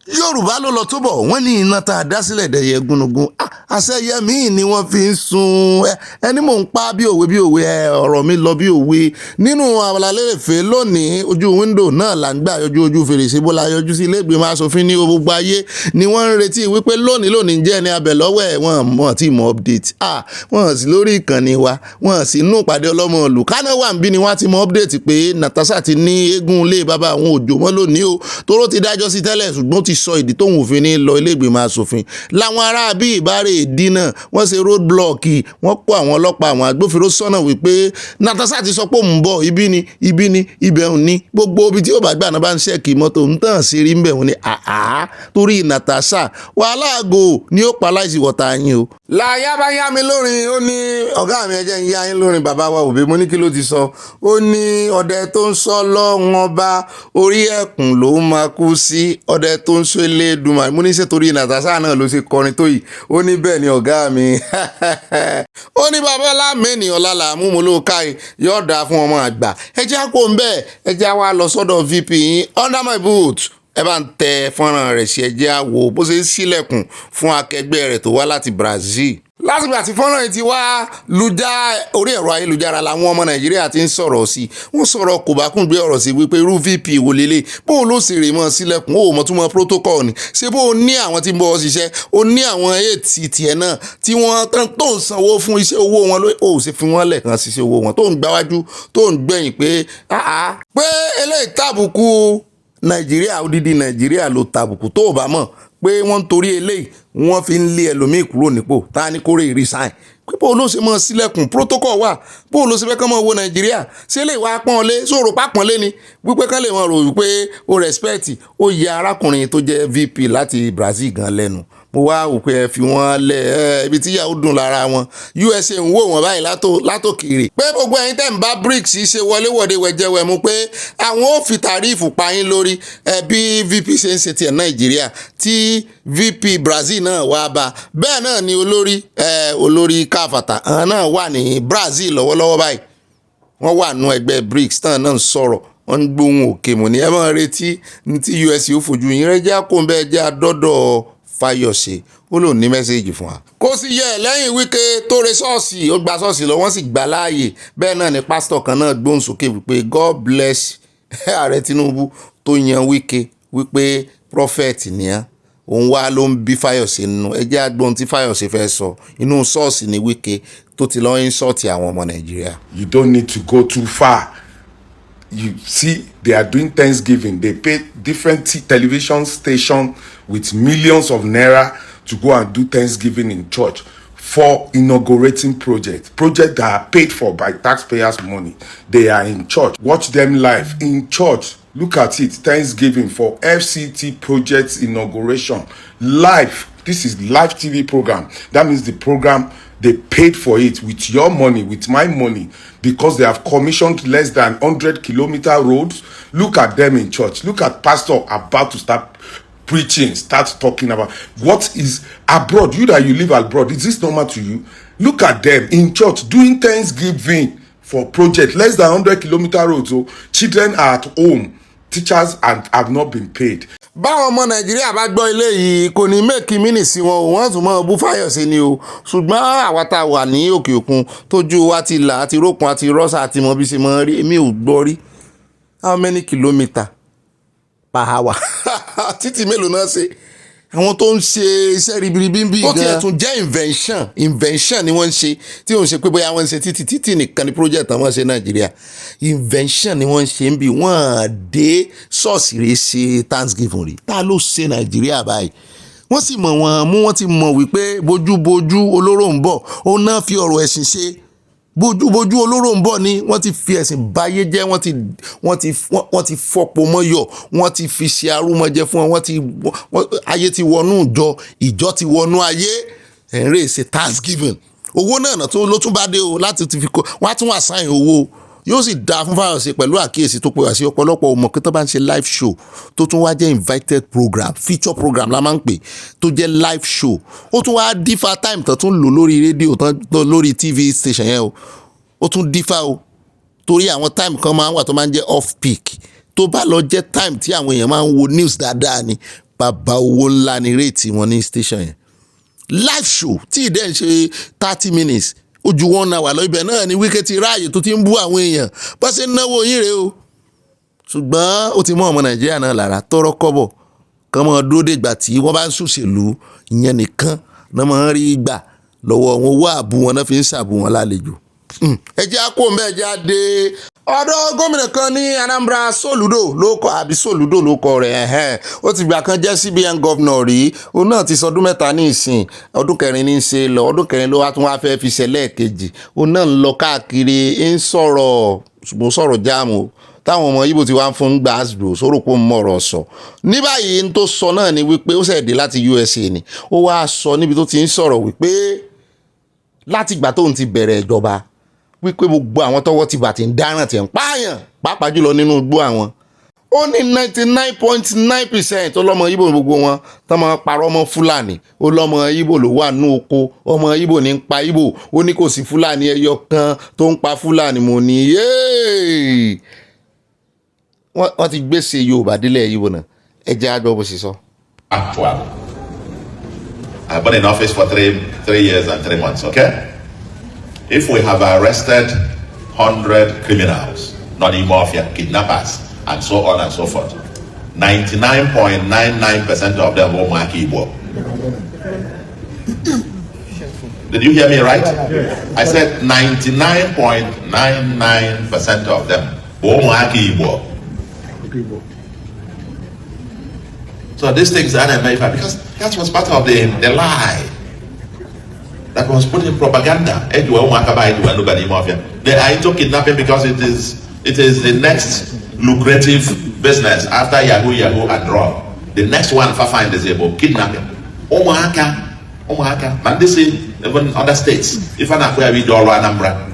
Yorùbá ló lọ tó bọ̀ wọ́n ní iná tá a dá sílẹ̀ dẹ̀yẹ gúnugún àṣẹyẹ míì ni wọ́n fi ń sun ẹni mò ń pa bí òwe ọ̀rọ̀ mi lọ bí òwe nínú àbálálẹ́rẹ̀fẹ́ lónìí ojú wíńdò náà là ń gbà yọjú ojú fèrèsé bó la yọjú sí ilé ìgbìmọ̀ asòfin ní gbogbo ayé ni wọ́n ń retí wípé lónìí jẹ́ ẹni abẹ lọ́wọ́ ẹ̀ wọ́n ti mọ update wọ́n sì lórí ìkànnì wa wọ́n sì nú ìpàdé ọlọ́mọ ìlú kánà wà ń bí ni wọ́n ti mọ update pé Natasha ti ní eégún ilé bàbá àwọn òjò mọ́ lónìí o toró ti dájọ́ sí tẹ́lẹ̀ ṣùgbọ́n ti sọ ìdí tóun òfin ní lọ ilé ìgbìmọ̀ asòfin làwọn ará bí ìbárè dínà wọ́n ṣe road block wọ́n kó àwọn ọlọ́pàá àwọn agbófinró sọ́nà wípé Natasha ti sọ pé òun bọ̀ ibi ni ibẹ̀ òun ní gbogbo ibi tí ó bá gbà náà bá ń ṣẹ́ẹ̀kì mọ́tò ń tàn sí rí ń bẹ̀ òun ní torí Natasha wàhálà àgò ni ó pa láìsí wọ̀ta yín o. láyà bá yá mi lórin ó ní ọ̀gá mi ẹ̀jẹ̀ ń yá yín lórin bàbá wa òbí mo ní kí ló ti sọ ó ní ọdẹ tó ń sọ lọ́wọ́n ọba orí ẹ̀kùn ló máa kú sí ọdẹ tó ń sọ Elédùmarè mo ní ṣe torí Natasha náà ló ṣe kọrin tó yìí ó ní bẹ́ẹ̀ ni ọ̀gá mi ó ní babalá mẹ́nìyàn lálà mú mo ló káyì yóò dáa fún ọmọ àgbà ẹjẹ́ á kó ń bẹ́ẹ̀ ẹjẹ́ á wá lọ sọ́dọ̀ VP yín under my boot ẹ bá ń tẹ fọ́nrán rẹ̀ sí ẹjẹ́ á wò bó ṣe ń ṣílẹ̀kùn fún akẹgbẹ́ rẹ̀ tó wá láti Brazil lásìgbà tí fọ́nrán yìí ti wá lùjá orí ẹ̀rọ ayélujára làwọn ọmọ Nàìjíríà ti ń sọ̀rọ̀ sí wọ́n sọ̀rọ̀ kò bá kún gbé ọ̀rọ̀ sí wípé irú VP wò lélẹ̀ bó o ló sì rè mọ́ sílẹ̀kùn ó mọ̀ tún mọ́ protocol ni ṣé bó o ní àwọn tí ń bọ́ ọ ṣiṣẹ́ o ní àwọn èètì tiẹ̀ náà tí wọ́n tó ń sanwó fún iṣẹ́ owó wọn ó sì fi wọ́n lẹ̀kan ṣiṣẹ́ owó wọn tó ń gbáwájú tó ń gbẹ̀yìn pé eléyìí tàbùkù Nàìjíríà odidi Nàìjíríà ló tàbùkù tó o bá mọ̀ pé wọ́n ń torí eléyìí wọ́n fi ń lé ẹlòmíì kúrò nípò tá a ní kórè resign pé bó ló ṣe mọ́ sílẹ̀kùn protocol wà bó ló ṣe fẹ́ kán mọ́ wo Nàìjíríà ṣé lè wá pọ́n lé sóòrò pápọ́n lé ni wípé kán lè mọ̀ rò wípé ó respect ó yẹ arákùnrin tó jẹ́ VP láti Brazil gan lẹ́nu mo wá wò pé ẹ fi wọ́n lẹ̀ ibi tí ìyàwó dùn lára wọn USA ń wò wọ́n báyìí látòkèrè pé gbogbo ẹ̀yin tẹ́ ń bá BRICS ṣe wọléwọ̀de wẹ̀jẹ̀wẹ̀mu pé àwọn ò fi tàríìfù pa yín lórí bí VP ṣe ń ṣe tiẹ̀ Nàìjíríà tí VP Brazil náà wá bá bẹ́ẹ̀ náà ni olórí káfàtà àwọn náà wà ní Brazil lọ́wọ́lọ́wọ́ báyìí wọ́n wà nú ẹgbẹ́ BRICS náà ń sọ̀rọ̀ wọ́n ń gbóhùn òkè mọ̀ ní ẹ máa retí ní tí USA ó fojú yín rẹ́ jẹ́ kó ń bẹ́ẹ̀ jẹ́ àdọ́dọ̀ Fáyọ̀ṣe ó lòun ní mẹ́sẹ̀gì fún wa. kó sì yẹ lẹ́yìn Wike tó re ṣọ́ọ̀ṣì ó gba ṣọ́ọ̀ṣì lọ wọ́n sì gbà láàyè bẹ́ẹ̀ náà ni pásítọ̀ kan náà gbóhùn sókè wípé God bless ààrẹ Tinubu tó yan Wike wípé prophet nìyẹn òun wá ló ń bí Fáyọ̀ṣe nínú ẹjẹ́ àgbọ̀n tí Fáyọ̀ṣe fẹ́ sọ inú ṣọ́ọ̀ṣì ni Wike tó ti lọ́ọ́ insult àwọn ọmọ Nàìjíríà. You don't need to go too far. You see, they are doing Thanksgiving. They pay different television stations with millions of naira to go and do Thanksgiving in church for inaugurating projects that are paid for by taxpayers' money. They are in church. Watch them live in church. Look at it. Thanksgiving for FCT projects inauguration. Live. This is live TV program. That means the program, they paid for it with your money, with my money, because they have commissioned less than 100-kilometer roads. Look at them in church. Look at pastor about to start preaching, start talking about what is abroad. You live abroad, is this normal to you? Look at them in church doing Thanksgiving for project less than 100-kilometer roads. So children are at home, teachers have not been paid. báwọn ọmọ Nàìjíríà bá gbọ́ ilé yìí kò ní mẹ́kì mínì sí wọn wọ́n tún mọ́ bú Fáyọ̀ṣe ni o ṣùgbọ́n àwa tá a wà ní òkè òkun tójú wa ti là àti rókun àti rọ́ṣà àti mọ bí ṣe mọ́ rí èmi ò gbọ́ rí how many kilometre per hour títí mélòó náà ṣe àwọn tó ń ṣe iṣẹ́ ribiribi bí gan ó tiẹ̀ tún jẹ́ invention ni wọ́n ń ṣe tí wọ́n ń ṣe pé bóyá wọ́n ń ṣe títí nìkan ni project àwọn ṣe Nàìjíríà invention ni wọ́n ń ṣe ń bí wọ́n dé ṣọ́ọ̀ṣì rẹ̀ ṣe Thanksgiving rí ta ló ṣe Nàìjíríà báyìí wọ́n sì mọ̀ wọ́n mú wọ́n ti mọ̀ wípé bójúbójú olóró ń bọ̀ ó náà fi ọ̀rọ̀ ẹ̀sìn ṣe bójúbójú olóró ń bọ̀ ni wọ́n ti fi ẹ̀sìn báyé jẹ́ wọ́n ti fọ́pọ̀ mọ́yọ̀ wọ́n ti fi ṣe arúmọjẹ fún wọn ayé ti wọnú ìjọ ti wọnú ayé ẹ̀rẹ́ ṣe Thanksgiving owó náà ló tún bá dé o láti ti fi kó wọ́n á tún wà sáyìn owó yóò sì dáa fún Fáyọ̀ṣe pẹ̀lú àkíyèsí tó pé wá sí ọ̀pọ̀lọpọ̀ ọmọ pé tó bá ń ṣe live show tó tún wá jẹ́ invited program feature program la máa ń pè tó jẹ́ live show ó tún wá dífà time tó tún lò lórí rédíò tán lórí TV station yẹn o ó tún dífà o torí àwọn time kan máa ń wà tó máa ń jẹ́ off peak tó bá lọ jẹ́ time tí àwọn èèyàn máa ń wo news dáadáa ni bàbá owó ńlá ni réètì wọn ní station yẹn live show tí ìdẹ́ ń ṣe 30 minutes ojú 1 hour lọ ibẹ̀ náà ni Wike ti ráàyè tó ti ń bú àwọn èèyàn bá ṣe ń náwó yín rèé o ṣùgbọ́n ó ti mọ ọmọ Nàìjíríà náà lára tọrọ kọ́bọ̀ kàn mọ́ dúró dègbà tí wọ́n bá ń ṣòṣèlú ìyẹn nìkan náà máa ń rí gbà lọ́wọ́ wọn owó àbú wọn náà fi ń ṣàbù wọn lálejò. ẹ jẹ́ àkó mbẹ́ ẹ jẹ́ àdé ọ̀dọ̀ gómìnà kan ní Anambra Soludo ló kọ àbí Soludo ló kọ rẹ̀ ó ti gbà kan jẹ́ CBN governor rí òun náà ti sọdún 3 ní ìsìn ọdún 4 ní í ṣe lọ ọdún 4 ló wá tún wá fẹ́ fi ṣẹlẹ̀ kejì òun náà ń lọ káàkiri ń sọ̀rọ̀ ṣùgbọ́n sọ̀rọ̀ jáàmù táwọn ọmọ Ìgbò ti wá ń fún gbàásùgbò sọ̀rọ̀ pé mọ̀rọ̀ sọ ní báyìí n tó sọ náà ni wípé ó ṣẹ̀dé láti USA ni ó wá sọ níbi tó ti ń sọ̀rọ̀ wípé láti ìgbà tóun ti bẹ̀rẹ̀ ìjọba wípé gbogbo àwọn tọ́wọ́ ti bà tí ń dáràn tí ń pààyàn pàápàá jùlọ nínú igbó àwọn ó ní 99.9% ọlọ́mọ Ìgbò gbogbo wọn tó máa parọ́ mọ́ Fúlàní ó lọ́mọ Ìgbò ló wà nínú oko ọmọ Ìgbò ní ń pa Ìgbò ó ní kò sí Fúlàní ẹyọ kan tó ń pa Fúlàní mo ní yéè wọ́n ti gbèsè Yorùbá délẹ̀ Ìgbò náà ẹ jẹ́ àgbọ̀ bó ṣe sọ. Actual. I've been in office for three years and 3 months, okay? If we have arrested 100 criminals, non-mafia, kidnappers, and so on and so forth, 99.99% of them will mark Igbo. Did you hear me right? I said 99.99% of them will mark Igbo. So these things are made because that was part of the lie that was put in propaganda. They are into kidnapping because it is the next lucrative business after Yahoo and drug. The next one for find is about kidnapping. Omaka, and this is even other states. If I'm not where we do Anambra.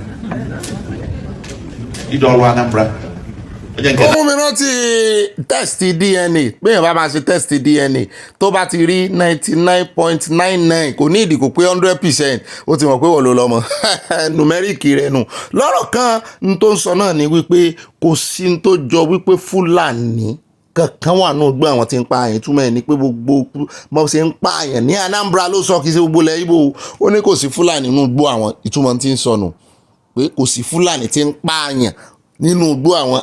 ó mú mi rántí test DNA bẹ́ẹ̀ bá máa ṣe test DNA tó bá ti rí 99.99 kò ní ìdí kò pé 100% ó ti mọ̀ pé wọ́n ló lọ́mọ numeric rẹ̀ nù lọ́rọ̀ kan n tó ń sọ náà ni wípé kò sí n tó jọ wípé Fúlàní kankan wà náà gbé àwọn tí ń pa àyàn túmọ̀ ẹ̀ ní pé gbogbo bó ṣe ń pa àyàn ní Anambra ló sọ kì í ṣe gbogbo ilẹ̀ Ìgbò ó ní kò sí Fúlàní nínú gbó àwọn ìtumọ̀ tí ń sọnù pé kò sí Fúlàní tí ń pa àyàn nínú igbó àwọn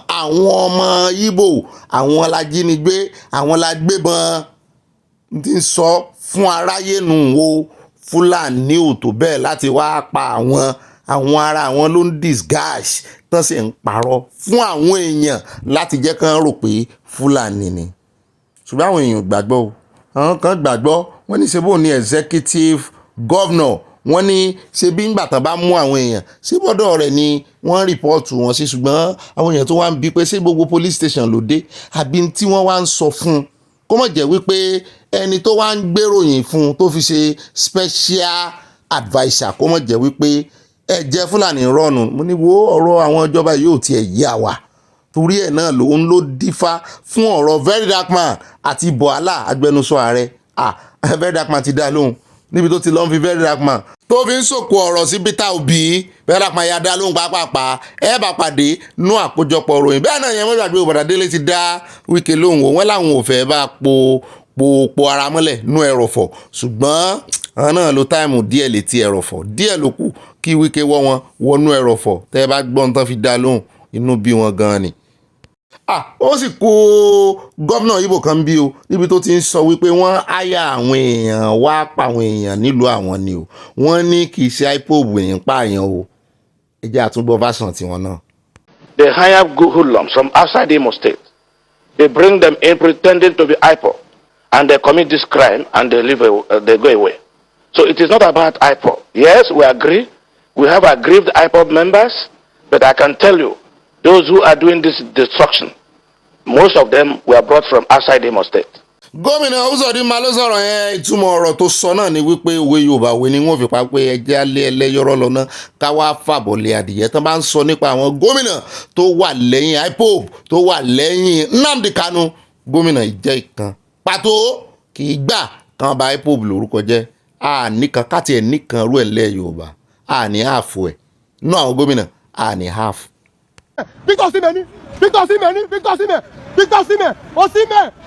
ọmọ Ìgbò àwọn alájínigbé àwọn lágbébọn tí ń sọ fún aráyé nù wo Fúlàní ò tó bẹ́ẹ̀ láti wá pa àwọn ará àwọn ló ń disguise tán sì ń parọ́ fún àwọn èèyàn láti jẹ́ kán rò pé Fúlàní ni ṣùgbọ́n àwọn èèyàn gbàgbọ́ o àwọn kan gbàgbọ́ wọ́n ní ṣe bó ní executive governor wọ́n ní ṣe bí ńgbà tán bá mú àwọn èèyàn sí bọ́dọ̀ rẹ̀ ni wọ́n rìpọ́ọ̀tù wọn sí ṣùgbọ́n àwọn èèyàn tó wá ń bi pé ṣé gbogbo police station ló dé àbí tí wọ́n wá ń sọ fún un kó má jẹ́ wípé ẹni tó wá ń gbèròyìn fún un tó fi ṣe special adviser kó má jẹ́ wípé ẹ̀jẹ̀ Fúlàní rọ̀nù mo ní wo ọ̀rọ̀ àwọn ìjọba yóò tiẹ̀ yá wa torí ẹ̀ náà lòun ló dífá fún ọ̀rọ̀ Very Dark Man àti Bọ́lá agbẹnusọ ààrẹ Very Dark Man ti dá lóhùn níbi tó ti lọ́n fi Very Dark Man tó fi ń sòkò ọ̀rọ̀ sí Peter Obi Very Dark Man ya dá lóhùn pápápá ẹ bá pàdé nú àkójọpọ̀ ròyìn bẹ́ẹ̀ náà yẹn wọ́n gbàgbé Òbàdà Délé ti dá Wike lóhùn wọ́n láwọn ò fẹ́ bá po ara mọ́lẹ̀ nú ẹrọ̀fọ̀ ṣùgbọ́n àwọn náà lo táìmù díẹ̀ létí ẹrọ̀fọ̀ díẹ̀ ló kù kí Wike wọ́ wọn wọnú ẹrọ̀fọ̀ tẹ́ ẹ bá gbọ́n tán fi dá lóhùn inú bí wọn gan ni. ó sì kó gómìnà Ìgbò kan bí o níbi tó ti ń sọ wípé wọ́n áyà àwọn èèyàn wá pa àwọn èèyàn nílùú àwọn ni o wọ́n ní kì í ṣe IPOB èèyàn pààyàn o ẹ jẹ́ àtúngbọ́ version tiwọn náà. They hire hoodlums from outside Imo State. They bring them in pretending to be IPOB, and they commit this crime and they go away. So it is not about IPOB. Yes, we agree. We have aggrieved IPOB members, but I can tell you, those who are doing this destruction, most of them were brought from outside Imo State. gómìnà Uzodinma ló sọ̀rọ̀ yẹn ìtumọ̀ ọ̀rọ̀ tó sọ náà ni wípé òwe Yorùbá wo ni wọ́n fi pa pé ẹjẹ́ alẹ́ ẹlẹ́yọ̀rọ̀ lọ́nà káwá fàbọ̀lẹ̀ adìyẹ tán bá ń sọ nípa àwọn gómìnà tó wà lẹ́yìn IPOB tó wà lẹ́yìn Nnamdi Kanu gómìnà ìjẹ́ ìkan pàtó kì í gbà kan bá IPOB lórúkọ jẹ́ àníkan káti ẹ̀ níkan rú ẹ̀ lẹ́ Yorùbá àní àfọ ẹ̀ nú àwọn gómìnà àní àfọ. Victor Osimhen Victor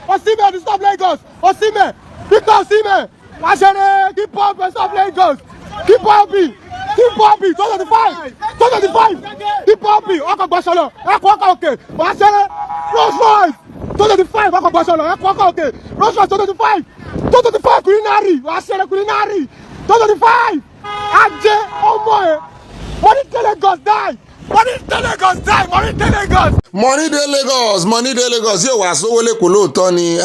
Osimhen to stop Lagos. Osimhen, Victor Osimhen, Asiri, keep up, stop Lagos. Keep pumping, 225, keep pumping. Ọkọ̀ gbọ́sọ̀lọ̀, ẹ̀kọ́ ọkọ̀ òkè, Asiri, Rolls Royce, 225, ọkọ̀ gbọ́sọ̀lọ̀, ẹ̀kọ́ ọkọ̀ òkè, Rolls Royce, 225, culinary, Asiri culinary, 225, Ajé, ọmọ ẹ̀, money to Lagos die. Money to Lagos die, money to Lagos. Money dé Lagos yóò wá sówó lẹ́kọ̀ọ́ lóòótọ́ ni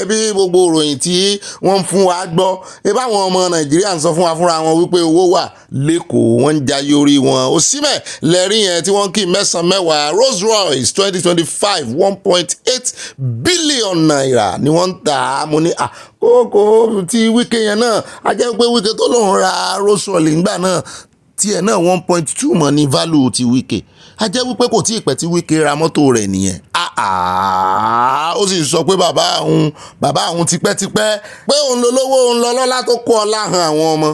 ẹbí gbogbo ìròyìn tí wọ́n ń fún wa gbọ́ ebí àwọn ọmọ Nàìjíríà ń sọ fún wa fúnra wọn wípé owó wà lẹ́kọ̀ọ́ wọ́n ń jayé orí wọn Osimhen lẹ́rìí yẹn tí wọ́n kì í mẹ́sàn-án mẹ́wàá Rolls Royce 2025 1.8 billion naira ni wọ́n ń tà á mo ní kókó tí Wike yẹn náà a jẹ́ pé Wike tó lòun ra Rolls Royce nígbà náà tiẹ̀ náà 1.2 mọ̀ ní value ti Wike a jẹ́ wípé kò tí ì pẹ́ tí Wike ra mọ́tò rẹ̀ nìyẹn ó sì sọ pé bàbá òun tipẹ́tipẹ́ pé òun lọ lówó òun lọ lọ́lá tó kó ọlá hàn àwọn ọmọ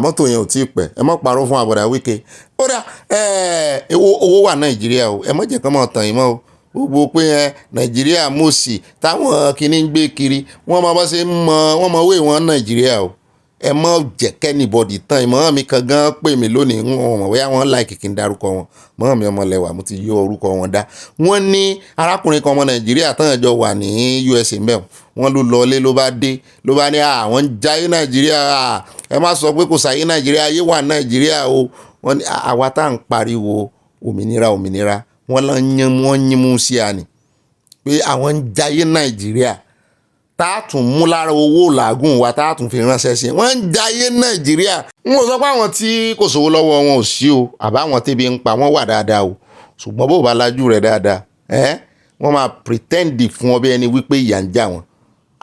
mọ́tò yẹn ò tí ì pẹ́ ẹ mọ́ parọ́ fún àbọ̀dá Wike ó dà owó wà Nàìjíríà o ẹ mọ́ jẹ́ kán mọ́ tàn yín mọ́ o gbogbo pé Nàìjíríà mọ̀ọ́sì táwọn kìíní ń gbé kiri wọ́n máa bá ṣe wọ́n mọ̀ wé wọn Nàìjíríà o ẹ mọ jẹ́ kẹ́nìbọ̀dì tán ìmọ̀ mi kan gan pè mí lónìí wọn mọ̀ bóyá wọ́n láì kìkì ń darúkọ wọn mọ́ mi ọmọlẹ́wà mo ti yọ orúkọ wọn dá wọ́n ní arákùnrin kan ọmọ Nàìjíríà tán ẹjọ́ wà ní USA mẹ́wọ̀n wọ́n ló lọlé ló bá dé ló bá ní àwọn ń jayé Nàìjíríà ẹ má sọ pé kò sáyé Nàìjíríà ayé wà Nàìjíríà o wọ́n ní àwa tá à ń pariwo òmìnira wọ́n yín mú sí àní pé àwọn ń jayé Nàìjíríà táàtùn mú lára owó làágùn wa táàtùn fi ránṣẹ́ sí wọ́n ń jayé Nàìjíríà wọn ò sọ pé àwọn tí kò sówó lọ́wọ́ wọn ò sí o àbáwọn tẹ́bi ń pa wọ́n wà dáadáa o ṣùgbọ́n bó bá lajú rẹ̀ dáadáa wọ́n máa pretend fún ọ bí ẹni wípé ìyà ń jà wọ́n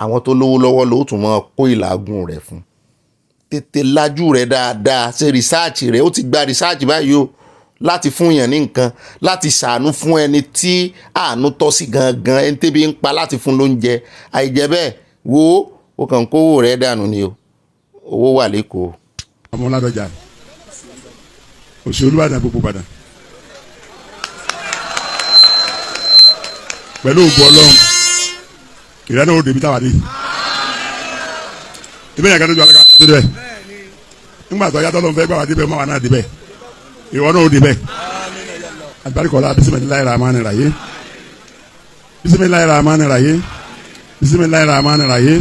àwọn tó lówó lọ́wọ́ ló tún máa kó ìlàgùn rẹ̀ fún tètè lajú rẹ̀ dáadáa ṣe rìsáàchì rẹ̀ ó ti gba rìsáàchì báyìí o láti fún yàn ní nǹkan láti ṣàánú fún ẹni tí àánú tọ́ sí gangan ẹni tẹ́bi ń pa láti fún lóúnjẹ àìjẹ́ bẹ́ẹ̀ wo ó kàn kówó rẹ̀ dànù ni o owó wà lẹ́kọ̀ọ́. ọmọ Ládọjà òṣèlú Olúbàdàn gbogbo Ìbàdàn pẹ̀lú ògùn Ọlọ́run ìrẹ́lẹ̀ òde ibi táwa dé ìbéèrè kan tó jọ alága tó débẹ̀ nígbà tó yàtọ̀ lọ́n fẹ́ gbà wá débẹ̀ mọ́ wà náà débẹ̀ ìwọ náà ó débẹ̀ àgbáríkọ̀ọ́lá bisimilayi rahman rahim bisimilayi rahman rahim bisimilayi rahman rahim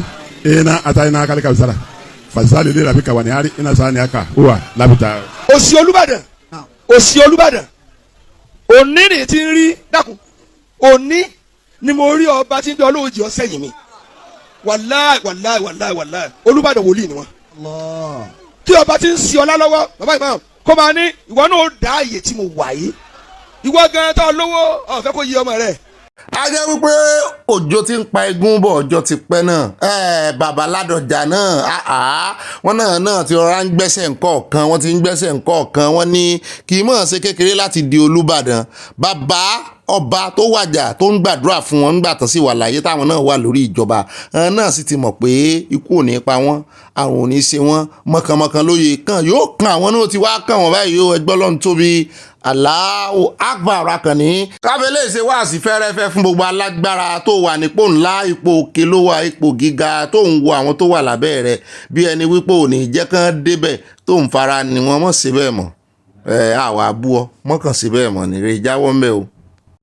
ena atayina kálí kàwùsára fasali lè rabi kàwani ari ina sani aka wa labita. Òsì Olúbàdàn òní ni ti ń rí dákun òní ni mo rí ọba tí ń dán olóòjì ọsẹ yìí mi wàláì Olúbàdàn wòlíì ni wọn. tí ọba ti ń si ọlá lọ́wọ́ bàbá ìmọ̀ kó máa ní ìwọ náà ó dá àyè tí mo wà yìí ìwọ gan tó lówó ọ̀fẹ́ kó yí ọmọ rẹ̀. a jẹ́ wípé òjò ti ń pa igun bọ̀ ọjọ́ ti pẹ́ náà bàbá Ládọjà náà wọ́n náà ti rọra ń gbẹ́sẹ̀ ńkọ̀ọ̀kan wọ́n ti ń gbẹ́sẹ̀ ńkọ̀ọ̀kan wọ́n ní kì í mọ̀ ṣe kékeré láti di Olúbàdàn bàbá ọba tó wàjà tó ń gbàdúrà fún wọn nígbà tán sì wà láyé táwọn náà wà lórí ìjọba náà sì ti mọ̀ pé ikú ò ní pa wọ́n àrùn ò ní ṣe wọ́n mọ̀kànmọ̀kàn lóye kan yóò kan àwọn náà ti wá kàn wọ́n báyìí yóò ẹgbẹ́ Ọlọ́run tóbi Allahu Akbar akànní. káfíńlẹ̀ ṣe wá sí fẹ́rẹ́fẹ́ fún gbogbo alágbára tó wà nípò ńlá ipò òkè ló wà ipò gíga tó ń wo àwọn tó wà lábẹ́ rẹ̀ bí ẹni wípé ò ní jẹ́ kán débẹ̀ tó ń fara ni wọ́n mọ̀ sí bẹ́ẹ̀ mọ̀ àwa abú ọ mọ̀kàn sí bẹ́ẹ̀ mọ̀ nìrè jáwọ́ ń bẹ̀ o.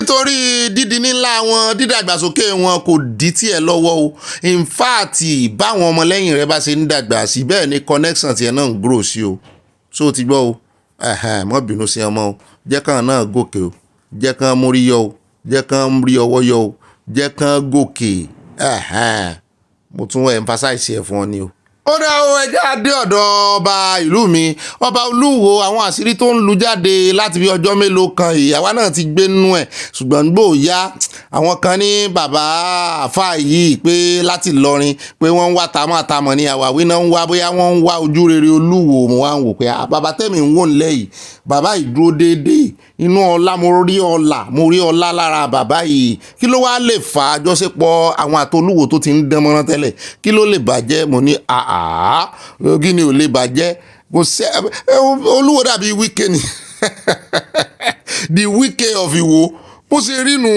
nítorí dídi nílá wọn dídàgbàsókè wọn kò dí tiẹ̀ lọ́wọ́ o in fact báwọn ọmọlẹ́yìn rẹ̀ bá ṣe ń dàgbà sí bẹ́ẹ̀ ni connection tiẹ̀ náà ń grow sí o so ti gbọ́ o mọ́ bínú sí ọmọ o jẹ́ kàn náà gòkè o jẹ́ kàn mórí yọ o jẹ́ kàn rí ọwọ́ yọ o jẹ́ kàn gòkè mo tún emphasize ẹ̀ fún ọ ni o. ó dá o ẹjẹ́ adé ọ̀dọ̀ ọba ìlú mi ọba Olúwo àwọn àṣírí tó ń lu jáde láti bí ọjọ́ mélòó kan ìyàwó náà ti gbé nínú ẹ̀ ṣùgbọ́n gbòòyà àwọn kan ní bàbá àfáà yìí pé láti Ìlọrin pé wọ́n ń wá tamọ̀ ní àwàwí náà ń wá bóyá wọ́n ń wá ojú rere Olúwo mo wá ń wò pé bàbá tẹ̀mí ń wò ńlẹ̀ yìí bàbá yìí dúró déédéé inú ọlá mo rí ọlá lára bàbá yìí kí ló wá lè fà á àjọṣepọ̀ àwọn àti Olúwo tó ti ń dán mọ́rán tẹ́lẹ̀ kí ló lè bàjẹ́ mo ní kí ni ò lè bàjẹ́ kò sẹ́ Olúwo dàbí Wike ni the Wike of Ìwó bó ṣe rí nu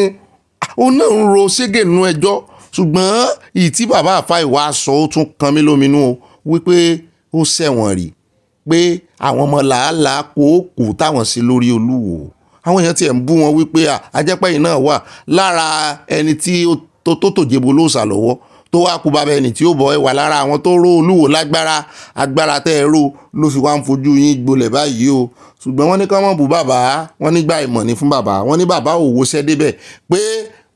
òun náà ń ro ségè nínú ẹjọ́ ṣùgbọ́n ìyí tí bàbá àfa ìwà sọ ó tún kan mí lóminú o wípé ó ṣẹ̀wọ̀n rí pé àwọn ọmọ làálàá kòókù táwọn sí lórí Olúwo àwọn èèyàn tiẹ̀ ń bú wọn wípé ajẹ́pẹ́yìn náà wà lára ẹni tí tó tòjébo lóòsà lọ́wọ́ tó wá kú bàbá ẹni tí ó bọ̀ ẹ wà lára àwọn tó ró Olúwo lágbára agbára tẹ́ ẹ ró ló fi wá ń fojú yín gbolẹ̀ báyìí o ṣùgbọ́n wọ́n ní ká mọ̀ bú bàbá wọ́n nígbà ìmọ̀ ní fún bàbá wọ́n ní bàbá òwò ṣẹ́ débẹ̀ pé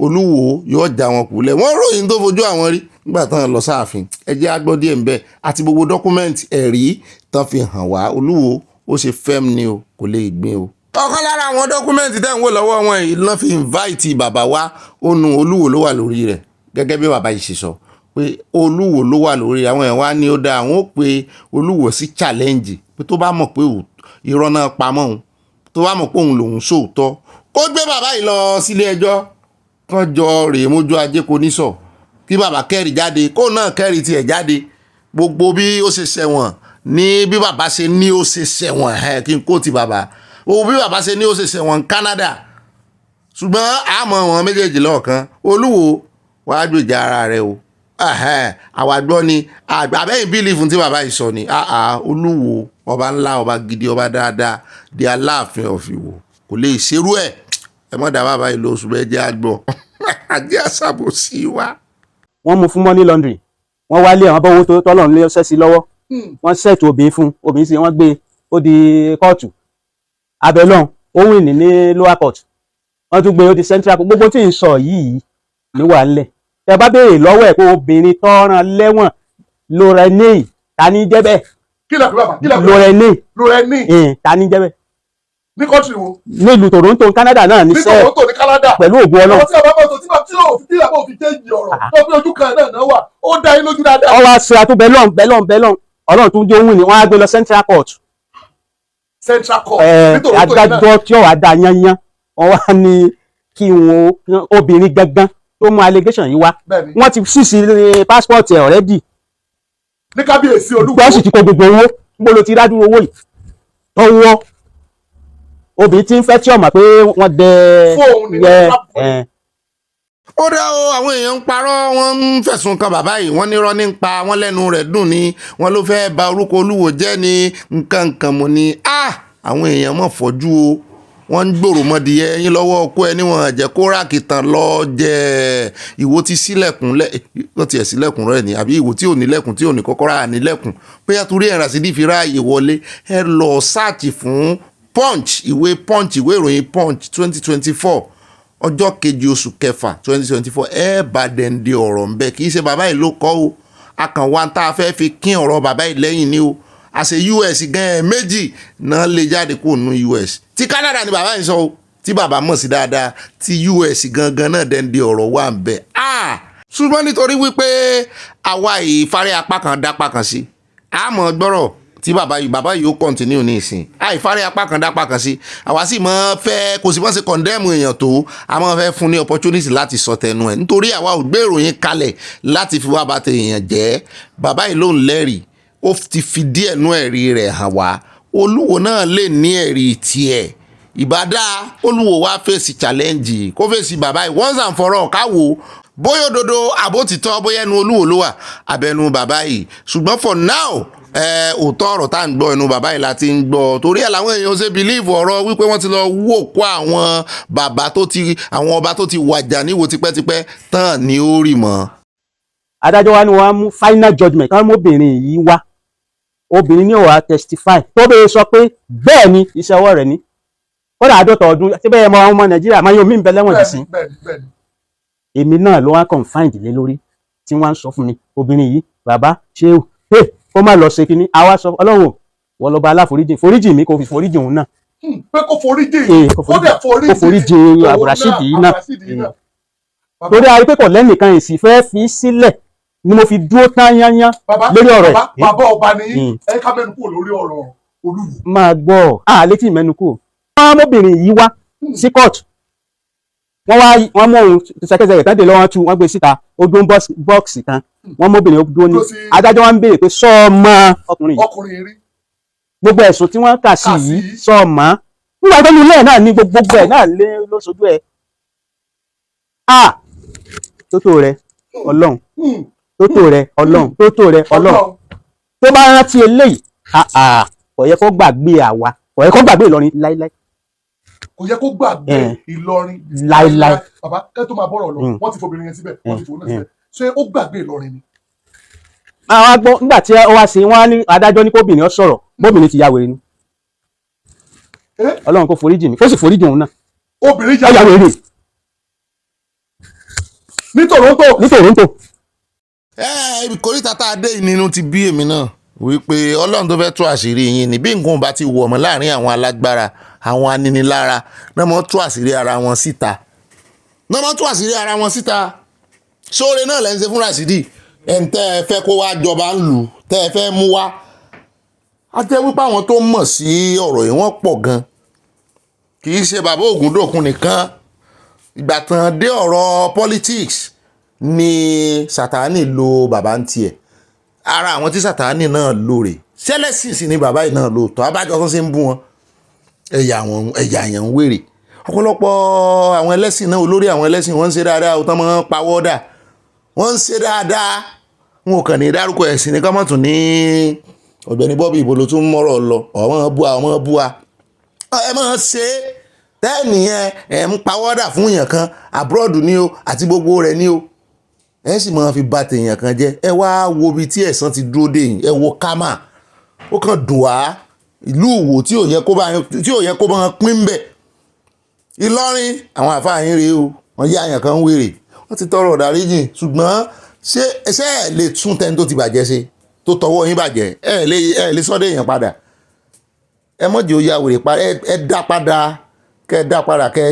Olúwo yóò já wọn kulẹ̀ wọ́n ròyìn tó fojú àwọn rí nígbà tán lọ sáàfin ẹ jẹ́ á gbọ́ díẹ̀ ń bẹ àti gbogbo dọ́kúmẹ́ǹtì ẹ̀rí tán fi hàn wá Olúwo ó ṣe fẹ́m ni o kò lè gbìn o. ọ̀kan lára àwọn dọ́kúmẹ́ǹtì tẹ́ ń wò lọ́wọ́ wọn yìí lọ́n fi invite bàbá wa ó nu Olúwo ló wà lórí rẹ̀ gẹ́gẹ́ bí bàbá yìí ṣe sọ pé Olúwo ló wà lórí àwọn èèyàn wá ní ó dáa àwọn ó pe Olúwo sí challenge pé tó bá mọ̀ pé irọ́ náà pamọ́ òun tó bá mọ̀ pé òun lòun sóòótọ́ kó gbé bàbá yìí lọ sílé ẹjọ́ kán jọ rèé mójú ajé kò ní sọ kí bàbá kẹ́rì jáde kó náà kẹ́rì tiẹ̀ jáde gbogbo bí ó ṣe ṣẹ̀wọ̀n ní bí bàbá ṣe ní ó ṣe ṣẹ̀wọ̀n kí n kó ti bàbá bí bàbá ṣe ní ó ṣe ṣẹ̀wọ̀n Canada ṣùgbọ́n àmọ́ wọn méjèèjì lọ́ọ̀kan Olúwo wàá gbèjà ara rẹ o àwa gbọ́ ni àbẹ́yìn bílífù tí bàbá yìí sọ ni Olúwo ọba ńlá ọba gidi ọba dáadáa di Aláàfin of Ìwó kò lè ṣerú ẹ̀ ẹ mọ̀ dá bàbá yìí lóṣù bẹ́ẹ̀ jẹ́ àgbọ̀ àjẹ́ àṣàbòsí wa. wọ́n mú fún money laundry wọ́n wálé àwọn bọ́wọ́ tó tọ́lọ̀ ń lé ọṣẹ́ sí lọ́wọ́ wọ́n ṣètò obìnrin fún obìnrin sí wọ́n gbé ó di kóòtù abẹ́lọ́n ó wìn ní lower court wọ́n tún gbé ó di central court gbogbo tí ń sọ yìí ní wà ńlẹ̀ tẹ bá béèrè lọ́wọ́ ẹ̀ pé obìnrin tọ́ran lẹ́wọ̀n Lorraine ta ní jẹ́ bẹ́ẹ̀ Lorraine ta ní jẹ́ bẹ́ẹ̀ ní kọ́ńtì wo. nílùú Toronto Canada náà ní sẹ́ẹ̀ ní Toronto ní Canada pẹ̀lú ògùn Ọlọ́run. àwọn tí a bá bọ̀ tó tí a bá òfin kéjì ọ̀rọ̀ tó fi ojú kan náà wà ó dá yín lójú dáadáa. ọwọ́ aṣọ àtúbẹ̀lọ́n Ọlọ́run tún jẹ́ òun ni wọ́n á gbé lọ Central Court. Central Court ní Toronto náà. adájọ́ tí ó wà dá yányán wọ́n wá ní kí wọn obìnrin gangan tó mú allegation yìí wá wọ́n ti ṣíṣí passport ẹ̀ already. ní kábíyèsí Olúwo. wọ́n sì ti kó gbogbo owó níbo ló ti rádúró owó yìí tọwọ́ obìnrin tí ń fẹ́ tí ọmọ pé wọ́n dẹ fóònù ó dá o àwọn èèyàn ń parọ́ wọ́n ń fẹ̀sùn kan bàbá yìí wọ́n nírọ́ ní pa wọ́n lẹ́nu rẹ̀ dùn ni wọ́n ló fẹ́ ba orúkọ Olúwo jẹ́ ni nǹkan mọ̀ ni àwọn èèyàn mọ̀ fọ́jú o wọ́n ń gbòòrò mọ́di ẹyin lọ́wọ́ ọkọ ẹ níwọ̀n jẹ́ kó rákìtàn lọ jẹ́ ìwọ ti sílẹ̀kùn wọ́n ti ẹ̀ sílẹ̀kùn rẹ̀ ni àbí ìwọ tí ò nílẹ̀kùn tí ò ní kọ́kọ́rọ́ ànílẹ̀kùn pé àtúrí ẹ̀rà sí fi ráàyè wọlé ẹ lọ sáàtì fún Punch ìwé ìròyìn Punch 2024 ọjọ́ keje oṣù kẹfà 2024 ẹ bá dẹ̀ǹdẹ̀ ọ̀rọ̀ ńbẹ kì í ṣe bàbá yìí ló kọ́ o akànwá tá a fẹ́ fi kín ọ̀rọ̀ bàbá yìí lẹ́yìn ni o àṣẹ US gan méjì náà lè jáde kó nu US ti Canada ni bàbá yìí sọ o tí bàbá mọ̀ sí dáadáa ti US gangan náà dẹ̀ǹdẹ̀ ọ̀rọ̀ wà ńbẹ ṣùgbọ́n nítorí wípé àwa ìfarí apá kan dápá kan sí àmọ́ gbọ́rọ̀ tí bàbá yìí ó continue ní ìsìn àìfárí apá kan dápá kan sí àwa sì mọ́ fẹ́ kò sí mọ́ sí condemn èèyàn tó a mọ́ fẹ́ fún ní opportunity láti sọ tẹnu ẹ̀ nítorí àwa ò gbé ìròyìn kalẹ̀ láti fi wá bá tẹ èèyàn jẹ́ bàbá yìí ló ń lẹ́rìí ó ti fi díẹ̀ nú ẹ̀rí rẹ̀ hàn wá Olúwo náà lè ní ẹ̀rí tiẹ̀ ìbádá Olúwo wá fèsì challenge kó fèsì bàbá yìí once and for all káwo bóyá òdodo àbótítọ́ bóyá ẹnu Olúwo ló wà abẹnu bàbá yìí ṣùgbọ́n for now òótọ́ ọ̀rọ̀ tá à ń gbọ́ ẹnu bàbá yìí láti ń gbọ́ torí ẹ̀ làwọn èèyàn ṣe believe ọ̀rọ̀ wípé wọ́n ti lọ wò kó àwọn àwọn ọba tó ti wàjà níwò tipẹ́tipẹ́ tán ni ó rì mọ́. adájọ́ wa ni wọ́n á mú final judgement káwọn obìnrin yìí wá obìnrin ní ó wá testify tó bẹ́ẹ̀ sọ pé bẹ́ẹ̀ ni iṣẹ́ ọwọ́ rẹ̀ ni kódà 50 ọdún tí bẹ́ẹ̀ mọ ọmọ Nàìjíríà máa yọ mí bẹ lẹ́wọ̀n dì sí èmi náà ló wá confined lé lórí tí wọ́n ń sọ fún mi obìnrin yìí bàbá ṣé ó má lọ ṣe kínní àwa sọ Ọlọ́run wọ́n lọ́ba aláforíjì foríjì mi kò fi foríjì òun náà. pé kò foríjì kó foríjì Abdulrasheed yìí náà torí a rí pé kò lẹ́nìkan èsì fẹ́ fi sílẹ̀ ni mo fi dúró tán yányán lórí ọ̀rọ̀ ẹ̀. bàbá ọba ni ẹ ká mẹ́nu kúrò lórí ọ̀rọ̀ Olúwo. máa gbọ́ létí mẹ́nu kúrò. wọ́n ọmọbìnrin yìí wá sí court wọ́n mú òun ṣẹkẹsẹkẹ tán dé lọ́wọ́ tú wọ́n gbé síta ó dún bọ́ọ̀sì kan wọ́n mọ́bìnrin ó dúró ní adájọ́ wọn ń béèrè pé sọ́ọ̀mọ ọkùnrin rí gbogbo ẹ̀sùn tí wọ́n kà sí yìí sọ́ọ̀mọ nígbà tó ní ilé náà ní gbogbo ẹ̀ náà lé lóṣojú ẹ̀ tótó rẹ Ọlọ́run tótó rẹ Ọlọ́run tótó rẹ Ọlọ́run tó bá rántí eléyìí kò yẹ kó gbàgbé àwa kò yẹ kó gbàgbé Ìlọrin láíláí. kò yẹ kó gbàgbé Ìlọrin láíláí. bàbá ẹ tó máa bọ̀rọ̀ lọ wọ́n ti fobìnrin yẹn síbẹ̀ wọ́n ti fòun náà síbẹ̀ ṣé ó gbàgbé Ìlọrin ni. àwọn agbọ́ nígbà tí ó wá sí wọn á ní adájọ́ ní kóbìnrin ó sọ̀rọ̀ bóbìnrin ti ya wèrè ni Ọlọ́run kò foríjì mi ó sì foríjì òun náà. obìnrin ya wèrè ní Toronto. Ìkórìtà tá a dé nínú ti bí èmi náà wípé Ọlọ́run tó fẹ́ tú àṣírí yín ni bí nǹkan bá ti wọ̀ mọ́ láàrin àwọn alágbára àwọn aninilára náà mọ́ tú àṣírí ara wọn síta sóore náà lẹ́ ń ṣe fún Rashidi ẹni tẹ́ ẹ fẹ́ kó wá jọba ń lù tẹ́ ẹ fẹ́ mú wá á jẹ́ wípé àwọn tó mọ̀ sí ọ̀rọ̀ yìí wọ́n pọ̀ gan kì í ṣe bàbá Ògúndòkun nìkan ìgbà tán dé ọ̀rọ̀ politics ni Sátánì lo bàbá ń tiẹ̀ ara àwọn tí Sátánì náà lò rè sẹ́lẹ̀sì sí ni bàbá yìí náà lò tó abájọ tó ṣe ń bú wọn ẹ̀yà èèyàn ń wèrè ọ̀pọ̀lọpọ̀ àwọn ẹlẹ́sìn náà olórí àwọn ẹlẹ́sìn wọ́n ń ṣe dáadáa òtán máa ń pawọ́ dà wọ́n ń ṣe dáadáa wọn ò kàn ní dárúkọ ẹ̀sìn ní kọ́mọ̀tún ní Ọ̀gbẹ́ni Bobby ibo ló tún mọ́rọ̀ lọ ọmọ bua ẹ máa ṣe tẹ́ẹ̀nì ẹ̀ ń pawọ́ dà fún èèyàn kan abroad ni o àti gbogbo rẹ̀ ni o ẹ sì máa fi bà tèèyàn kan jẹ́ ẹ wá wo ibi tí ẹ̀san ti dúró dé yìí ẹ wo kámà ó kàn dùn wá ìlú Ìwó tí ò yẹ kó bá pín bẹ̀ Ìlọrin àwọn àfáàyín rèé o wọ́n yá àyàn kan wèrè wọ́n ti tọrọ ìdáríjì ṣùgbọ́n ṣé ẹ lè tún tẹni tó ti bàjẹ́ ṣe tó tọwọ́ yín bàjẹ́ ẹ lè sọ́dọ̀ èèyàn padà ẹ mọ̀jẹ̀ ó yá wèrè padà ẹ dá padà kẹ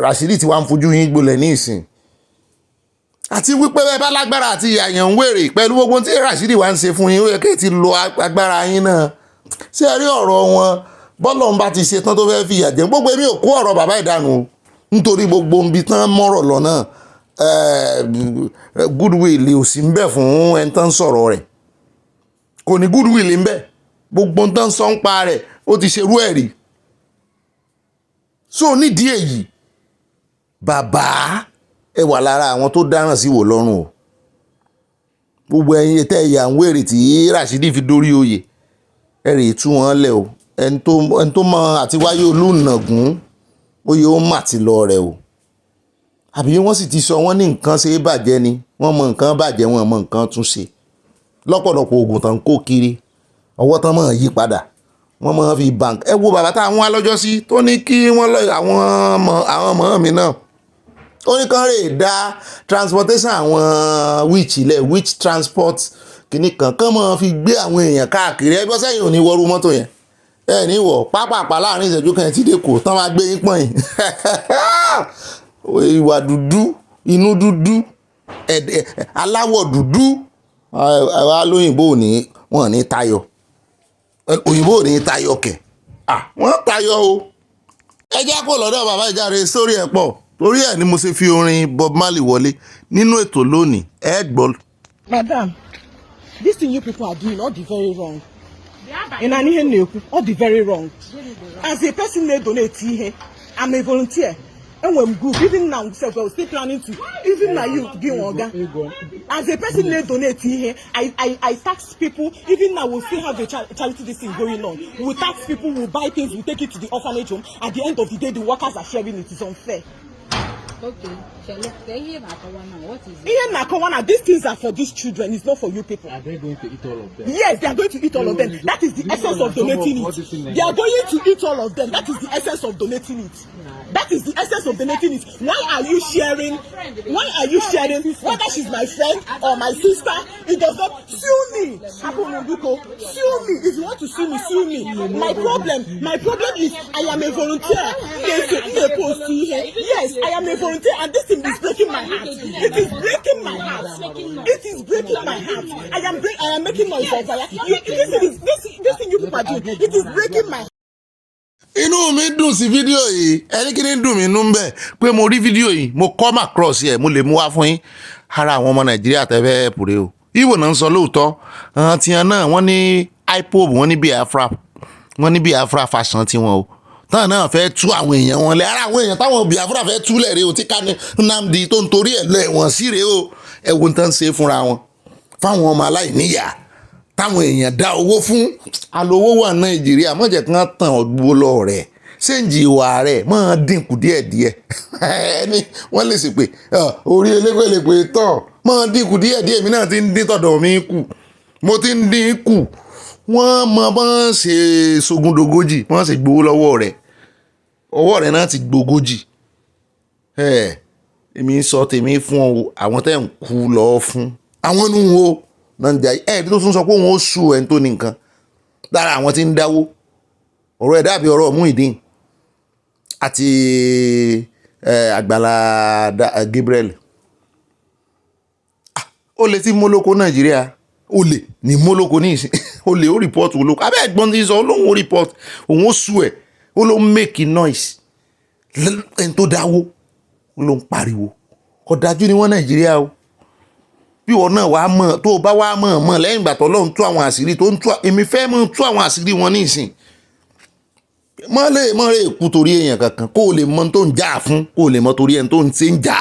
Rashidi tí wàá ń fojú yín gbolẹ̀ ní ìsìn àti wípé bẹ́ẹ̀ bá lágbára àti àyàn ń wèrè pẹ̀lú gbogbo tí Rashidi wá ń ṣe fún yín ó yẹ kí ẹ ti lo agbára yín náà ṣé ẹ rí ọ̀rọ̀ wọn bọ́lọ̀ ń bá ti ṣe tán tó fẹ́ fi ìyà jẹ gbogbo èmi ò kó ọ̀rọ̀ bàbá ìdánù nítorí gbogbo ibi tán mọ́rọ̀ lọ náà goodwill ò sí ń bẹ fún ẹni tán sọ̀rọ̀ rẹ̀ kò ní goodwill ń bẹ gbogbo tán sọ ń pa rẹ̀ ó ti ṣerú ẹ̀ rí so nídìí èyí bàbá ẹ wà lára àwọn tó dáràn sí wò lọ́rùn o gbogbo ẹ̀yin tẹ́ ẹ̀yà ń wèrè tí Rashidi fi dórí oyè ẹ rè tú wọn lẹ̀ o ẹni tó mọ àti wáyé olùnàgún oyè ó mà ti lọ rẹ̀ o àbí wọ́n sì ti sọ wọ́n ní nǹkan ṣe é bàjẹ́ ni wọ́n mọ nǹkan bàjẹ́ wọ́n mọ nǹkan tún ṣe lọ́pọ̀lọpọ̀ oògùn tán kó kiri ọwọ́ tán mọ̀ yí padà wọ́n mọ̀ fi bank ẹ wo bàbá táwọn wá lọ́jọ́ sí tó ní kí wọ́n lọ àwọn ọmọ mi náà ó ní kán rè dá transportation àwọn witch transport kìíní kàn mọ́ fi gbé àwọn èèyàn káàkiri ẹgbẹ́ sẹ́yìn ò ní wọ́rú mọ́tò yẹn ẹ ní wọ̀ pápápá láàrin ìṣẹ́jú kan tí dé kò tán máa gbé yín pọ̀n yìí ìwà dúdú inú dúdú aláwọ̀ dúdú àwa lóyìnbó wọn ní tayọ òyìnbó ní tayọ kẹ̀ wọ́n tayọ o ẹ jẹ́ kó lọ́dọ̀ bàbá ìjáre sórí ẹ̀ pọ̀ torí ẹ̀ ni mo ṣe fi orin Bob Marley wọlé nínú ètò lónìí ẹ gbọ́. Madam, this thing you people are doing all the very wrong. In an ihe all the very wrong. As a person they donate here, I'm a volunteer. And when group, even now, we're still planning to, even now you give organ. As a person they donate here, I tax people, even now we'll still have a charity this thing going on. We'll tax people, we'll buy things, we'll take it to the orphanage home. At the end of the day, the workers are sharing it. It's unfair. Okay. What is it? Here Nakawana, these things are for these children, it's not for you people. Are they going to eat all of them? Yes, they are going to eat all of them. That is the essence of donating it. They are going to eat all of them. That is the essence of donating it. That is the essence of donating it. Why are you sharing? Whether she's my friend or my sister, it does not sue me. Sue me. If you want to sue me, sue me. My problem is I am a volunteer. Yes, I am a volunteer, and this thing is breaking my heart. It is breaking my heart. It is breaking my heart. I am making noise for fire. This thing you people are doing, it is breaking my heart. Inú mi dùn sí fídíò yìí ẹni kí ni dùn mí nú bẹ́ẹ̀ pé mo rí fídíò yìí mo come across ẹ̀ mo lè mú wá fún yín ara àwọn ọmọ Nàìjíríà tẹ́fẹ́ pòrè o ìwò náà ń sọ lóòótọ́ tiẹ̀ náà wọ́n ní ipob wọ́n ní Biafra fashion tiwọn o táwọn náà fẹ́ tú àwọn èèyàn wọn lẹ̀ ara àwọn èèyàn táwọn Biafra fẹ́ túlẹ̀ rèé o tí Kanu Nnamdi tó ń torí ẹ̀ lọ ẹ̀wọ̀n sí rèé o ẹ̀wọ̀n tán ṣe fúnra wọn fáwọn ọmọ aláìníyà táwọn èèyàn dá owó fún alówó wà Nàìjíríà mọ̀jẹ̀ kan tàn ọdún lọ rẹ̀ ṣéǹjì ìwà rẹ̀ máa dínkù díẹ̀díẹ̀ ẹni wọ́n lè sì pé orí elépèlépè tọ̀ máa dínkù díẹ̀díẹ̀ mi náà ti ń dín tọ̀dọ̀ mi kù mo ti ń dín kù wọ́n mọ bọ́n ṣe sogundogójì wọ́n ṣe gbowó lọ́wọ́ rẹ̀ ọwọ́ rẹ̀ náà ti gbogójì èmi sọ tèmi fún ọ àwọn tẹ́ ń kú lọ́ọ́ fún àwọn nù wo nàìjíríà bí tó tún sọ pé òun ó sú ẹni tó ní nǹkan lára àwọn tí ń dáwó ọ̀rọ̀ ẹ̀ dàbí ọ̀rọ̀ Muyideen àti Àgbàlá Gabriel ó lè ti mólókó Nàìjíríà ó lè ní mólókó ní ìsìn ó lè ó rìpọ́ọ̀tù olóko abẹ́ ẹ̀gbọ́n ti sọ olóhùn ó rìpọ́ọ̀tù òun ó sú ẹ̀ ó ló ń make noise ẹni tó dáwó ó ló ń pariwo ọ̀dájú ni wọ́n Nàìjíríà o bí wọn náà wàá mọ̀ tó o bá wàá mọ̀ lẹ́yìn ìgbà tó Ọlọ́run tú àwọn àṣírí tó ń tú èmi fẹ́ mọ̀ tú àwọn àṣírí wọn ní ìsìn mọ́ lè kú torí èèyàn kankan kó o lè mọ tó ń jà fún kó o lè mọ torí ẹni tó ń ṣe ń jà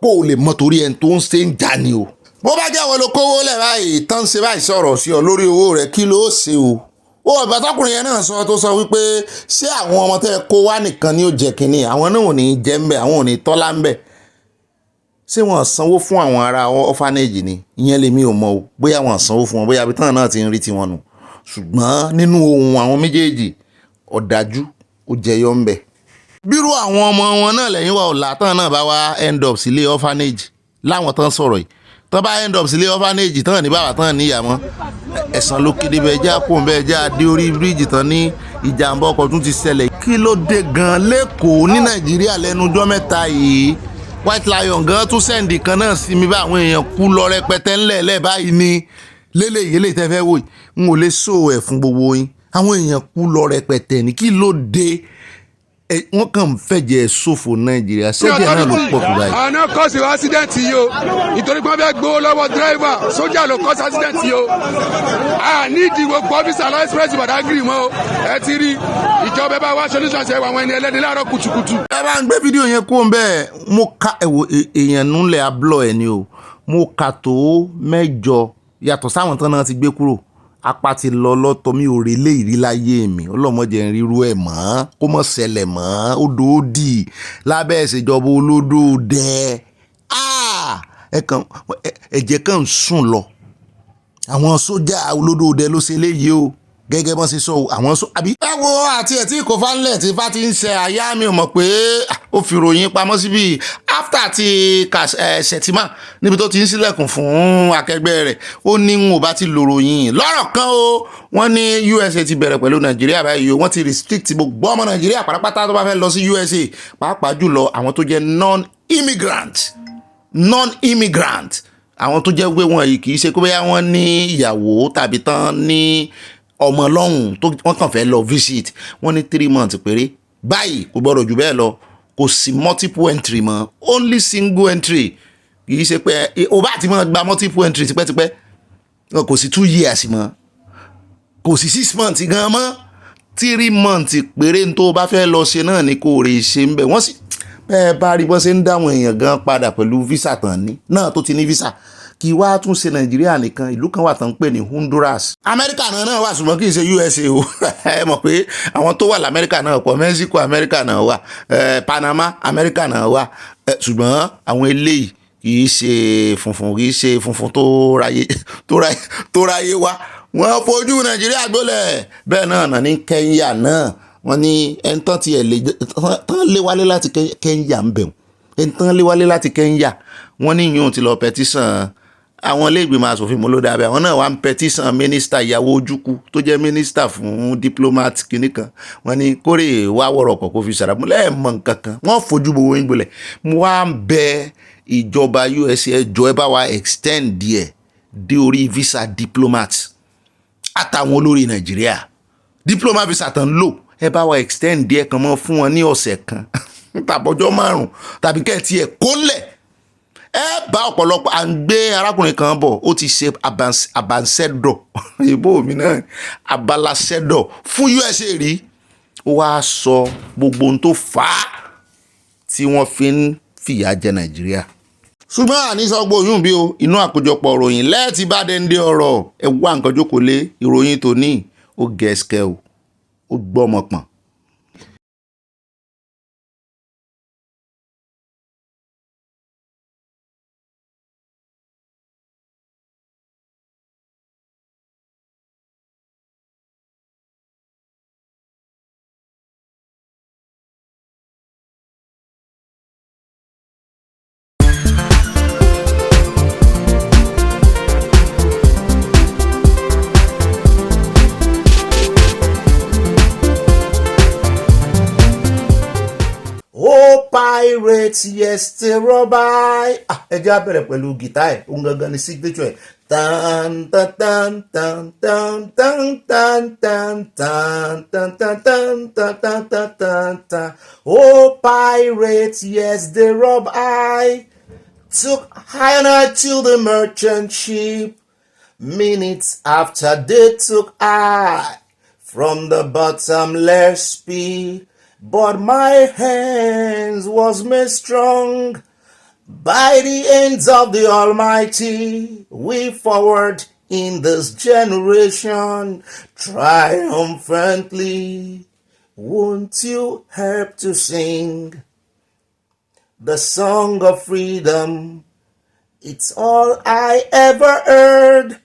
kó o lè mọ torí ẹni tó ń ṣe ń jà ni o. bó bá jẹ́ àwọn olókòwò lẹ̀ báyìí tán ṣe báyìí sọ̀rọ̀ sí ọ lórí owó rẹ̀ kí ló ṣe o. ó ìbátọ́kùnrin yẹn náà sọ tó sọ wípé ṣé àwọn ọmọ tẹ́ kó wá nìkan ni ó jẹ́ kínní àwọn náà ò ní jẹ́ ń bẹ̀ àwọn ò ní tọ́lá ń bẹ̀ ṣé wọ́n sanwó fún àwọn ará orphanage ni ìyẹn lèmi ò mọ̀ o bóyá wọ́n sanwó fún wọn bóyá bí tán náà ti ń rí tiwọn nù ṣùgbọ́n nínú ohun àwọn méjèèjì ọ̀dájú ó jẹyọ ń bẹ̀. bírú àwọn ọmọ wọn náà lẹ́yìn wa ọ̀la tán náà bá wá end up sílé orphanage láwọn tán sọ̀rọ̀ yìí tán bá end up sílé orphanage tán ní bàbá tán níyà mọ́ ẹ̀sán ló kéde bẹ́ẹ̀ já kó bẹ́ẹ̀ já dé orí bíríìjì tán ní ìjàmbá ọkọ̀ tún ti ṣẹlẹ̀ kí ló dé gan lẹ́kọ̀ọ́ ní Nàìjíríà lẹ́nu ọjọ́ mẹ́ta yìí White Lion gan tún sẹ́ǹdì kan náà sí mi bá àwọn èèyàn kú lọ rẹpẹtẹ ńlẹ̀ẹ́lẹ̀ báyìí ni lélẹ́yìí lè tẹ́ fẹ́ wò yìí n ò lè sọ ẹ̀ fún gbogbo yín àwọn èèyàn kú lọ rẹpẹtẹ ní kí ló dé wọ́n kàn ń fẹ̀jẹ̀ ṣòfò Nàìjíríà ṣẹ́jẹ̀ náà ló pọ̀ tó báyìí. àná kọ́sì accident yìí o nítorí pé wọ́n fẹ́ gbowó lọ́wọ́ dírẹ́fà sójà ló kọ́sì accident yìí o a ní ìdìbò ọ́fíìsì àlọ́ express Badagry mọ́ o ẹ ti rí ìjọba bá wá solution ṣe àwọn ẹni ẹlẹ́ni láàárọ̀ kùtùkùtù. ẹ bá ń gbé fídíò yẹn kó ń bẹ́ẹ̀ mo ka èèyàn núlẹ̀ ablọ̀ ẹ̀ ni o mo kà tó 8 yàtọ̀ sáwọn tán náà ti gbé kúrò apá ti lọ lọ́tọ̀ mi ò rí lé ìrí láyé mi ọlọ́mọdé ń ríru ẹ̀ mọ́ kó mọ̀ ṣẹlẹ̀ mọ́ odò ó dì lábẹ́ ìṣèjọba olódòdẹ ẹ̀jẹ̀ kan ń sùn lọ àwọn sójà olódòdẹ ló ṣe léyìí o gẹ́gẹ́ bọ́n ṣe sọ àwọn àbí. ẹ wo àti ẹ̀ tí kò fánlẹ̀ tí bá ti ń ṣe àyà mi ò mọ̀ pé ó fi ròyìn pamọ́ síbi after ti Shettima níbi tó ti ń sílẹ̀kùn fún akẹgbẹ́ rẹ̀ ó ní n ò bá ti lò ròyìn lọ́rọ̀ kan o wọ́n ní USA ti bẹ̀rẹ̀ pẹ̀lú Nàìjíríà báyìí o wọ́n ti restrict gbogbo ọmọ Nàìjíríà pátápátá tó bá fẹ́ lọ sí USA pàápàá jùlọ àwọn tó jẹ́ non-immigrant àwọn tó jẹ́ pé wọn yìí kì í ṣe pé bóyá wọ́n ní ìyàwó tàbí tán ní ọmọ lọ́hùn tó wọ́n kàn fẹ́ lọ visit wọ́n ní 3 months péré báyìí kò gbọ́dọ̀ jù bẹ́ẹ̀ lọ kò sí multiple entry mọ́ only single entry kì í ṣe pé o bá ti máa gba multiple entry tipẹ́tipẹ́ kò sí 2 years mọ́ kò sí 6 months gan mọ́ 3 months péré tó bá fẹ́ lọ ṣe náà ni kò rè ṣe ń bẹ̀ wọ́n sì bẹ́ẹ̀ bá rí bọ́n ṣe ń dáwọn èèyàn gan padà pẹ̀lú visa tán ní náà tó ti ní visa kì í wá tún ṣe Nàìjíríà nìkan ìlú kan wà tán ń pè ní Honduras Amẹ́ríkà náà wà ṣùgbọ́n kì í ṣe USA o ẹ mọ̀ pé àwọn tó wà lamẹ́ríkà náà pọ̀ Mexico Amẹ́ríkà náà wà Panama Amẹ́ríkà náà wà ṣùgbọ́n àwọn eléyìí kì í ṣe funfun tó ráyé wá wọ́n fojú Nàìjíríà gbólẹ̀ bẹ́ẹ̀ náà ní Kenya náà wọ́n ní ẹni tán tiẹ̀ tán lé wálé láti Kenya ń bẹ̀rù ẹni tán lé wálé láti Kenya wọ́n ní yóò ti lọ pẹtísàn àwọn ilé ìgbìmọ̀ asòfin mọ́lódàbẹ̀ àwọn náà wà ń pẹtísàn mínísítà ìyàwó Ojukwu tó jẹ́ mínísítà fún diplomat kìíní kan wọ́n ní kórè wá wọ̀rọ̀kọ̀ kó fi ṣàrà múlẹ̀ mọ̀ nǹkan kan wọ́n fojú bo wọ́n gbolẹ̀ mo wá ń bẹ ìjọba USA ẹjọ́ ẹ bá wa extend díẹ̀ dé orí visa diplomat àtàwọn olórí Nàìjíríà diplomat visa tán lò ẹ bá wa extend díẹ̀ kan mọ́ fún wọn ní ọ̀sẹ̀ kan tàbọ̀jọ́ 5 tàbí kẹ́ẹ̀tì ẹ̀ kólẹ̀ ẹ bá ọ̀pọ̀lọpọ̀ à ń gbé arákùnrin kan bọ̀ ó ti ṣe abansẹ́dọ̀ ìbò mi náà abalasẹ́dọ̀ fún USA rí ó wá sọ gbogbo ohun tó fà á tí wọ́n fi ń fìyà jẹ Nàìjíríà. Ṣùgbọ́n àníṣọ́gbó oyún bí o inú àkójọpọ̀ ìròyìn lẹ́ẹ̀tì bá dẹ́ndé ọ̀rọ̀ ẹ wá nǹkan jókòó lé ìròyìn tòní ó gẹ̀ẹ́sìkẹ́ o ó gbọ́mọ pọ̀n. Pirate yes te robai. Ẹ jẹ́ á bẹ̀rẹ̀ pẹ̀lú gìtá ẹ̀ òun gangan ni signature ẹ̀. Tan tan tan tan tan tan tan tan tan tan tan tan tan tan tan tan tan. Oh pirate yes they rob I took higher to the merchant ship. Minutes after they took I from the bottomless pit. But my hands was made strong by the hands of the Almighty. We forward in this generation triumphantly. Won't you help to sing the song of freedom? It's all I ever heard.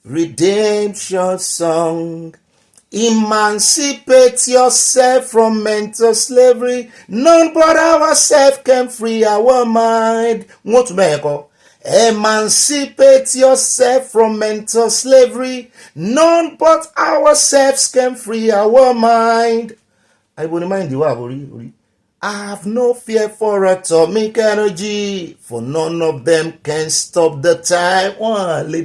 Redemption song. Emancipate yourself from mental slavery. None but ourselves can free our mind. Wọ́n tún bẹ́ẹ̀ kọ́. Emancipate yourself from mental slavery. None but ourselves can free our mind. Àìbò ni mind wà orí. I have no fear for atomic energy, for none of them can stop the time. Wọ́n lè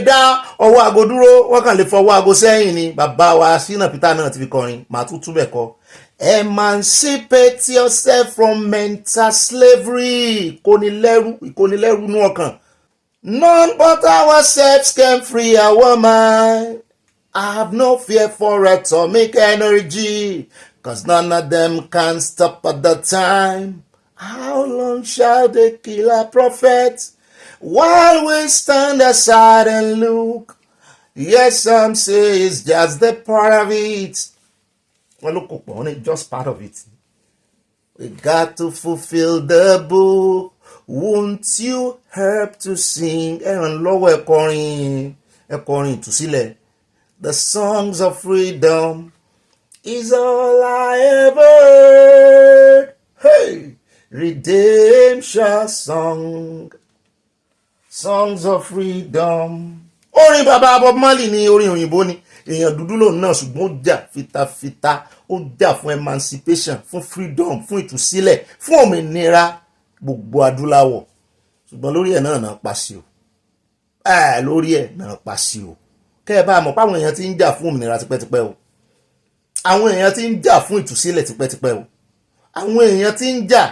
dá ọwọ́ aago dúró, wọ́n kàn lè fọwọ́ aago sẹ́yìn ni. Bàbá wa Ṣínà Peter náà ti fi kọrin, màá tún túbẹ̀ kọ. Emancipate yourself from mental slavery. Ìkónilẹ́rú nú ọkàn. None but ourselves can free our mind. I have no fear for atomic energy, 'cause none of them can stop at the time. How long shall they kill our prophets while we stand aside and look? Yes, some say it's just the part of it. Well, look, only just part of it. We got to fulfill the book. Won't you help to sing? Ẹ̀rànlọ́wọ́ ẹ̀kọrin ìtúsílẹ̀. The songs of freedom is all I ever heard. Hey, redemption song, songs of freedom. Orin bàbá Bob Marley ni orin òyìnbó ni. Èèyàn dúdú lòun náà ṣùgbọ́n ó jà fitafita. Ó jà fún emancipation, fún freedom, fún ìtúsílẹ̀, fún òmìnira gbogbo adúláwọ̀. Ṣùgbọ́n lórí ẹ̀ náà pa sí o. Lórí ẹ̀ náà pa sí o. Kẹ́ ẹ bá mọ̀ páwọn èèyàn ti ń jà fún òmìnira tipẹ́tipẹ́ o. Àwọn èèyàn ti ń jà fún ìtúsílẹ̀ tipẹ́tipẹ́ o. Àwọn èèyàn ti ń jà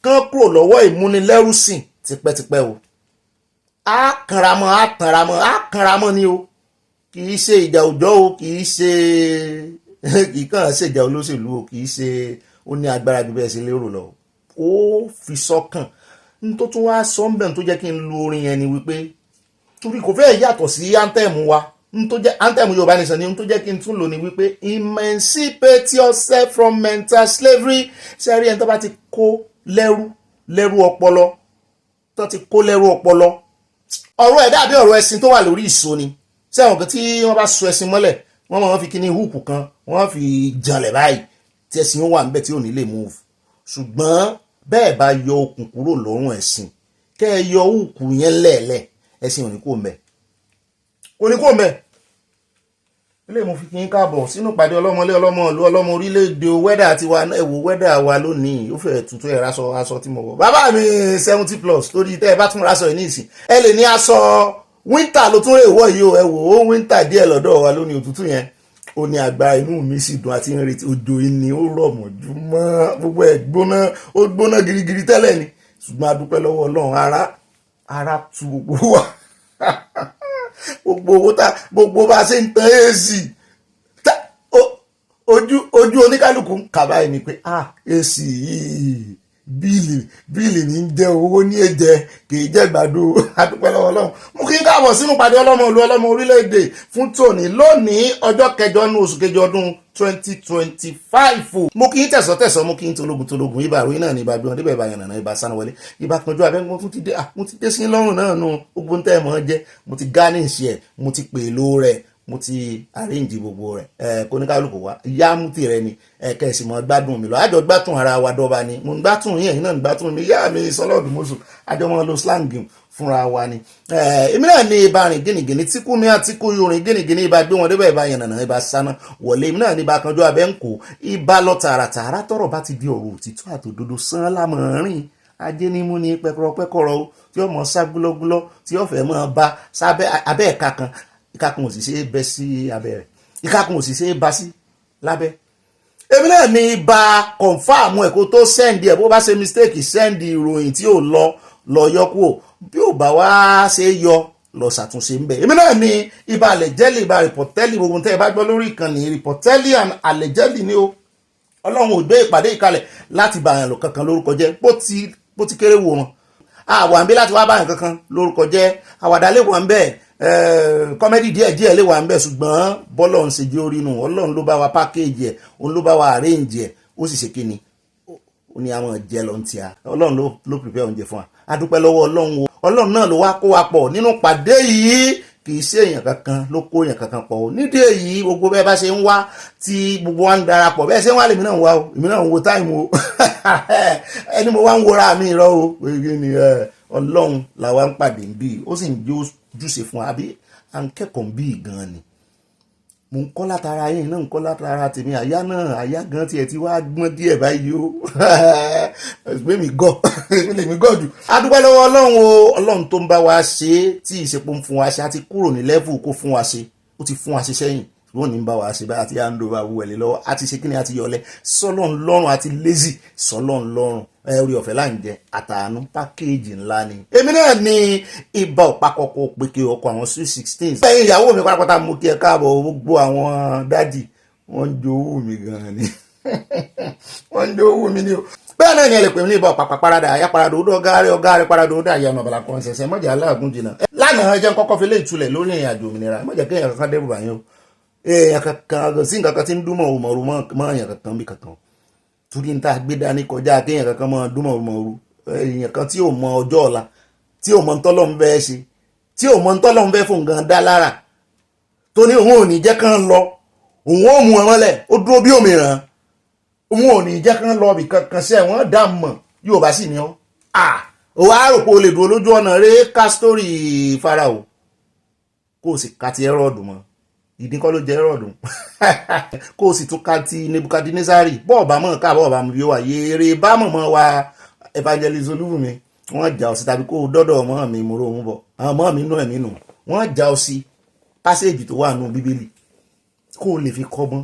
kán kúrò lọ́wọ́ ìmúnilẹ́rúsìn tipẹ́tipẹ́ o. Á kanramọ́ ni o. Kì í ṣe ìjà òjọ́ o, kì í kàn ṣe ìjà olóṣèlú o, kì í ṣe ó ní agbára ju bẹ́ẹ̀ ṣe lérò lọ. Ó fi sọ́kàn. N tó tún wá sọ ń bẹ̀ tó jẹ́ kí n lu orin yẹn ni wípé torí kò fẹ́ yàtọ̀ sí anthem wa. Tó jẹ́ anthem Yorùbá nìsan ni tó jẹ́ kí n tún lò ní wípé emancipate yourself from mental slavery. Ṣé rí ẹni tó bá ti kó lẹ́rú ọpọlọ tó ti kó lẹ́rú ọpọlọ ọ̀rọ̀ ẹ̀ dàbí ọ̀rọ̀ ẹṣin tó wà lórí ìso ni. Ṣé àwọn kan tí wọ́n bá so ẹṣin mọ́lẹ̀ wọ́n máa fi kíní húùkù kan wọ́n fi janlẹ̀ báyìí tí ẹṣin ó wà níbẹ̀ tí ò ní lè move. Ṣùgbọ́n bẹ́ẹ̀ bá yọ okùn kúrò lọ́rùn ẹṣin kẹ́ ẹ yọ húùkù yẹn lẹ́ẹ̀lẹ́ ẹṣin ò ní kó mẹ́. Ilé mo fi kí n káàbọ̀ sínú ìpàdé ọlọ́mọlé ọlọ́mọ orílẹ̀-èdè wẹ́dà àti wa ẹ̀wò wẹ́dà wa lónìí ó fẹ́ tuntun ẹ̀ aṣọ tí mo wọ̀. Bàbá mi 70+ lórí tẹ́ ẹ bá tún raṣọ yìí ní ìsìn ẹ lè ní aṣọ winter ló tún lè wọ̀ yìí o. Ẹ wò ó winter díẹ̀ lọ́dọ̀ wa lónìí òtútù yẹn ó ní agbára inú mi sì dùn àti ìrètí òjò ìní ó rọ̀ mọ́júmọ́ gbogbo ẹ̀ gbóná girigiri tẹ́lẹ̀ ni ṣùgbọ́n a dúpẹ́ lọ́wọ́ Ọlọ́run ara tu gbogbo wa gbogbo owó gbogbo bá ṣe ń tan èsì ojú oníkálukú ń kà báyìí ni pé èsì yìí bíìlì ní ń jẹ owó ní èjẹ kì í jẹ́ gbàdo adúpẹ́ lọ́wọ́ Ọlọ́run. Mú kí n káàbọ̀ sínú pàdé ọlọ́mọ ìlú ọlọ́mọ orílẹ̀-èdè fún tòní lónìí ọjọ́ kẹjọ ní oṣù kejì ọdún 2025. Mo kí n tẹ̀sọ́ mo kí n tológun ibà ròyìn náà ní ibà bí wọn débẹ̀ ibà yànnà ibà sánáwọlé ibà kanjú abẹ́ mo ti dé sí lọ́rùn náà nù gbogbo tẹ́ ẹ̀ mọ́ jẹ́ mo ti gánìṣì ẹ̀ mo ti pèlò rẹ̀ mo ti arrange gbogbo rẹ̀ kóníkálùkù wá yá mú tì rẹ ni kẹsì mọ́ gbádùn mi lọ àjọ gbádùn ara wa dọ́ba ni mo ń gbádùn yín ẹ̀yin náà ń gbádùn mi yá mi sọlọ́ọ̀dù mọ́sù àjọ mọ́ lo slang fúnra wa ni èmi náà ní ibà rìn gínìgínì tí kú mi àti kú yorin gínìgínì ibà gbé wọn débẹ̀ ibà yànnànà ibà sáná wọlé èmi náà ní ibà kanjú abẹ́ ń kó ibà lọ tààràtààrà tọrọ bá ti di ọ̀rọ̀ òtítọ́ àtòdodo sán lámọ̀rin ajé ní mú ní pẹ́kọ̀rọ̀ tí ó mọ̀ sá gúlọ́gúlọ́ tí ó fẹ́ mọ́ bá sábẹ́ abẹ́ ẹ̀ka kan ìkàkùn òsìsẹ́ bẹ́ sí abẹ́ rẹ̀ ìkàkùn òsìsẹ́ bá sí lábẹ́. Èmi náà ní bá kọ̀nfàmù ẹ̀ kó tó sẹ́ndì ẹ̀ bó bá ṣe mistake sẹ́ndì ìròyìn tí ò lọ yọ kúrò bí ò bá wá ṣe yọ lọ ṣàtúnṣe ń bẹ̀. Èmi náà ní ibà àlẹ̀jẹ́lì ibà rìpọ̀tẹ́lì gbogbo tẹ́ ẹ bá gbọ́ lórí ìkànnì rìpọ̀tẹ́lì àlẹ̀jẹ́lì ni ó Ọlọ́run ò gbé ìpàdé ìkalẹ̀ láti bá àyàn lò kankan lórúkọ jẹ́ bó ti kéré wo wọn àwọn àbí láti wá bá àyàn kankan lórúkọ jẹ́ àwàdà lè wà ń bẹ́ẹ̀ kọ́mẹ́dì díẹ̀ lè wà ń bẹ̀ ṣùgbọ́n bọ́lọ̀ ń ṣe jẹ́ orí nù Ọlọ́run ló bá wa pákéjì ẹ̀ òun ló bá wa àrẹ́ǹjì ẹ̀ ó sì ṣe kí ni ó ní àwọn jẹ́ lọ ń tíya Ọlọ́run ló prepare oúnjẹ fún wa adúpẹ́ lọ́wọ́ Ọlọ́run náà ló wá kó wa pọ̀ nínú pàdé yìí kì í ṣe èèyàn kankan ló kó èèyàn kankan pọ̀ nídìí èyí gbogbo bẹ́ẹ̀ bá ṣe ń wá tí gbogbo wa ń darapọ̀ bẹ́ẹ̀ ṣe ń wá lèmi náà ń wá o èmi náà ń wo táìmù o ẹni mo wá ń wora mi rọ o Ọlọ́run làwa ń pàdé bí ó sì ń júṣe fún wa àbí à ń kẹ́kọ̀ọ́ bí gan ni mo ń kọ́ látara yín náà ń kọ́ látara tèmi àyà gan tiẹ̀ ti wá gbọ́n díẹ̀ báyìí o èmi gọ́ jù adúpẹ́ lọ́wọ́ Ọlọ́run tó ń bá wa ṣe tí ìṣepò ń fún wa ṣe àti kúrò ní level kó fún wa ṣe ó ti fún wa ṣe sẹ́yìn wọ́n ní bá wa ṣe bá àti àndó bá wú ẹ̀lẹ́ lọ́wọ́ àti ṣe kíni àti yọlẹ̀ sọ́lọ́n lọ́rùn àti lazy sọ́lọ́n lọ́rùn orí ọ̀fẹ́ là ń jẹ àtàánú pákéèjì ńlá ni. Èmi náà ní ibà òpakọ̀kọ̀ pèké ọkọ̀ àwọn sweet 16. Bẹ́ẹ̀ ìyàwó mi pátápátá mú kí ẹ káàbọ̀ gbogbo àwọn dádì wọ́n ń jowú mi gan-an ni wọ́n ń jowú mi ni o. Bẹ́ẹ̀ náà ni ẹ lè pè mí ní ibà òpapà parada àyà parada odò ọ̀gá rẹ̀ parada odò àyà ọ̀nà àbàlà kan ṣẹ̀ṣẹ̀ mọ́jà aláàgùn jìnnà. Lánàá ẹ jẹ́ kọ́kọ́ fi lé ìtulẹ̀ lórí ìrìn àjò òmìnira mọ́jà kéèyàn kankan dẹ́rù bàyẹn o èèyàn kankan sí nǹkan kan tí ń dún mọ̀rùmọ̀rù mọ́ èèyàn kankan bí kankan torí n ta gbé dání kọjá kéèyàn kankan mọ́ dún mọ̀rùmọ̀rù èèyàn kan tí ò mọ ọjọ́ ọ̀la tí ò mọ ntọ́lọ́ ń fẹ́ ṣe tí ò mọ ntọ́lọ́ ń fẹ́ fún nǹkan dá lára tó ní òun ò ní jẹ́ kán lọ òun ò mú wọn mọ́lẹ̀ ó dúró bí òmìrán òun ò ní jẹ́ kán lọ bí kankan ṣe wọ́n dá mọ̀ yóò bá sì ní ọ́ ò wá rò pé o lè dúró lójú ọ̀nà rẹ̀ ká sítórì Fáráò kó o sì ka ti Hẹ́rọ́ọ̀dù mọ́ ìdí kọ́ ló jẹ́ Hẹ́rọ́ọ̀dù kó o sì tún ka ti Nebukadinezari bọ́ọ̀bá mọ̀ ká bọ́ọ̀bá mi yóò wà yéèrè bá mọ̀ wa evangelist Olúbùnmi wọ́n jà ọ sí tàbí kó o dọ́dọ̀ ọmọ mi mo rò ń bọ̀ àwọn ọmọ mi nú ẹ̀mí nù wọ́n jà ọ sí pásẹ́jì tó wà nù Bíbélì kó o lè fi kọ́gbọ́n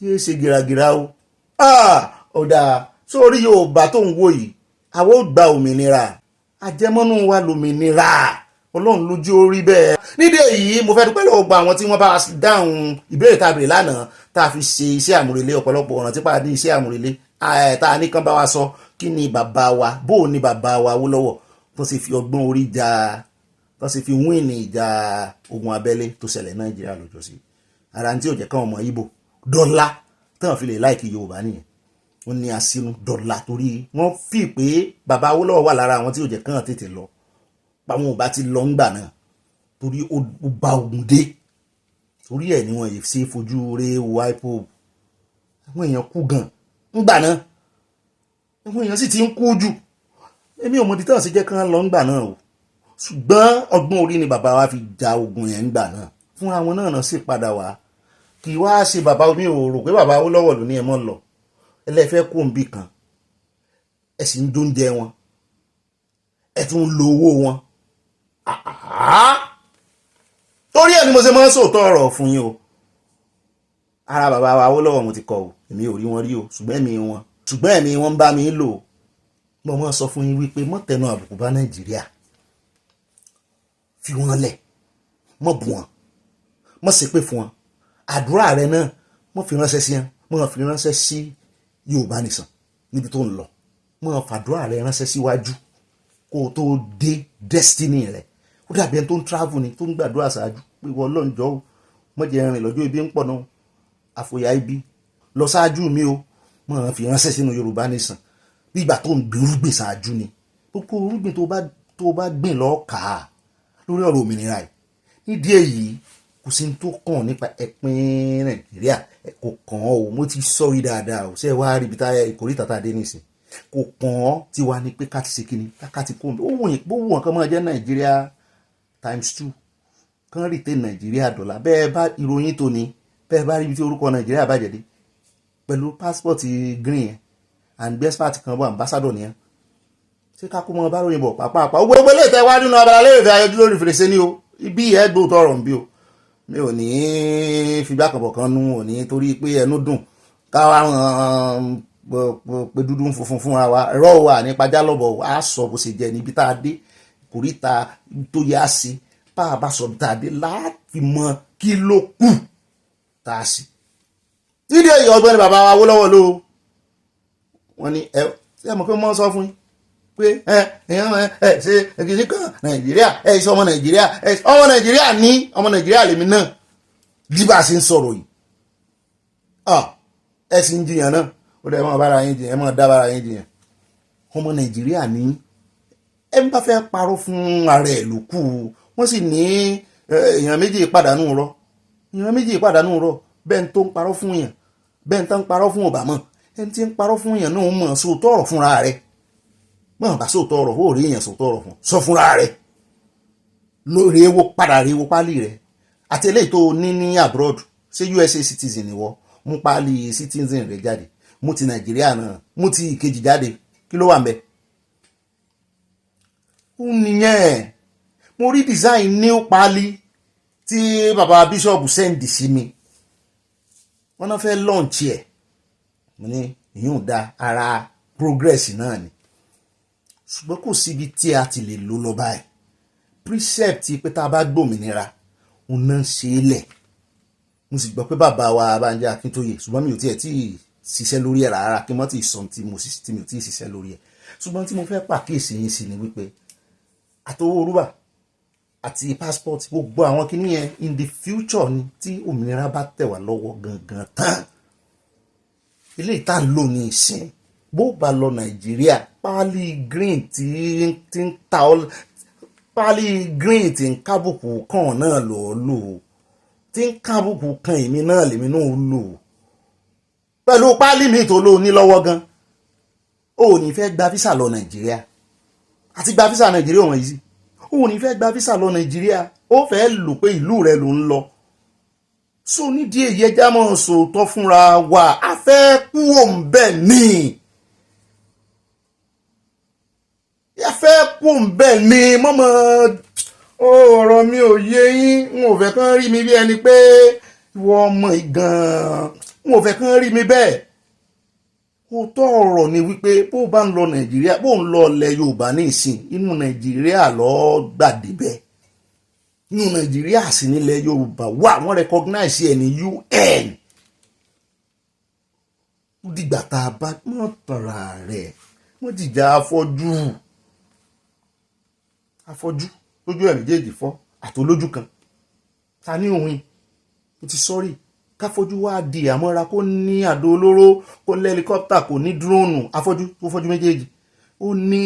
yéé ṣe gìràgìrà o ọ̀dà sórí Yorùbá tó ń wò yìí àwọn ò gba òmìnira àjẹmọ́nú wa lòmìnira Ọlọ́run lójú orí bẹ́ẹ̀. Nídìí èyí mo fẹ́ dúpẹ́ lọ́wọ́ gba àwọn tí wọ́n bá wa dáhùn ìbéèrè tá a béèrè lánàá tá a fi ṣe iṣẹ́ àmúrelé ọ̀pọ̀lọpọ̀ ọ̀ràn tí pàdé iṣẹ́ àmúrelé tá a ní kán bá wa sọ kí ni bàbá wa bó o ní bàbá wa Awólọ́wọ̀ tó sì fi ọgbọ́n orí jà tó sì fi wíìnì ìjà ogun abẹ́lé tó ṣẹlẹ̀ Nàìjíríà lọ́jọ́ sí ara tí ò jẹ́ káwọn ọmọ Ìgbò dọ́là táwọn fi lè láìkí Yorùbá nìyẹn wọ́n ní asínú dọ́là torí wọ́n fi pé bàbá Awólọ́wọ̀ wà lára àwọn tí ò jẹ́ kán tètè lọ àwọn ò bá ti lọ ńgbà náà torí ó bá ogun dé torí ẹ̀ ni wọ́n yìí ṣe fojú rẹ̀ wáìpò àwọn èèyàn kú gan ńgbà náà àwọn èèyàn sì ti ń kú jù èmi ò mọ̀ di tán sí jẹ́ kán lọ ńgbà náà o ṣùgbọ́n ọgbọ́n orí ni bàbá wa fi ja ogun yẹn ńgbà náà fúnra wọn náà sì padà wá kì í wá ṣe bàbá mi ò rò pé bàbá Awólọ́wọ̀ ló ní ẹ mọ́ lọ ẹlẹ́fẹ́ kó ń bì kan ẹ sì ń dóúnjẹ wọn ẹ tún ń lo owó wọn torí ẹ̀ ni mo ṣe máa ń sòótọ́ ọ̀rọ̀ fún yín o ara bàbá wa Awólọ́wọ̀ mo ti kọ o èmi ò rí wọn rí o ṣùgbọ́n ẹ̀mí wọn ń bá mi lò mo máa sọ fún yín wípé mọ́ tẹnu àbùkù bá Nàìjíríà fi wọn lẹ̀ mọ́ bù wọn mọ́ ṣépè fún wọn àdúrà rẹ náà mọ́ fi ránṣẹ́ sí wọn mọ́ fi ránṣẹ́ sí Yorùbá nìsan níbi tó ń lọ, mọ́ fàdúrà rẹ ránṣẹ́ síwájú kó o tó dé destiny rẹ. Ó dàbí ẹni tó ń travel ni tó ń gbàdúrà ṣáájú pé ìwọ Ọlọ́run jọ̀ọ́ mọ́jẹ rìn lọ́jọ́ ibi ń pọ̀ náà, àfòyà ibi lọ ṣáájú mi o, mọ́ fi ránṣẹ́ sínú Yorùbá nìsan bí ìgbà tó ń gbé irúgbìn ṣáájú ni. Gbogbo irúgbìn tó bá gbìn lọ́ọ́ kà á lórí ọ̀rọ̀ òmìnira yìí. Nídìí èyí kò sí tó kàn nípa ẹ̀pin Nàìjíríà, kò kàn ọ́ o, mo ti sọ̀rí dáadáa o, ṣé ẹ wá rí ibi táyà ìkórìtà tá a dé nísìn, kò kàn ọ́ tí wàá ní pé ká ti ṣe kíni ká ti kó ó wù kan máa jẹ́ Nàìjíríà ×2 kan retain Nàìjíríà dọ́là. Bẹ́ẹ̀ bá ìròyìn tó ní bẹ́ẹ̀ bá rí ibi tí orúkọ Nàìjíríà bàjẹ́ dé pẹ̀lú passport green yẹn and best part kan bọ̀ ambassador nìyẹn, ṣé ká kó mọ bá ròyìn bọ̀ pàápàá gbogbo ilé ìtẹ́ wá nínú abala lè fẹ́ ayọjú lórí fèrèsé ni o, ibi ẹ̀ gbó tọrọ ń bí o, mi ò ní fìgbà kan nú, ò ní torí pé ẹnu dùn káwá pé dúdú funfun fúnra wa rọ́ wà ní pajá lọ́bọ̀ á sọ bó ṣe jẹ́ níbi tá a dé kòríta tó yá sí bá a bá sọ bí tá a dé láti mọ kí ló kù tá a sì. Dídí èyí Ọ̀gbẹ́ni bàbá wa Awólọ́wọ̀ ló wọ́n ní ẹ mọ̀ pé wọ́n sọ fún yín pé ṣe èkìtì kan Nàìjíríà ṣe ọmọ Nàìjíríà ní ọmọ Nàìjíríà lèmi náà bí bá a ṣe ń sọ̀rọ̀ yìí ẹ sì ń jiyàn náà ó dẹ̀ mọ́ bára yín jiyàn ẹ mọ́ dá bára yín jiyàn. Ọmọ Nàìjíríà ní ẹ ń bá fẹ́ parọ́ fún ara ẹ̀ ló kù, wọ́n sì ní èèyàn méjì pàdánù rọ bẹ́ẹ̀ ń tó ń parọ́ fún yàn bẹ́ẹ̀ ń tó ń parọ́ fún Obama ẹni tí ń parọ́ fún yàn náà mọ̀ sóòótọ́ ọ̀rọ̀ fúnra rẹ̀ mọ̀ bá sóòótọ́ ọ̀rọ̀ ó rí èèyàn sóòótọ́ ọ̀rọ̀ fún sọ fúnra rẹ̀ lórí ewo padà rí ewo pálí rẹ̀ àti eléyìí tó ní abroad ṣé USA citizen ni wọ́n mú pálí citizen rẹ̀ jáde, mú ti Nàìjíríà náà mú ti ìkejì jáde, kí ló wà ń bẹ̀? Ó nìyẹn mo rí design new pálí tí bàbá bíṣọ̀bù sẹ́ndì sí mi, wọ́n náà fẹ́ launch ẹ̀, mo ní ìyún da ara progress náà ni, ṣùgbọ́n kò síbi tí a ti lè lò lọ báyìí. Precept pé tá a bá gbòmìnira òun náà ṣe é lẹ̀, mo sì gbọ́ pé bàbá wa Bánjí Akíntóyè, ṣùgbọ́n mi ò tiẹ̀ tí ì ṣiṣẹ́ lórí ẹ̀ rárá kí n mọ́ tí ì sọ tí mi ò tí ì ṣiṣẹ́ lórí ẹ̀, ṣùgbọ́n tí mo fẹ́ pàkíyèsí yín sí ni wípé àtowó rúbà àti passport gbogbo àwọn kinní yẹn in the future ni tí òmìnira bá tẹ̀ wá lọ́wọ́ gangan tán. Ilé ìta ń lò ní ìsìn bó bá lọ Nàìjíríà pálí green tí ń ta ọ́ pálí green tí ń kábùkù kan náà lọ́ọ́ lò tí ń kábùkù kan èmi náà lèmi náà lò pẹ̀lú pálí mi tó lò ní lọ́wọ́ gan. Ó ní fẹ́ gba visa lọ Nàìjíríà àti gba visa Nàìjíríà wọ̀nyí sí, ó ní fẹ́ gba visa lọ Nàìjíríà ó fẹ́ lò pé ìlú rẹ̀ ló ń lọ. So nídìí èyí ẹja mọ̀ sòótọ́ fúnra wa, a fẹ́ kú òǹbẹ̀ ni, a fẹ́ kú òǹbẹ̀ ni mọ́mọ́ ọ̀rọ̀ mi ò yé yín, n ò fẹ́ kán rí mi bí ẹni pé ìwọ ọmọ ìgàn, n ò fẹ́ kán rí mi bẹ́ẹ̀. Òótọ́ ọ̀rọ̀ ni wípé bó bá ń lọ Nàìjíríà bó ń lọ ilẹ̀ Yorùbá ní ìsìn inú Nàìjíríà lọ gbàdébẹ̀, inú Nàìjíríà sì nílẹ̀ Yorùbá wà wọ́n recognize ẹ̀ ní UN. Ó dìgbà tá a bá mọ̀ tọ̀ra rẹ̀ wọ́n dìjà afọ́jú lójú ẹ̀ méjèèjì fọ́ àtolójú kan ta ní òun mo ti sọ́rí káfọ́jú wá di àmọ́ra kó ní àdó olóró kó lẹ́líkọ́pítà kò ní dúróònù afọ́jú tó fọ́jú méjèèjì ó ní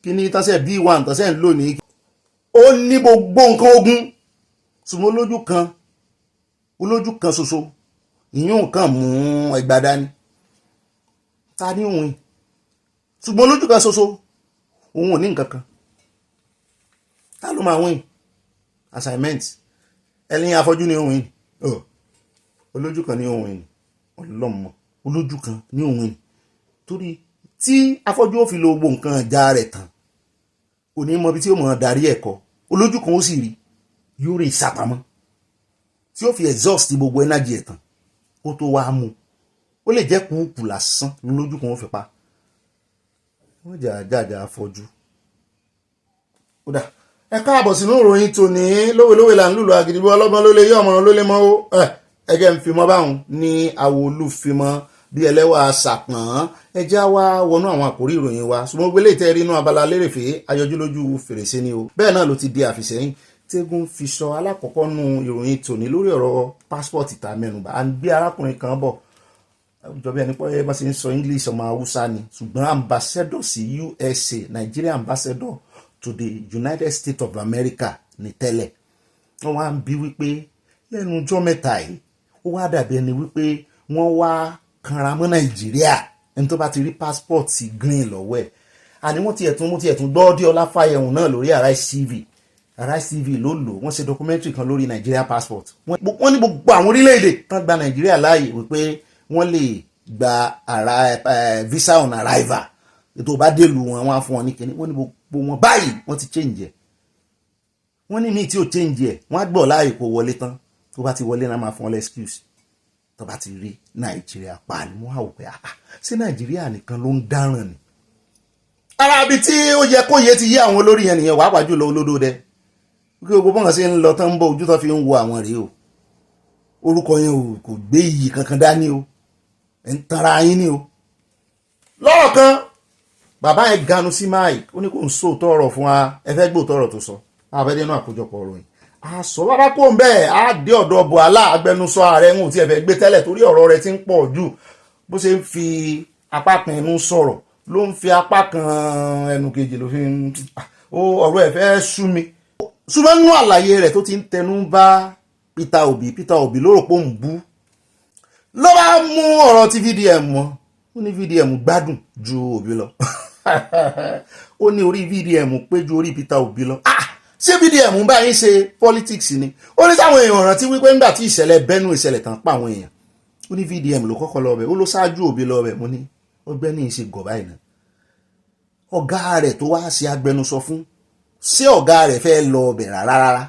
kíní tọ́sẹ̀ B1 tọ́sẹ̀ ń lò ní ó ní gbogbo nǹkan ogun ṣùgbọ́n olójú kan ṣoṣo ìyún kan mú ẹgbàá dání ta ní òun ṣùgbọ́n olójú kan ṣoṣo òun ò ní nǹkan kan ta ló máa win assignment ẹlẹ́yìn afọ́jú ní òun yìí olójú kan ní òun yìí ọlọ́mọ olójú kan ní òun yìí torí tí afọ́jú ó fi lo gbogbo nǹkan ìjà rẹ̀ tán kò ní mọ ibi tí ó mọ̀ darí ẹ̀kọ́ olójú kan ó sì rí yóò rí ìsapamọ́ tí ó fi exhaust gbogbo energy ẹ̀ tán kó tó wá mú ó lè jẹ́ kúùkù lásán lójú kan ó fi pa wọ́n jà afọ́jú. Ó dà ẹ káàbọ̀ sínú ìròyìn tòní lówelówe là ń lùlù àgìdìbò ọlọ́gbọ́n ló lè yí ọmọ ló lè mọ́ ó ẹgẹ́ ń fimọ́ báwọn ní àwòlú fimọ́ bí ẹlẹ́wà ṣàpọ̀n ẹjẹ́ wá wọnú àwọn àkórí ìròyìn wa ṣùgbọ́n gbélé ìtẹ́rí inú abala lérèfé ayọjúlójú fèrèsé ni o bẹ́ẹ̀ náà ló ti di àfìsẹ́yìn tẹ́gùn fi sọ alákọ̀ọ́kọ́ nu ìròyìn tòní lórí ọ̀rọ̀ pásítọ̀tì tá mẹ́nubà à ń gbé arákùnrin kan bọ̀ ìjọba ẹni pé bá ṣe ń sọ English ọmọ Haúsá ni ṣùgbọ́n ambassador sí USA Nigeria ambassador to the United States of America ní tẹ́lẹ̀ wọ́n wá ń bí wípé lẹ́nu ọjọ́ mẹ́ta yìí ó wá dàbí ẹni wípé wọ́n wá kanra mọ́ Nàìjíríà ẹni tó bá ti rí passport green lọ́wọ́ ẹ̀ àní mo tiẹ̀ tún gbọ́ dé Ọláfáyẹ̀hùn náà lórí Arise TV ló lò wọ́n ṣe documentary kan lórí Nigeria passport wọ́n ní gbogbo àwọn orílẹ̀-èdè tán gba Nàìjíríà láàyè wípé wọ́n lè gba visa on arrival ètò bá dé lu wọn wọ́n á fún wọn ní kíní wọ́n ní gbogbo wọn báyìí wọ́n ti change ẹ̀ wọ́n ní míì tí ò change ẹ̀ wọ́n á gbọ́ láàyè kó wọlé tán tó bá ti wọlé náà máa fún ọ lẹ́skúùsì tó bá ti rí Nàìjíríà pa ni wọ́n á wò pé ṣé Nàìjíríà nìkan ló ń dáràn ni. ara ibi tí ó yẹ kó yé ti yé àwọn olórí yẹn nìyẹn wàá pàjù lọ olódó dẹ kí gbogbo bọ́n ṣe ń lọ tán ń bọ̀ ojú tó fi ń wo àwọn rèé o orúkọ yẹn kò gbé iyì kankan dání o ẹ̀ ń tanra yín ni o. lọ́rọ̀ kan bàbá yẹn ganu sí Mike ó ní kó ń sòótọ́ ọ̀rọ̀ fún wa ẹ fẹ́ gbóòótọ́ ọ̀rọ̀ tó sọ àbẹ́dẹ́ náà àkójọpọ̀ ọ̀rọ̀ yìí àsọ bàbá kò ń bẹ́ẹ̀ á dé ọ̀dọ̀ Bùhálà agbẹnusọ ààrẹ ń tí ẹ fẹ́ gbé tẹ́lẹ̀ torí ọ̀rọ̀ rẹ̀ ti ń pọ̀ jù bó ṣe ń fi apá kan ẹnu sọ̀rọ̀ ló ń fi apá kan ẹnu kejì ló fi ń ọ̀rọ̀ ẹ̀ fẹ́ sú mi. ṣùgbọ́n nínú àlàyé rẹ̀ tó ti ń tẹnu bá Peter Obi ló rò pé òun bú ló bá mú ọ̀rọ̀ ti VDM mọ́ ó ní VDM gbádùn ju Obi lọ ó ní orí VDM pé ju orí Peter Obi lọ ṣé VDM ń bá yín ṣe politics ni ó ní sáwọn èèyàn rántí wípé nígbà tí ìṣẹ̀lẹ̀ tán pa àwọn èèyàn ó ní VDM ló kọ́kọ́ lọ bẹ̀ ó ló ṣáájú Obi lọ bẹ̀ mo ní Ọgbẹ́ni ṣe gọ̀ báyìí náà ọ̀gá rẹ̀ tó wá ṣe agbẹnusọ fún ṣé ọ̀gá rẹ̀ fẹ́ lọ ọbẹ̀ rárá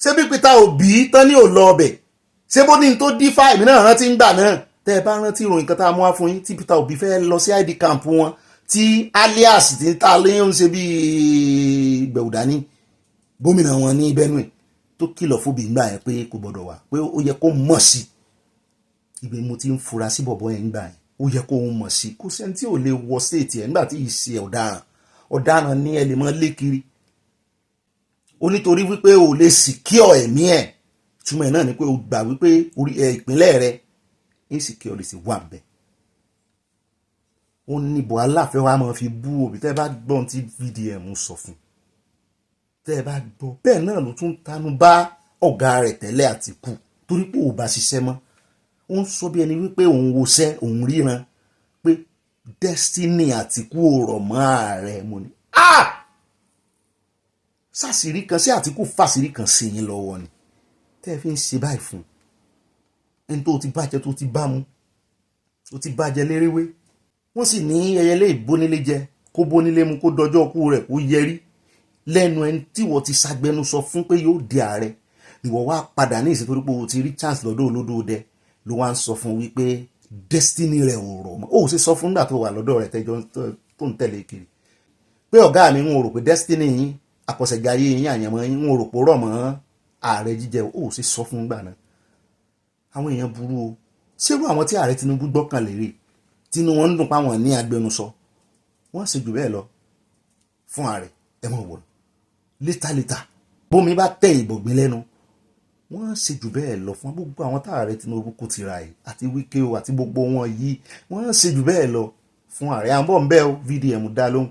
ṣé bí Peter Obi tán ní ò lọ ọbẹ̀ ṣé bó ní tó dí fáìmì náà rántí ń gbà náà tẹ́ ẹ bá rántí ìròyìn kan tá a mú wá fún yín tí Peter Obi fẹ́ lọ sí ID camp wọn tí alias ti ta lé ń ṣe bíi gbẹ̀wùdání gómìnà wọn ní Benue tó kìlọ̀ fún bìngbà yẹn pé kò gbọdọ̀ wá pé ó yẹ kó mọ̀ sí ibi mo ti ń fura sí bọ̀bọ̀ yẹn gbà yẹn ó yẹ kó mọ̀ sí kó sẹ́ni tí ò lè wọ stéètì ẹ̀ nígbà tí ìṣe ọ̀daràn ní ẹ lè mọ́ lé kiri ó nítorí wípé ò lè secure ẹ̀mí ẹ̀ túmọ̀ ẹ̀ náà ni pé ó gbà wípé ìpínlẹ̀ rẹ̀ insecurity wà bẹ́ẹ̀ ó ní Bùhálà fẹ́ wá máa fi bú Obi tẹ́ ẹ bá gbọ́n tí VDM sọ fún tẹ́ ẹ bá gbọ́ bẹ́ẹ̀ náà ló tún tanú bá ọ̀gá rẹ̀ tẹ́lẹ̀ Àtìkù torí pé ò bá ṣiṣẹ́ mọ́ ó ń sọ bí ẹni wípé òun woṣẹ́ òun ríran pé destiny Àtìkù ò rọ̀ mọ́ ààrẹ mo ní sàṣírí kan sí Àtìkù fàṣírí kan sí yín lọ́wọ́ ni tẹ́ ẹ fi ń ṣe báyìí fún ẹni tó ti bàjẹ́ tó ti bá mu tó ti bàjẹ́ léréwé wọ́n sì ní ẹyẹlé ìbónílé jẹ kó bónílé mu kó dọjọ́ ọkú rẹ̀ kó yẹrí lẹ́nu ẹni tí wọ́n ti ṣàgbẹnusọ fún pé yóò di ààrẹ ìwọ wá padà ní ìsìn torí pé o ti rí chance lọ́dọ̀ olódòdẹ ló wá ń sọ fún wípé destiny rẹ̀ ò rọ̀ mọ́ ó sì sọ fún nígbà tó wà lọ́dọ̀ rẹ̀ tẹ́jọ́ tó ń tẹ̀lé kiri pé ọ̀gá mi ń rò pé destiny yín àkọsẹ̀jáyé yín àyànmọ́ yín ń rò pé rọ̀ mọ́ ààrẹ jíjẹ ó sì sọ fún nígbà náà àwọn èèyàn burú o ṣérú àwọn tí ààrẹ Tinubu gbọ́kànlé rè tínú wọn ń dùn pa wọn ní agbẹnusọ wọ́n ṣe jù bẹ́ẹ̀ lọ fún ààrẹ ẹ mọ̀ wọ̀ létà bómi bá tẹ ìbọ̀gbìn lẹ́nu wọ́n ṣe jù bẹ́ẹ̀ lọ fún gbogbo àwọn tá ààrẹ Tinubu kò ti ra ẹ̀ àti Wike o àti gbogbo wọn yìí wọ́n ṣe jù bẹ́ẹ̀ lọ fún ààrẹ à ń bọ̀ ń bẹ́ o VDM dá lóhùn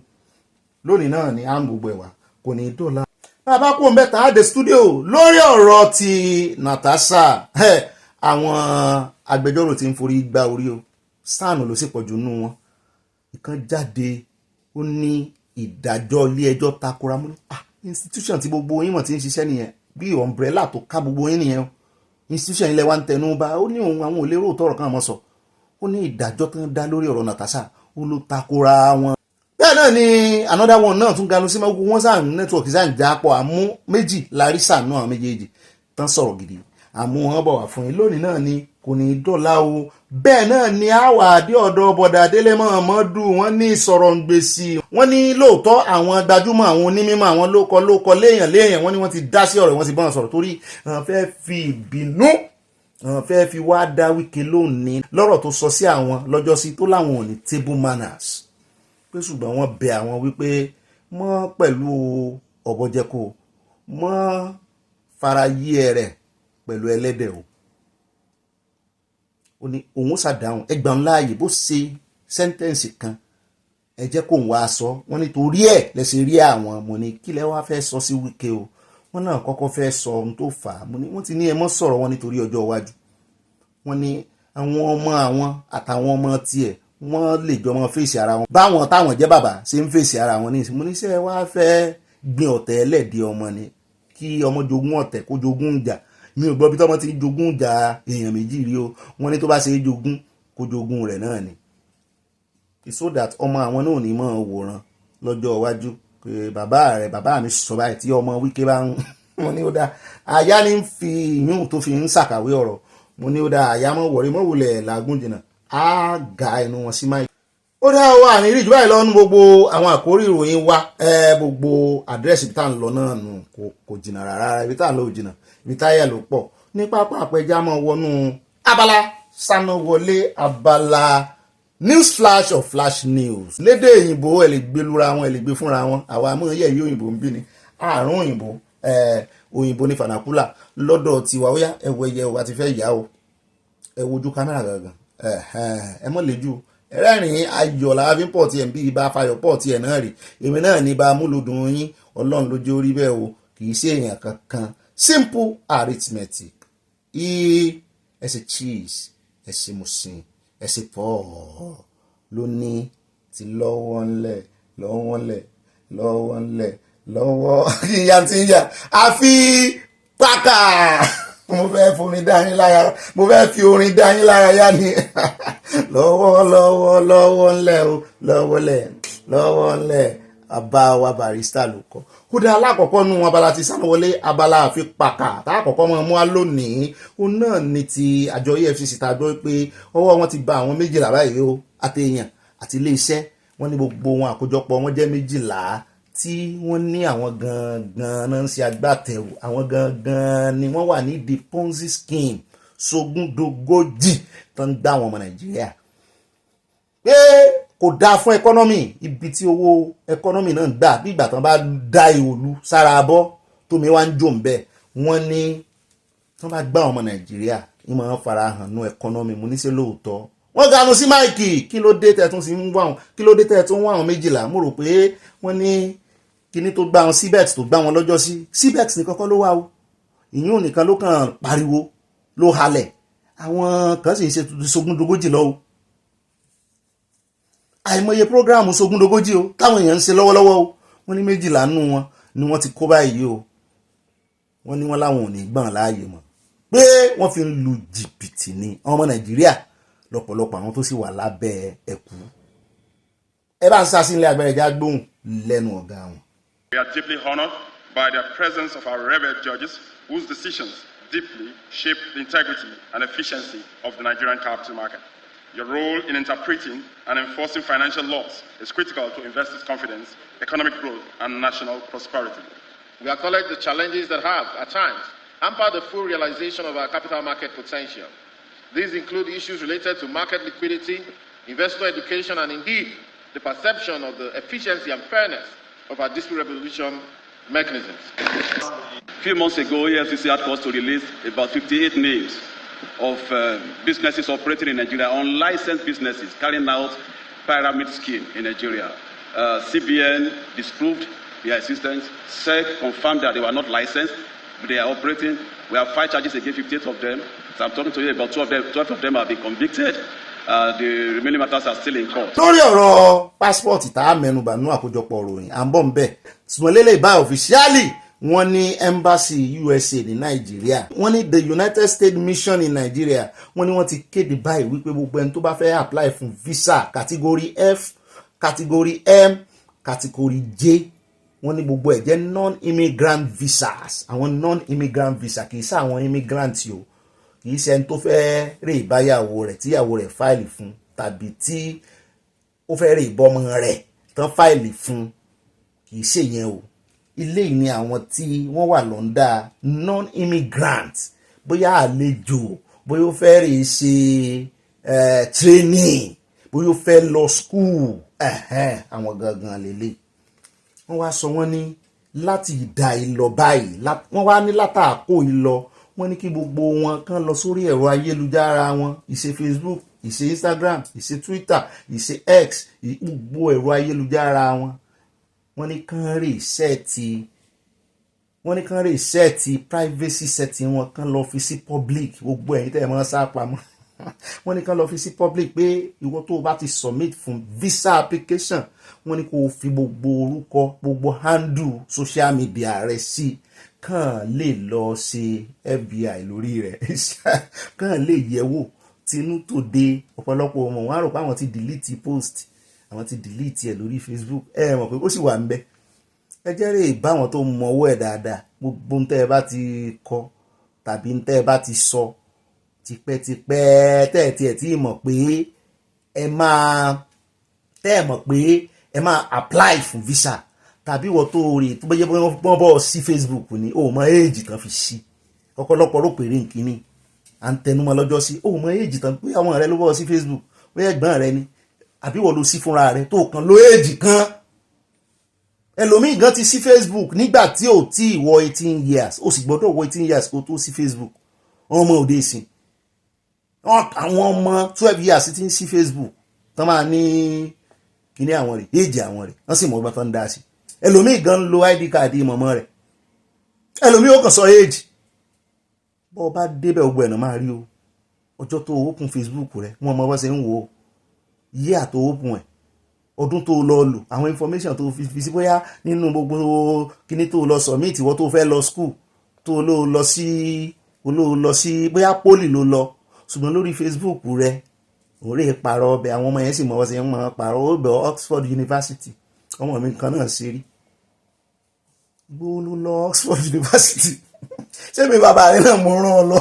lónìí náà ni à ń gbogbo ẹ̀wà kò ní dọ́là. bàbá kò ń bẹ́ tàn á dé studio lórí ọ̀rọ̀ ti Natasha àwọn agbẹjọ́rò ti ń forí gba orí o SAN ló sì pọ̀jù nínú wọn ìkan jáde ó ní ìdájọ́ ilé ẹjọ́ takora mú institution tí gbogbo yín mọ̀ tí ń ṣiṣẹ́ nìyẹn bí umbrella tó ká gbogbo yín nìyẹn institution ilẹ̀ wa ń tẹnu bá ó ní òun àwọn ò lérò tọrọ kan mọ́ sọ ó ní ìdájọ́ tó ń dá lórí ọ̀rọ̀ Natasha ó ló takora wọn. bẹ́ẹ̀ náà ni another one náà tún ganu sí mọ́ wọn sáà network sáà ń já pọ̀ àmú méjì larissa náà méjèèjì tán sọ̀rọ̀ gidi àmú wọn bọ̀ wá fún yín lónìí náà ni kò ní dọ́là o bẹ́ẹ̀ náà ni àwà àdé ọ̀dọ̀ bọ̀dà Délé Momodu wọ́n ní ìsọ̀rọ̀ ń gbèsè wọ́n ní lóòótọ́ àwọn gbajúmọ̀ àwọn onímọ̀ àwọn lókọ léèyàn wọ́n ní wọ́n ti dá sí ọ̀rọ̀ wọ́n ti bọ́n sọ̀rọ̀ torí wọ́n fẹ́ fi ìbínú fẹ́ fi wá dá Wike lónìí lọ́rọ̀ tó sọ sí àwọn lọ́jọ́sí tó láwọn ò ní table manners pé ṣùgbọ́n wọ́n bẹ àwọn wípé mọ́ pẹ̀lú ọ̀bọ̀jẹ̀kọ mọ́ fara yí ẹ̀rẹ̀ pẹ̀lú ẹlẹ́dẹ̀ o. Ó ní òun ṣàdáhùn ẹgbàá láàyè bó ṣe sẹ́ńtẹ́ǹsì kan ẹ jẹ́ kó ń wá sọ wọ́n nítorí ẹ̀ lẹ́sẹ̀ rí àwọn mo ní kí lẹ wá fẹ́ sọ sí Wike o. Wọ́n náà kọ́kọ́ fẹ́ sọ ohun tó fà á mo ní wọ́n ti ní ẹ mọ́ sọ̀rọ̀ wọn nítorí ọjọ́ iwájú. Wọ́n ní àwọn ọmọ àwọn àtàwọn ọmọ tiẹ̀ wọ́n lè jọ mọ́ fèsì ara wọn báwọn táwọn jẹ́ bàbá ṣe ń fèsì ara wọn ní ìsìn mo ní sẹ́ wá fẹ́ gbin ọ̀tẹ̀ ẹlẹ́dẹ̀ ọmọ ni kí ọmọ jogún ọ̀tẹ̀ kó jogún ìjà mi ò gbọ́ bí tọ́mọ ti jogún ìjà èèyàn méjì rí o. Wọ́n ní tó bá ṣe é jogún kó jogún rẹ̀ náà ni so that ọmọ àwọn náà ní mọ́ wòran lọ́jọ́ iwájú pé bàbá mi sọ báyìí tí ọmọ Wike bá ń mo ní ó dá àyà ní fi ìyún tó fi ń ṣàkàwé ọ̀rọ̀ mo ní ó dá àyà mọ́ wọ̀rí mọ́ wulẹ̀ làágùn jìnnà á ga ẹnu wọn sí máì. Ó dá wa ní ìrìjú báyìí lọ́nu gbogbo àwọn àkórí ìròyìn wa gbogbo àdírẹ́sì ibi tá à ń lọ náà nù kò jìnnà rárá ibi tá à ń lọ ò jìnnà ibi táyà ló pọ̀ ní pápá àpẹja mọ́ wọnú abala sanáwọlé abala news flash of flash news lédè òyìnbó ẹ lè gbé lura wọn ẹ lè gbé fúnra wọn àwa àmọ́ yẹ̀ yí òyìnbó ń bí ni àrùn òyìnbó òyìnbó ní fanakula lọ́dọ̀ tiwa ó yá ẹwọ ẹyẹ wa ti fẹ́ yá o ẹ wojú kámẹ́rà gangan ẹ mọ̀ lẹ́jú ẹ̀rẹ́rìn ayọ̀ làwọn fi ń pọ̀ tiẹ̀ ń bí ibà fayọ̀ pọ̀ tiẹ̀ náà rí èmi náà ní bá múlòdùn yín ọlọ́run ló jẹ́ orí bẹ́ẹ̀ o kì í ṣe èèyàn kankan simple arithmetic ẹ ṣe cheese ẹ ṣe musin ẹ ṣe pọ̀ ló ní ti lọ́wọ́ ńlẹ̀ lọ́wọ́ yíya tí ń yà àfi pàkà mo fẹ́ forin dá yín lára mo fẹ́ fi orin dá yín lára yá ni lọ́wọ́ ńlẹ̀ o lọ́wọ́ ńlẹ̀ àbá wa barista ló kọ́. Ó dá alákọ̀ọ́kọ́ nú abala ti Sanáwọlé abala àfi pàkà tá àkọ́kọ́ mọ́ mú á lónìí ó náà ní ti àjọ EFCC tàjọ pé ọwọ́ wọn ti ba àwọn 12 báyìí o àtẹ̀yàn àti iléeṣẹ́ wọn ní gbogbo wọn àkójọpọ̀ wọn jẹ́ 12 tí wọ́n ní àwọn gangan náà ń ṣe agbátẹrù àwọn gangan ni wọ́n wà ní the Ponzi scheme sógúndogójì tó ń gbá àwọn ọmọ Nàìjíríà pé kò dáa fún ẹkọ́nọ́mì ibi tí owó ẹkọ́nọ́mì náà ń gbà bí ìgbà tán bá dá ìhòòlù sára abọ́ tómi wá ń jò ń bẹ̀ wọ́n ní tán bá gbá ọmọ Nàìjíríà ìmọ̀ wọn fara hàn nú ẹkọ́nọ́mì mo ní ṣe lóòótọ́ wọ́n ganu sí máìkì kí ló dé tẹ̀tún sí ń wá wọn kí ló dé tẹ̀tún wá wọn 12 mo rò pé wọ́n ní kíní tó gbá wọn cbex tó gbá wọn lọ́jọ́ sí cbex ní kọ́kọ́ ló wá o ìyún nìkan ló kàn pariwo ló halẹ̀ àwọn kan sì ń ṣe sógúndogójì lọ́wọ́ àìmọye prógráàmù sógúndogójì o táwọn èèyàn ń ṣe lọ́wọ́lọ́wọ́ o wọ́n ní 12 nù wọn ni wọ́n ti kó báyìí o wọ́n ní wọ́n láwọn ò ní gbọ̀n láàyè mọ́ pé wọ́n fi ń lu jìbìtì ní ọmọ Nàìjíríà lọ́pọ̀lọpọ̀ àwọn tó sì wà lábẹ́ ẹ̀kú ẹ bá ń sá sí ilé agbẹ́rẹ́ ìjà gbóhùn lẹ́nu ọ̀gá wọn. We are deeply honored by the presence of our revered judges whose decisions deeply shape the integrity and efficiency of the Nigerian capital market. Your role in interpreting and enforcing financial laws is critical to investors' confidence, economic growth, and national prosperity. We acknowledge the challenges that have, at times, hampered the full realization of our capital market potential. These include issues related to market liquidity, investor education, and indeed, the perception of the efficiency and fairness of our dispute resolution mechanisms. A few months ago, EFCC had cause to release about 58 names of businesses operating in Nigeria, unlicensed businesses carrying out pyramid scheme in Nigeria. CBN disproved their existence. SEC confirmed that they were not licensed, but they are operating. We have 5 charges against 58 of them. So I'm talking to you about 12 of them have been convicted. The remaining matters are still in court. Lórí ọ̀rọ̀ passport tá a mẹ́nubà nú àkójọpọ̀ ròyìn à ń bọ̀ ń bẹ̀ ṣùgbọ́n lélẹ̀ ìbá officially wọ́n ní embassy USA ní Nàìjíríà wọ́n ní the United States mission in Nigeria wọ́n ní wọ́n ti kéde báyìí wípé gbogbo ẹni tó bá fẹ́ apply fún visa category F category M category J wọ́n ní gbogbo ẹ̀ jẹ́ non-immigrant visas àwọn non-immigrant visa kì í ṣe àwọn immigrant o kì í ṣe ẹni tó fẹ́ rè ìbáyàwó rẹ̀ tíyàwó rẹ̀ fáìlì fún tàbí tí ó fẹ́ rè ìbọmọ rẹ̀ tán fáìlì fún kì í ṣe yẹn o ilé yìí ni àwọn tí wọ́n wà lọ́ndà non-immigrant bóyá àlejò bóyá ó fẹ́ rè ṣe training, bóyá ó fẹ́ lọ school, àwọn gangan lélẹ̀. Wọ́n wá sọ wọ́n ní láti ìdá ìlọ báyìí, wọ́n wá ní látàkó ìlọ, wọ́n ní kí gbogbo wọn kàn lọ sórí ẹ̀rọ ayélujára wọn, ìṣe Facebook, ìṣe Instagram, ìṣe Twitter, ìṣe X, gbogbo ẹ̀rọ ayélujára wọn. Wọ́n ní kàn reset privacy setting wọn, kàn lọ fi sí public, gbogbo ẹ̀yin tẹ́ ẹ mọ́ sá pamọ́. Wọ́n ní kàn lọ fi sí public pé ìwọ tó o bá ti submit fún visa application, wọ́n ní kó o fi gbogbo orúkọ, gbogbo handle social media rẹ sí, kàn lè lọ ṣe FBI lórí rẹ̀, kàn lè yẹ̀wò tinú tó dé. Ọ̀pọ̀lọpọ̀ ọmọ wọn á rò pé àwọn ti delete post, àwọn ti delete ẹ̀ lórí Facebook, mọ̀ pé ó sì wà ń bẹ̀. Ẹ jẹ́ rè báwọn tó mọ owó ẹ̀ dáadáa, gbogbo ntẹ́ ẹ bá ti kọ tàbí ntẹ́ ẹ bá ti sọ tipẹ́tipẹ́ tẹ́ ẹ tí mọ̀ pé ẹ máa apply fún visa, tàbí wọ́n tó rí tó bẹ́yẹ́ wọ́n bọ́ sí Facebook ní o mọ éèjì tán fi sí. Ọ̀pọ̀lọpọ̀ rò pé rí nkíní à ń tẹnumọ́ lọ́jọ́ sí, o mọ éèjì tán pé àwọn rẹ ló bọ́ sí Facebook, bóyá ẹ̀gbọ́n rẹ ni àbí wọ́n ló sí fúnra rẹ tó kàn ló éèjì kan. Ẹlòmíì gan ti sí Facebook nígbà tí ò tí wọ 18 years, ó sì gbọ́dọ̀ wọ 18 years kó tó sí Facebook. Ọmọ òde ìsìn, àwọn ọmọ 12 years ti ń sí Facebook tán máa ní kíní àwọn rẹ̀, éèjì àwọn rẹ̀, wọ́n sì mọ̀ ọgbọ́n tán ń dá sí. Ẹlòmíì gan lo ID card mọ̀mọ́ rẹ̀, ẹlòmíì ó kàn sọ éèjì. Bọ́ bá débẹ̀ gbogbo ẹ̀nà máa rí o, ọjọ́ tó open Facebook rẹ̀ wọ́n mọ bọ́ ṣe ń wo year tó open ẹ̀, ọdún tó lọ lò, àwọn information tó fi sí, bóyá nínú gbogbo kíní tó lọ submit, wọ́n tó fẹ́ lọ school, tó lọ sí bóyá poli ló lọ, ṣùgbọ́n lórí Facebook rẹ̀ òré parọ́ ọbẹ̀, àwọn ọmọ yẹn sì mọ̀ wọ́n ṣe ń mọ̀ parọ́ ó bẹ̀ Oxford University, ọmọ mi kan náà ṣe rí. Bó ló lọ Oxford University? Ṣé mi bàbá rẹ̀ náà mo rán ọ lọ?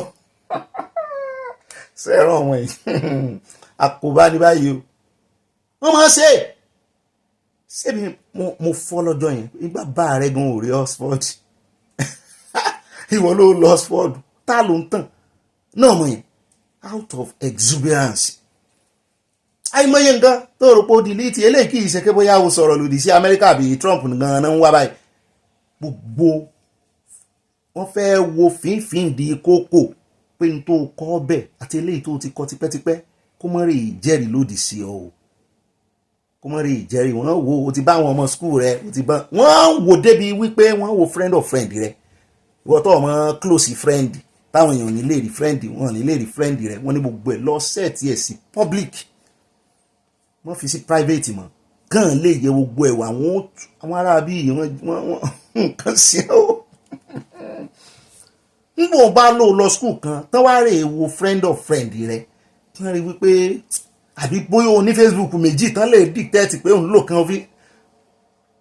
Sẹ́ràn ọmọ yìí àkóbá ní báyìí o. Wọ́n máa ṣe mi mo fọ́ lọ́jọ́ yẹn, nígbà bá rẹ̀ gan ò rí Oxford. Ìwọ ló lọ Oxford, tá ló ń tàn náà mọ̀ yẹn, out of exuberance. Àìmọye nǹkan tó rò pé ó delete eléyìí kì í ṣe pé bóyá o sọ̀rọ̀ lòdì sí Amẹ́ríkà bí Trump gan-an ń wá báyìí. Gbogbo wọ́n fẹ́ wo fínfín di kókó pé n tó kọ́ bẹ̀ àti eléyìí tó ti kọ́ tipẹ́tipẹ́ kó mọ́ rí ìjẹ́rìí lòdì sí ọ o, kó mọ́ rí ìjẹ́rìí. Wọ́n wo o ti bá àwọn ọmọ skul rẹ, wọ́n wò débi wípé wọ́n wo friend of friend rẹ, ìwọ tó ọmọ close friend táwọn èèyàn ní lè rí friend wọn ní lè rí friend rẹ, wọ́n ní gbogbo ẹ̀ lọ set ẹ̀ sí public, wọ́n fi sí private mọ́, kàn lè yẹ gbogbo ẹ̀ wà àwọn ará bí wọ́n nǹkan sí ọ́. Nígbà bá lọ school kan tán wá rè wo friend of friend rẹ, tán rí wípé àbí bóyá o ní Facebook méjì tán lè dictate pé òun lò kan fi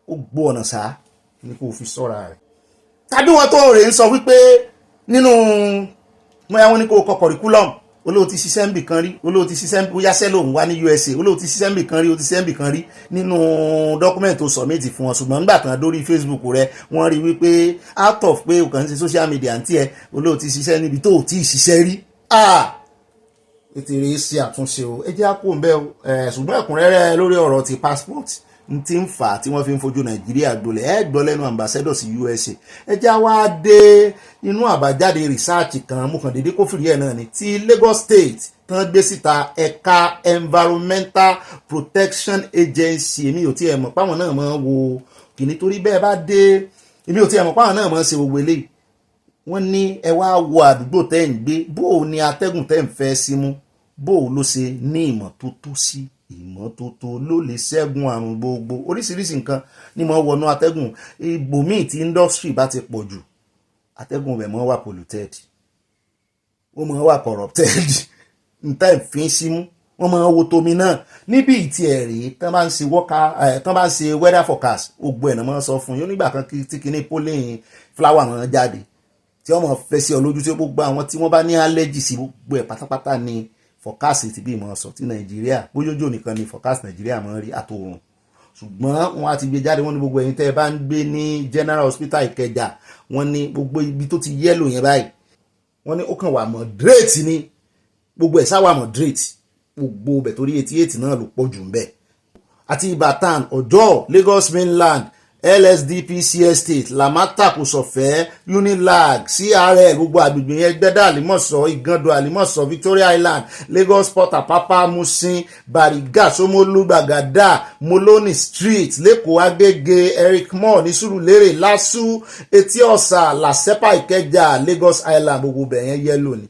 ó gbọ́ ọ̀nà sáà ní kó fi sọ́ra rẹ̀. Tàbí wọn tó rè ń sọ wípé nínú mọ́yá wọn ní kó kọ curriculum, olóò ti ṣiṣẹ́ ń bì kan rí, olóò ti ṣiṣẹ́ bóyá sẹ́lò ń wá ní USA, olóò ti ṣiṣẹ́ ń bì kan rí, ó ti ṣiṣẹ́ ń bì kan rí nínú document tó submit fún wọn, ṣùgbọ́n nígbà kan dórí Facebook rẹ wọ́n rí wípé out of pé o kàn ń ṣe social media àǹtí ẹ, olóò ti ṣiṣẹ́ níbi tó ti ṣiṣẹ́ rí. Ètò rẹ̀ ṣe àtúnṣe o, ẹ jẹ́ àpò ń bẹ́ o, ṣùgbọ́n ẹ̀kúnrẹ́rẹ́ lórí ọ̀rọ̀ ti passport ti ń fà tí wọ́n fi ń fojú Nàìjíríà gbolẹ̀, gbọ́ lẹ́nu ambassador sí USA. Ẹ jẹ́ wá dé inú àbájáde research kan mú kan dédé kó fìrí ẹ̀ náà ni ti Lagos State tán gbé síta ẹ̀ka Environmental Protection Agency. Èmi ò tí ẹ mọ̀ páwọn náà máa wo kìíní, torí bẹ́ẹ̀ bá dé èmi ò tí ẹ mọ̀ páwọn náà máa ṣe gbogbo eléyìí. Wọ́n ní ẹ wá wo àdúgbò tẹ́ ń gbé, bó o ní atẹ́gùn tẹ́ ń fẹ́ sí mú, bó o ló ṣe ní ìmọ́tótó sí. Ìmọ́tótó ló lè ṣẹ́gun àrùn gbogbo, oríṣiríṣi nǹkan ní mọ́ wọnú atẹ́gùn. Ibòmíì tí industry bá ti pọ̀ jù, atẹ́gùn rẹ̀ mọ́ wà polluted, ó mọ́ wà corrupted. Nta ìfín símú wọ́n máa wo tomi náà níbi ìtì ẹ̀rí tán bá ń ṣe weather forecast, gbogbo ẹ̀nà máa sọ fún yín nígbà kan tí kìíní pollen flower máa jáde tí wọ́n máa fẹ́ sí ọ lójú, tí gbogbo àwọn tí wọ́n bá ní allergy sí gbogbo ẹ̀ pátápátá ni forecast ti bí ìmọ̀ sọ ti Nàìjíríà, bójójó nìkan ni forecast Nàìjíríà máa ń rí àtòrùn, ṣùgbọ́n wọ́n á ti gbé jáde. Wọ́n ní gbogbo ẹ̀yin tẹ́ ẹ bá ń gbé ní General Hospital Ìkẹjà, wọ́n ní gbogbo ibi tó ti yẹ́lò yẹn báyìí, wọ́n ní ó kàn wà moderate ni gbogbo ẹ̀ sáwà moderate gbogbo bẹ̀ torí 88 náà ló pọ̀ jù ń bẹ̀ àti Ìbàdàn Ọ̀jọ́ Lagos mainland LSDPC estate Lamata Kòsọ̀fẹ́ Unilag CRL gbogbo àgbègbè yẹn Gbẹ́dà Àlímọ̀ṣọ́ Ìgàndò Àlímọ̀ṣọ́ Victoria Island Lagos Port Apapa Musin Bariga Ṣómólú Gbàgádà Moloney street lẹ́kọ̀ọ́ Agége Eric Moore ní Sùúrùlérè Lásù Etí Ọ̀sà Làṣẹ́pà Ìkẹjà Lagos Island gbogbo bẹ̀yẹn yẹ́lò ni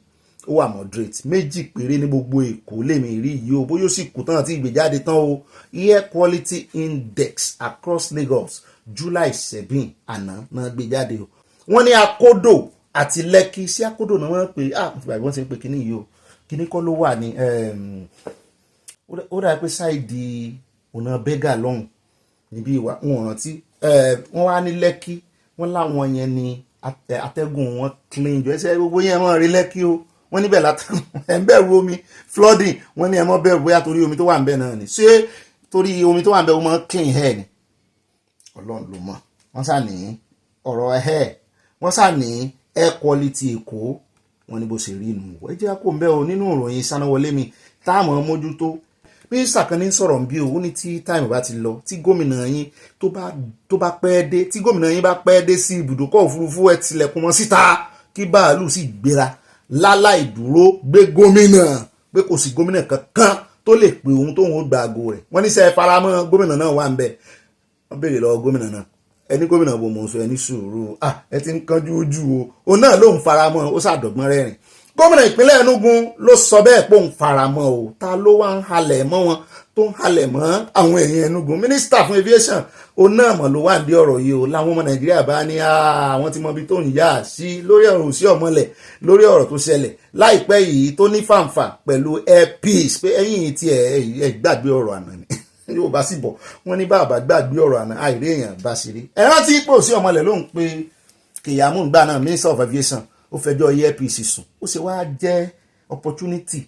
ó wà moderate méjì péré ní gbogbo Èkó lèmi rí yìí o bóyá ó sì kú tán àti ìgbéjáde tán o air quality index across Lagos July 7 àná náà gbé jáde o wọ́n ní Akodo àti Lẹ́kì sí Akodo náà wọ́n pè wọ́n ti ń pè kíní yìí o kíní kọ́ ló wà ní ó dà pé ṣáìdì ọ̀nà bẹ́gà lọ́hùn níbí ìwà wọn rántí wọ́n wá ní Lẹ́kì wọ́n láwọn yẹn ní atẹ́gùn wọn clean jọ ẹsẹ̀ gbogbo yẹn wọ́n rí Lẹ́kì o wọ́n níbẹ̀ látàrí ẹ̀ ń bẹ̀rù omi flooding wọ́n ní ẹ̀ mọ́ bẹ̀rù bóyá torí omi tó wà ń bẹ̀ náà ni ṣé torí omi tó wà ń bẹ̀ ó mọ́ clean hair ni Ọlọ́run ló mọ̀ wọ́n sá ní ọ̀rọ̀ hair wọ́n sá ní air quality Èkó wọ́n ní bó ṣe rí inú ẹ jẹ́ kó ń bẹ́ o nínú ìròyìn Sanáwọlé mi táàmù mójútó mínísítà kan ní sọ̀rọ̀ ń bí o ní tí táìmù bá ti lọ tí gómìnà yín tó bá pẹ́ dé tí gómìnà yín bá pẹ́ dé sí ibùdókọ̀ òfurufú ẹ tilẹ̀kùn wọn síta kí báàlù sì gbéra láláì dúró gbé gómìnà pé kò sí gómìnà kankan tó lè pè ohun tóun ó gba àgọ́ rẹ̀ wọ́n ní sẹ́ faramọ́ gómìnà náà wà ń bẹ̀ wọ́n béèrè lọ́wọ́ gómìnà náà ẹni gómìnà bò mọ̀ sọ ẹni sùúrù ẹ ti ń kánjú ojú o òun náà ló ń faramọ́ ó ṣàdọ̀gbọ́n rẹ́rìn gómìnà ìpínlẹ̀ Enugu ló sọ bẹ́ẹ̀ pé òun faramọ́ o ta ló wá ń halẹ̀ mọ́ wọn tó ń halẹ̀ mọ́ àwọn èèyàn Enugu mínísítà fún aviation òun náà mọ̀ ló wà ní ọ̀rọ̀ yìí o láwọn ọmọ Nàìjíríà bá ní àwọn tí mọ ibi tó ń yá sí lórí ọ̀rọ̀ òsì ọ̀mọ́lẹ̀ lórí ọ̀rọ̀ tó ṣẹlẹ̀ láìpẹ́ yìí tó ní fàǹfà pẹ̀lú air peace pé ẹ̀yìn tí ẹ gbàgbé ọ̀rọ̀ àná ni yóò bá sì bọ̀ wọ́n ní bàbá gbàgbé ọ̀rọ̀ àná àìrí èèyàn bá ṣeré ẹ̀rọ tí ipò sí ọmọlẹ̀ ló ń pe Kèyàmú gbà náà minister of aviation ó fẹjọ́ airpeace sùn ó ṣe wá jẹ́ opportunity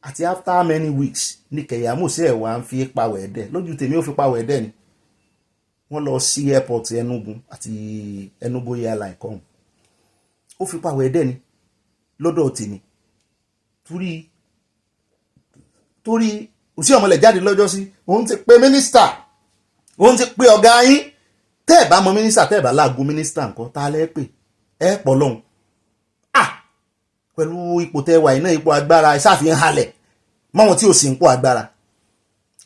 àti after many weeks ní Kèyàmú sí ẹ̀wà ń fi pawọ̀ ẹ̀dẹ̀ lójú tèmi ó fi pawọ̀ ẹ̀dẹ̀ ni wọ́n lọ sí airport Enugu àti Enugu airline kan ó fi pawọ̀ ẹ̀dẹ̀ ni lọ́dọ̀ tèmi torí òsì ọmọlẹ̀ jáde lọ́jọ́ sí òun ti pe mínísítà òun ti pe ọ̀gá yín tẹ́ ẹ̀ bá mọ mínísítà tẹ́ ẹ̀ bá láago mínísítà nǹkan tá a lẹ́ pè ẹ̀ pọ̀ lọ́hùn pẹ̀lú ipò tẹ́ wà iná ipò agbára ìṣàfihàn halẹ̀ mọ́wọn tí ò sì ń pò agbára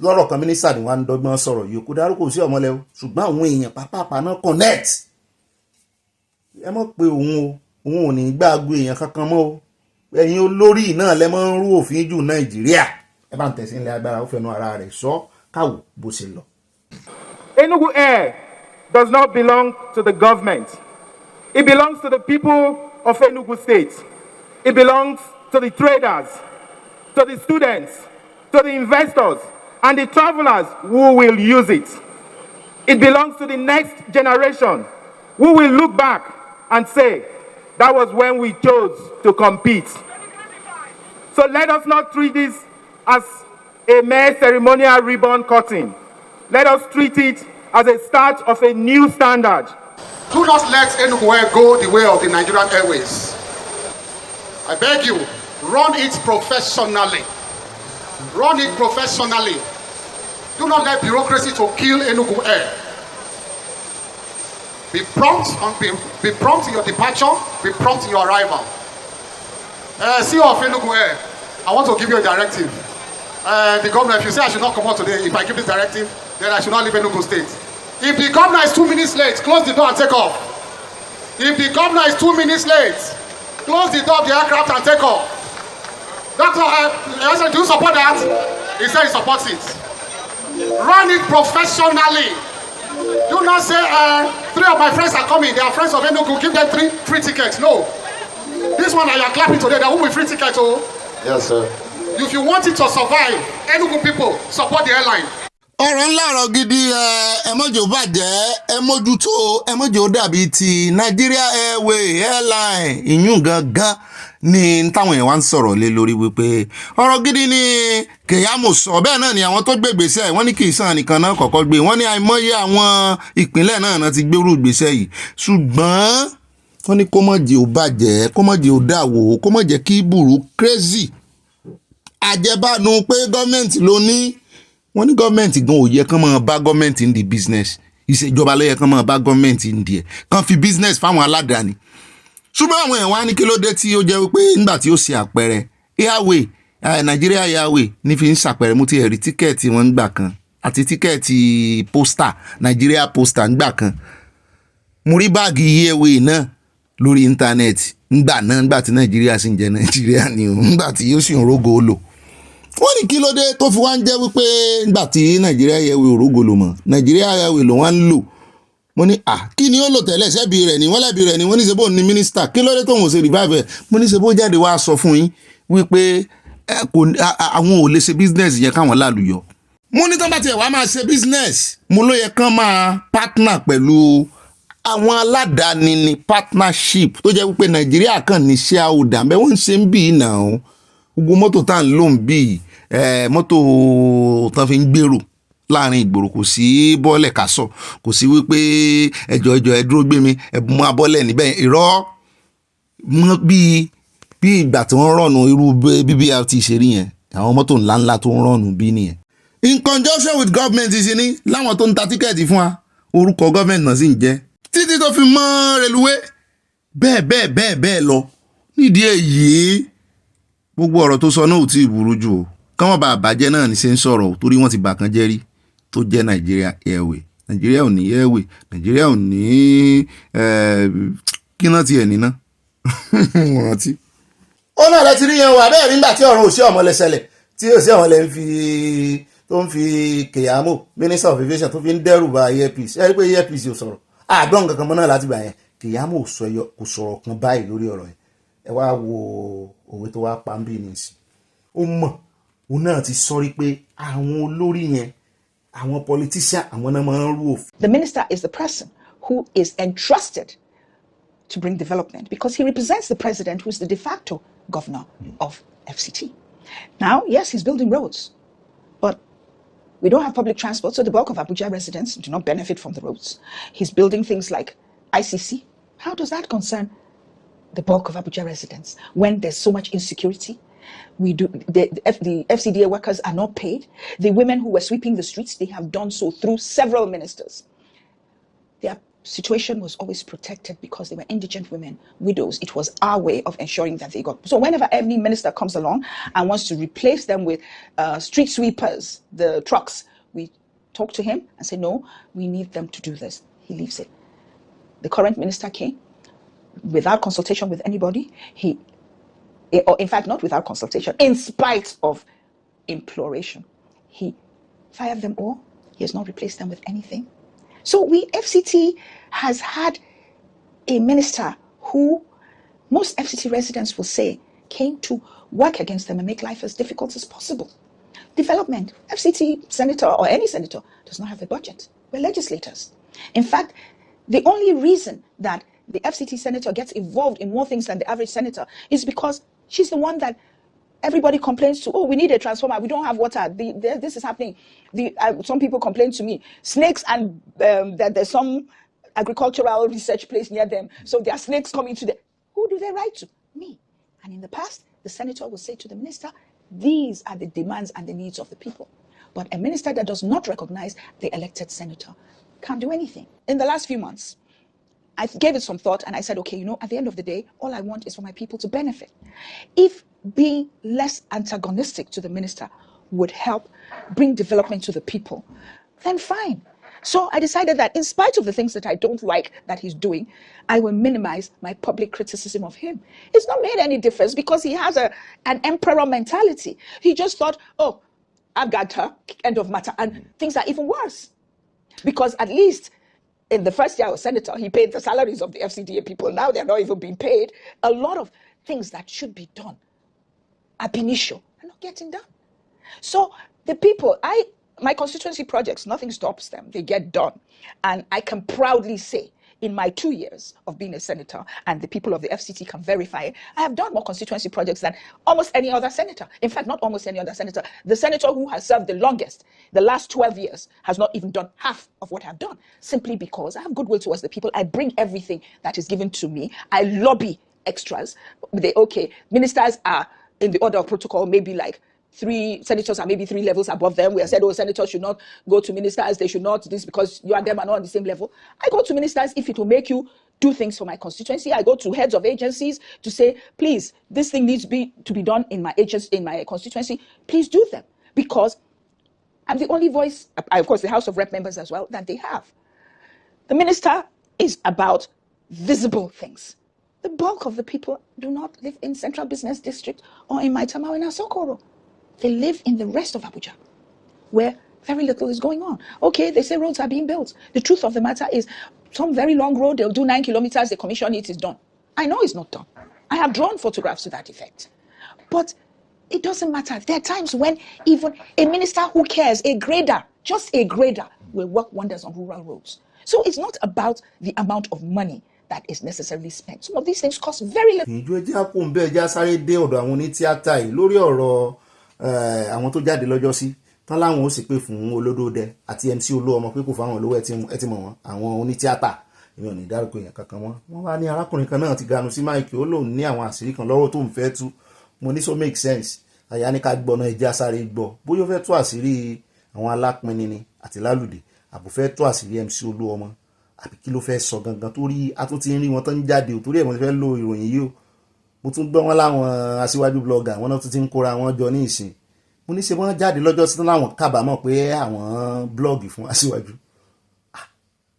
lọ́rọ̀ kan mínísítà ni wọ́n ń dọ́gbọ́n sọ̀rọ̀ yìí kó dárúkọ òsì ọmọlẹ̀ o ṣùgbọ́n àwọn èèyàn pápápá náà connect ẹ mọ̀ pé òun ò ní gbàgbé èèyàn kankan mọ́ o ẹ̀yin olórí náà lẹ́ mọ́ ń rú òfin jù Nàìjíríà ẹ bá ń tẹ̀sí ilẹ̀ agbára ó fẹnu ara rẹ̀ sọ káwò bó ṣe lọ. Enugu Air does not belong to the government. It belongs to the people of Enugu State. It belongs to the traders, to the students, to the investors, and the travelers who will use it. It belongs to the next generation who will look back and say, that was when we chose to compete. So let us not treat this as a mere ceremonial ribbon cutting. Let us treat it as a start of a new standard. Do not let Enugu Air go the way of the Nigerian Airways. I beg you, run it professionally. Run it professionally. Do not let bureaucracy to kill Enugu Air. Be prompt in your departure, be prompt in your arrival. CEO of Enugu Air, I want to give you a directive. The governor, if you say I should not come out today, if I give this directive, then I should not leave Enugu State. If the governor is 2 minutes late, close the door and take off. If the governor is 2 minutes late, close the door of the aircraft and take off. Doctor, do you support that? He said he supports it. Run it professionally. Do not say, 3 of my friends are coming, they are friends of Enugu, give them 3 free tickets. No. This one I am clapping today, there won't be free tickets. Oh. Yes, sir. If you want it to survive, Enugu people, support the airline. ọ̀rọ̀ ńlá ọ̀rọ̀ gidi ẹ mọ́jọ́ bàjẹ́ ẹ mójútó ẹ mọ́jọ́ dàbí ti Nigeria Airway airline ìyún gangan ní táwọn èèyàn wá ń sọ̀rọ̀ lé lórí wípé ọ̀rọ̀ gidi ni Kèyàmú sọ bẹ́ẹ̀ náà ni àwọn tó gbé ìgbésẹ̀ wọ́n ní kì í sàn nìkan náà kọ́kọ́ gbé wọ́n ní àìmọye àwọn ìpínlẹ̀ náà ti gbérú ìgbésẹ̀ yìí ṣùgbọ́n wọ́n ní kó má jẹ́ ó bàjẹ́ kó má jẹ́ ó dàwó kó má jẹ́ kí burú crazy àjẹbánu pé gọ́ọ̀mẹ̀ntì ló ní wọ́n ní gọ́ọ̀mẹ̀ntì gan ò yẹ kán máa bá gọ́ọ̀mẹ̀ntì ń di business ìṣèjọba ló yẹ kán máa bá gọ́ọ̀mẹ̀ntì ń di ẹ̀ kán fi business fáwọn aládàáni ṣùgbọ́n àwọn èèyàn wá ní kí ló dé tí ó jẹ́ wípé nígbà tí ó ṣe àpẹẹrẹ airway Nigeria airway ní fi ń ṣàpẹẹrẹ mú ti ẹ̀rí tíkẹ́ẹ̀tì wọn gbà kan àti tíkẹ́ẹ̀tì postal Nigeria postal gbà kan mo rí báàgì airway náà lórí íńtánẹ́ẹ̀tì nígbà tí Nàìjíríà sì ń jẹ́ Nàìjíríà ni o nígbà tí yóò sì ń rógò lò wọ́n ní kí ló dé tó fi wá ń jẹ́ wípé nígbà tí Nigeria airway òrógò lò mọ́ Nigeria airway ló wá ń lò mo ní kí ni ó lò tẹ́lẹ̀ ṣẹ́bi rẹ̀ ni wọ́n lẹ́bi rẹ̀ ni wọ́n ní ṣe bó ní mínísítà kí ló dé tóun ò ṣe revive ẹ̀ mo ní ṣe bó jáde wá sọ fún yín wípé àwọn ò lè ṣe business yẹn káwọn lálùyọ. mo ní tán bá tiẹ̀ wá máa ṣe business mo ló yẹ kán máa partner pẹ̀lú àwọn aládàáni ní partnership tó jẹ́ wípé Nàìjíríà kàn ní shareholder bẹ́ẹ̀ wọ́n ń ṣe ń bì í nà ó gbogbo mọ́tò tá à ń lò ń bì í mọ́tò tán fi ń gbèrò láàrin ìgboro kò sí bọ́ọ̀lẹ̀ kásọ̀ kò sí wípé ẹjọ́ ẹ dúró gbé mi ẹ̀bùn mú abọ́lẹ̀ níbẹ̀ irọ́ mọ́ bí ìgbà tí wọ́n rọ̀nù irú BBRT ṣe rí yẹn àwọn mọ́tò ńláńlá tó ń rọ̀nù bí nìyẹn. in conjunction with government ṣe ní láwọn tó ń ta tíkẹ́ẹ̀tì fún wa orúkọ government náà sì ń jẹ́ títí tó fi mọ́ reluwé bẹ́ẹ̀ lọ nídìí èyí gbogbo ọ̀rọ̀ tó sọ náà ò tí ì burú jù o káwọn bá àbájẹ́ náà ní ṣe ń sọ̀rọ̀ torí wọ́n ti bà kan jẹ́ rí tó jẹ́ Nigeria airway Nigeria ò ní airway Nigeria ò ní kí náà tiẹ̀ níná wọ́n rántí. ó náà lẹ ti rí yẹn wà bẹ́ẹ̀ nígbà tí ọ̀run òṣì ọ̀mọ̀lẹ̀ ṣẹlẹ̀ tí òṣì ọ̀mọ̀lẹ̀ tó ń fi Keyamo minister of aviation tó fi ń dẹ́rù ba earpiece ẹ rí pé earpiece ò sọ̀rọ̀ àgbọ̀n kankan mọ́ náà láti gbà yẹn Keyamo kò sọ̀rọ̀ kan báyìí lórí ọ̀rọ̀ yẹn ẹ wá wo òwe tó wá pa ń bí ní ìsìn ó mọ̀ òun náà ti sọ rí pé àwọn olórí yẹn àwọn politician àwọn náà máa ń rú òfin. The minister is the person who is entrusted to bring development because he represents the president who is the de facto governor of FCT. Now, yes, he's building roads, but we don't have public transport, so the bulk of Abuja residents do not benefit from the roads. He's building things like ICC. How does that concern the bulk of Abuja residents when there's so much insecurity? The FCDA workers are not paid. The women who were sweeping the streets, they have done so through several ministers. Their situation was always protected because they were indigent women, widows. It was our way of ensuring that they got. So whenever any minister comes along and wants to replace them with street sweepers, the trucks, we talk to him and say, no, we need them to do this. He leaves it. The current minister came without consultation with anybody. Or in fact, not without consultation, in spite of imploration. He fired them all. He has not replaced them with anything. So FCT has had a minister who most FCT residents will say came to work against them and make life as difficult as possible. Development, FCT senator or any senator does not have a budget. We're legislators. In fact, the only reason that the FCT senator gets involved in more things than the average senator is because she's the one that everybody complains to. Oh, we need a transformer. We don't have water. This is happening. Some people complain to me. Snakes and that there's some agricultural research place near them. So there are snakes coming to them. Who do they write to? Me. And in the past, the senator will say to the minister, these are the demands and the needs of the people. But a minister that does not recognize the elected senator can't do anything. In the last few months, I gave it some thought and I said, okay, at the end of the day, all I want is for my people to benefit. If being less antagonistic to the minister would help bring development to the people, then fine. So I decided that in spite of the things that I don't like that he's doing, I will minimize my public criticism of him. It's not made any difference because he has an emperor mentality. He just thought, oh, I've got her, end of matter. And things are even worse. Because at least in the first year I was senator, he paid the salaries of the FCDA people. Now they're not even being paid. A lot of things that should be done ab initio are not getting done. So the people, my constituency projects, nothing stops them. They get done. And I can proudly say, in my 2 years of being a senator, and the people of the FCT can verify it, I have done more constituency projects than almost any other senator. In fact, not almost any other senator. The senator who has served the longest, the last 12 years, has not even done half of what I've done, simply because I have goodwill towards the people. I bring everything that is given to me. I lobby extras. Ministers are in the order of protocol, maybe like three senators are maybe 3 levels above them. We have said, oh, senators should not go to ministers. They should not this because you and them are not on the same level. I go to ministers if it will make you do things for my constituency. I go to heads of agencies to say, please, this thing needs to be done in my agency, in my constituency. Please do them, because I'm the only voice, of course, the House of Rep members as well, that they have. The minister is about visible things. The bulk of the people do not live in Central Business District or in Maitama or in Asokoro. They live in the rest of Abuja, where very little is going on. Okay, they say roads are being built. The truth of the matter is, some very long road, they'll do 9 kilometers, they commission it, is done. I know it's not done. I have drawn photographs to that effect. But it doesn't matter. There are times when even a minister who cares, a grader, just a grader, will work wonders on rural roads. So it's not about the amount of money that is necessarily spent. Some of these things cost very little. ìjọ ẹjẹ́ àpòǹbẹ́ ẹjẹ́ sáré dé ọ̀dọ̀ àwọn onítíátà yìí lórí ọ̀rọ̀ àwọn tó jáde lọ́jọ́ sí tán láwọn ó sì pé fún Olódòdẹ àti MC Olúọmọ pé kò fáwọn olówó ẹ ti mọ̀ wọ́n àwọn onítíátà èmi ò ní dárúkọ èèyàn kankan wọ́n wá ní arákùnrin kan náà ti ganu sí máìkì ó lóun ní àwọn àṣírí kan lọ́wọ́ tó ń fẹ́ tú mo ní so make sense àyà ní ká gbọ́ná ẹjẹ́ sáré gbọ́ bóyá ó fẹ́ tú àṣírí àwọn alápinni ni àti Lálùdé àbò fẹ́ tú àṣírí MC Olúọmọ àbí kí ló fẹ́ sọ gangan torí a tún ti ń rí wọn tán ń jáde ò torí ẹ̀ mo ti fẹ́ lo ìròyìn yìí o mo tún gbọ́ wọn láwọn aṣíwájú blogger wọn náà tún ti ń kóra wọn jọ ní ìsìn mo ní ṣe wọ́n jáde lọ́jọ́ sí láwọn kábàámọ̀ pé àwọn blọ́ọ̀gì fún aṣíwájú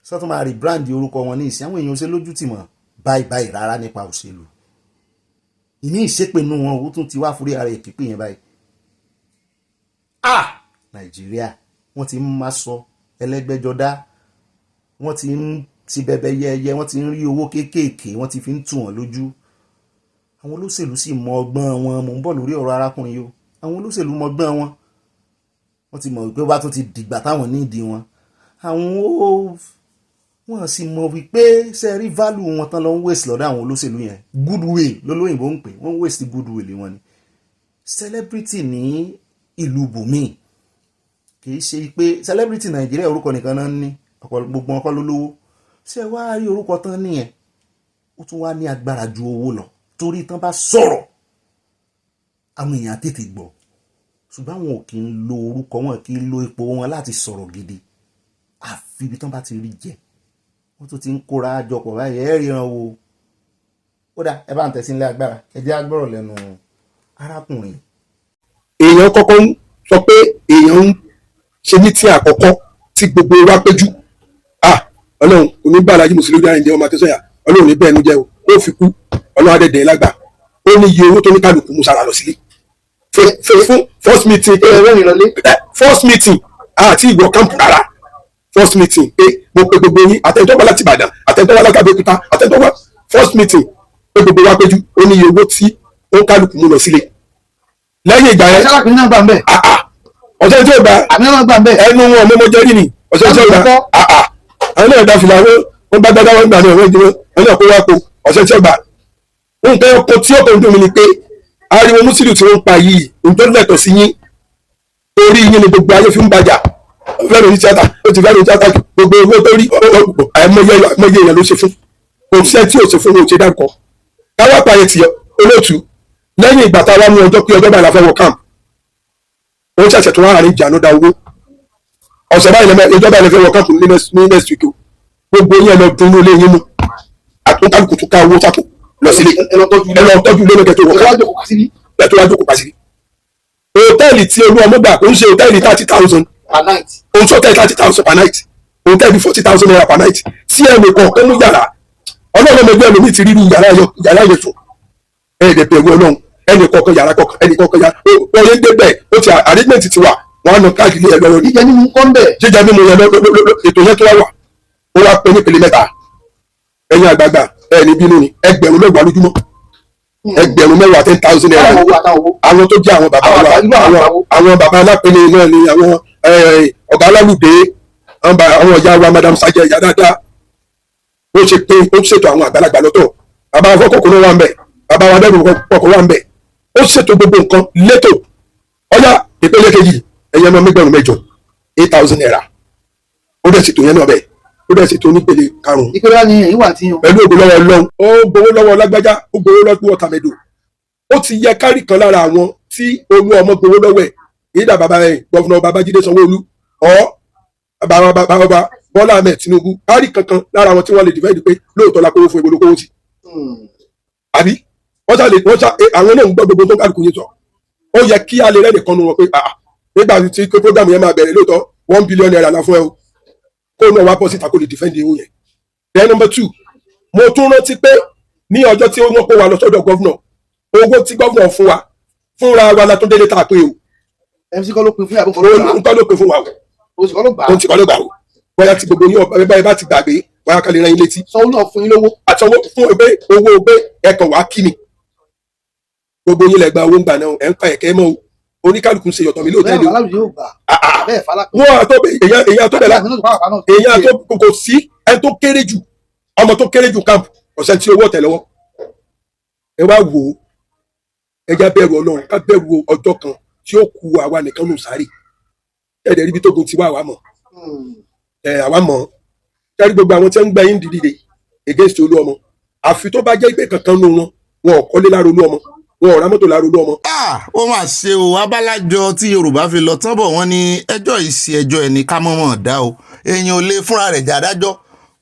sọ́tún máa rí bíráǹdì orúkọ wọn ní ìsìn àwọn èèyàn ṣe lójú tì mọ́ báyìí rárá nípa òṣèlú ìní ìṣépinnu wọn ò tún ti wá fúrí ara èkìpé yẹn báyìí Nàìjíríà wọ́n ti ń má sọ ẹlẹ́gbẹ́jọdá wọ́n ti ń ti bẹ̀bẹ̀ yẹyẹ wọ́n ti ń rí owó kéékèèké wọ́n ti fi ń tù wọ́n lójú àwọn olóṣèlú sì mọ ọgbọ́n wọn mò ń bọ̀ lórí ọ̀rọ̀ arákùnrin yìí o àwọn olóṣèlú mọ ọgbọ́n wọn wọ́n ti mọ̀ wípé wá tó ti dìgbà táwọn ní ìdí wọn àwọn wọ́n sì mọ̀ wípé ṣe rí value wọn tán lọ ń waste lọ́dọ̀ àwọn olóṣèlú yẹn goodwill lólóyìnbó ń pè wọ́n waste goodwill wọn ni celebrity ní ìlú bùnmí kì í ṣe pé celebrity Nàìjíríà orúkọ nìkan náà ní gbogbo ọkọ ló lówó ṣé wá rí orúkọ tán nìyẹn ó tún wá ní agbára ju owó lọ torí tán bá sọ̀rọ̀ àwọn èèyàn tètè gbọ́ ṣùgbọ́n àwọn ò kì í lo orúkọ wọn kì í lo ipò wọn láti sọ̀rọ̀ gidi àfi ibi tán bá ti rí jẹ wọ́n tún ti ń kóra àjọpọ̀ báyìí ẹ ríran wo ó dá ẹ bá ń tẹ̀sí ilé agbára ẹ jẹ́ agbọ́rọ̀ lẹ́nu arákùnrin. èèyàn kọ́kọ́ ń sọ pé èèyàn ń ṣe ní tí àkọ́kọ́ tí gbogbo wa péjú ọlọ́run oníbàárà yìí mùsùlùmí àrùn jẹ́ ọmọ akẹ́sọ̀yà ọlọ́run ní bẹ́ẹ̀ nu jẹ́ ó fi kú ọlọ́run adẹ́dẹ́ lágbà ó ní iye owó tó ní kálukú musara lọ sílé fún first meeting àti ìgbọ̀ kámpù rárá first meeting pé mo pe gbogbo yín àtẹ̀ntọ́wá láti Ìbàdàn àtẹ̀ntọ́wá láti Abẹ́òkúta àtẹ̀ntọ́wá first meeting pé gbogbo wa péjú ó ní iye owó tí ó ń kálukú mú lọ sílé lẹ́yìn ìgbà yẹn ọ̀sẹ̀ tí ó gba ẹnu wọn mọ́mọ́jẹ́rì ni ọ̀sẹ̀ tí ó gba àwọn náà dáfìlà wọn bá dáadáa wọn gbà náà wọn jẹun wọn náà kó wá po ọ̀sẹ̀ tí ó gbà nǹkan ọkọ tí ọkọ ń dùn mí ni pé ariwo mùsùlùmí tí wọ́n ń pa yìí nǹkan lẹ́tọ̀ sí yín torí yín ni gbogbo ayé fi ń bàjá fẹ́ràn ní tíátà ó ti fẹ́ràn ní tíátà gbogbo owó tó rí àìmọye èèyàn ló ṣe fún kò sẹ́ tí ò ṣe fún wọn ò ṣe dáńkọ káwá pààyè tì olóòtú lẹ́yìn ìgbà tá a wá mú ọjọ́ pé ọjọ́ báyìí la fẹ́ wọ camp ó ṣẹ̀ṣẹ̀ tó wá àárín ìjà ló da owó ọ̀sẹ̀ báyìí ìjọba ilẹ̀ fẹ́ wọ camp ní next week o gbogbo yẹn lọ dun ilé yín mú àtúntàlùkù tó ká owó sápò lọ sílé ẹ lọ tọ́jú ilé lọ́kẹ́ tó wọ camp ẹ tó wá jókòó pa sílé hòtẹ́ẹ̀lì tí Olúọmọ gbà kò ń ṣe hòtẹ́ẹ̀lì 30,000 per night òun sọ tẹ́ 30,000 per night hòtẹ́ẹ̀lì 40,000 naira per night tí ẹnì kọ̀ọ̀kan mú yàrá ọlọ́run ọmọ ẹgbẹ́ ẹlòmíì ti rírú yàrá yẹn fún ẹ̀ẹ́dẹ̀gbẹ̀rún ọlọ́run ẹnì kọ̀ọ̀kan yàrá kọ̀ọ̀kan ẹnì kọ̀ọ̀kan yàrá wọ́n yé ń dé bẹ́ẹ̀ ó ti arrangement ti wà wọ́n á nà káàkiri ẹ̀ lọ́wọ́ jíjẹ mímu kọ́ ń bẹ̀ jíjẹ mímu yẹn ètò yẹn tó wá wà ó wá pé nípele mẹ́ta ẹ̀yin àgbààgbà ẹ̀ ní bínú ni ẹgbẹ̀rún mẹ́wàá lójúmọ́ ẹgbẹ̀rún mẹ́wàá 10,000 naira àwọn tó jẹ́ àwọn bàbá àwọn bàbá alápẹ̀lẹ̀ náà ni àwọn ọ̀gá Lálùdé àwọn ọ̀yá wa madam sajẹ ìyá dáadáa ó ṣe pé ó ṣètò àwọn àgbàlagbà lọ́tọ̀ bàbá wọn kọ̀ọ̀kan ló wà ń bẹ̀ bàbá wa dẹ́rù kọ̀ọ̀kan wà ń bẹ̀ ó ṣètò gbogbo nǹkan létò ọ̀yá ìpele kejì ẹ̀yẹ mọ́ mẹ́gbẹ̀rún mẹ́jọ 8,000 naira ó dẹ̀ ṣètò yẹn náà bẹ́ẹ̀ ó dẹ̀ ṣètò onípele karùn-ún. ìpele wa ni èyí wà tí yan. pẹ̀lú ògbó lọ́wọ́ Ọlọ́run ó gbowó lọ́wọ́ lágbájá ó gbowó lọ́wọ́ tàmẹ́dò ó ti yẹ kárì kan lára àwọn tí olú ọmọ gbowó lọ́wọ́ ẹ̀ ìdá bàbá ẹ̀ gọ́vùnà Babájídé Sanwó-Olú ọ̀ bàbá Bọ́lá Ahmed Tinubu kárì kankan lára àwọn tí wọ́n lè dìfẹ́ǹdì pé lóòótọ́ la kówó fún ìgbòlókòwò sí. àbí wọ́n ṣá àwọn náà ń gbọ́ gbogbo tó ń kálukú yín sọ ó yẹ kí a lè rẹ́ nìkan nu wọn pé nígbà tí program yẹn máa bẹ̀rẹ̀ lóòótọ́ 1 billion naira la fún ẹ o kó náà wá bọ́ síta kó lè dìfẹ́ǹdì owó yẹn. then number 2 mo tún rántí pé ní ọjọ́ tí wọ́n kó wa lọ sọ́dọ̀ gọ́vnọ̀ owó tí gọ́vnọ̀ fún wa fúnra wa la tún délé tá a pé o. MC kọ́ ló pin fún yàgò fọlọ́ gbà. òun kọ́ ló pin fún wa o. òun kọ́ ló gbà. òun ti kọ́ ló gbà o. bóyá tí gbogbo yín ọba bá ti gbàgbé bóyá ká lè rán yín létí. sanwó náà fún yín lówó. àtọwọ́ fún owó gbé ẹ̀kọ́ wá kí ni. gbogbo yín lẹ gba owó ń gbà náà ẹ̀ ń pa ẹ̀kẹ́ mọ́ o. oníkálukú ṣe yọ̀tọ̀ mi lóòótọ́ ni o. wọ́n àtọ́ èyàn tó bẹ̀ la èyàn tó kò sí ẹni tó kéré jù ọmọ tó kéré jù camp ọ̀sẹ̀ tí owó ọ̀tẹ̀ lọ́wọ́. ẹ wá wò ó ẹja bẹ̀rù Ọlọ́run ká bẹ̀rù ọjọ́ kan tí ó ku àwa nìkan nù sáré ẹ̀ẹ́dẹ̀ ríbi tó gun tiwa àwa mọ̀ àwa mọ̀ kẹ́rí gbogbo àwọn tí wọ́n ń gbẹ yín dìde against olú ọmọ àfi tó bá jẹ́ ìpè kankan nù wọn ò kọ́lé lára olú ọmọ wọn ò ra mọ́tò lára olú ọmọ. ó mà ṣe o abálájọ tí Yorùbá fi lọ tán bọ̀ wọ́n ní ẹjọ́ ìsì ẹjọ́ ẹni ká mọ̀mọ́ dá o èèyàn ò lè fúnra rẹ̀ jàdájọ́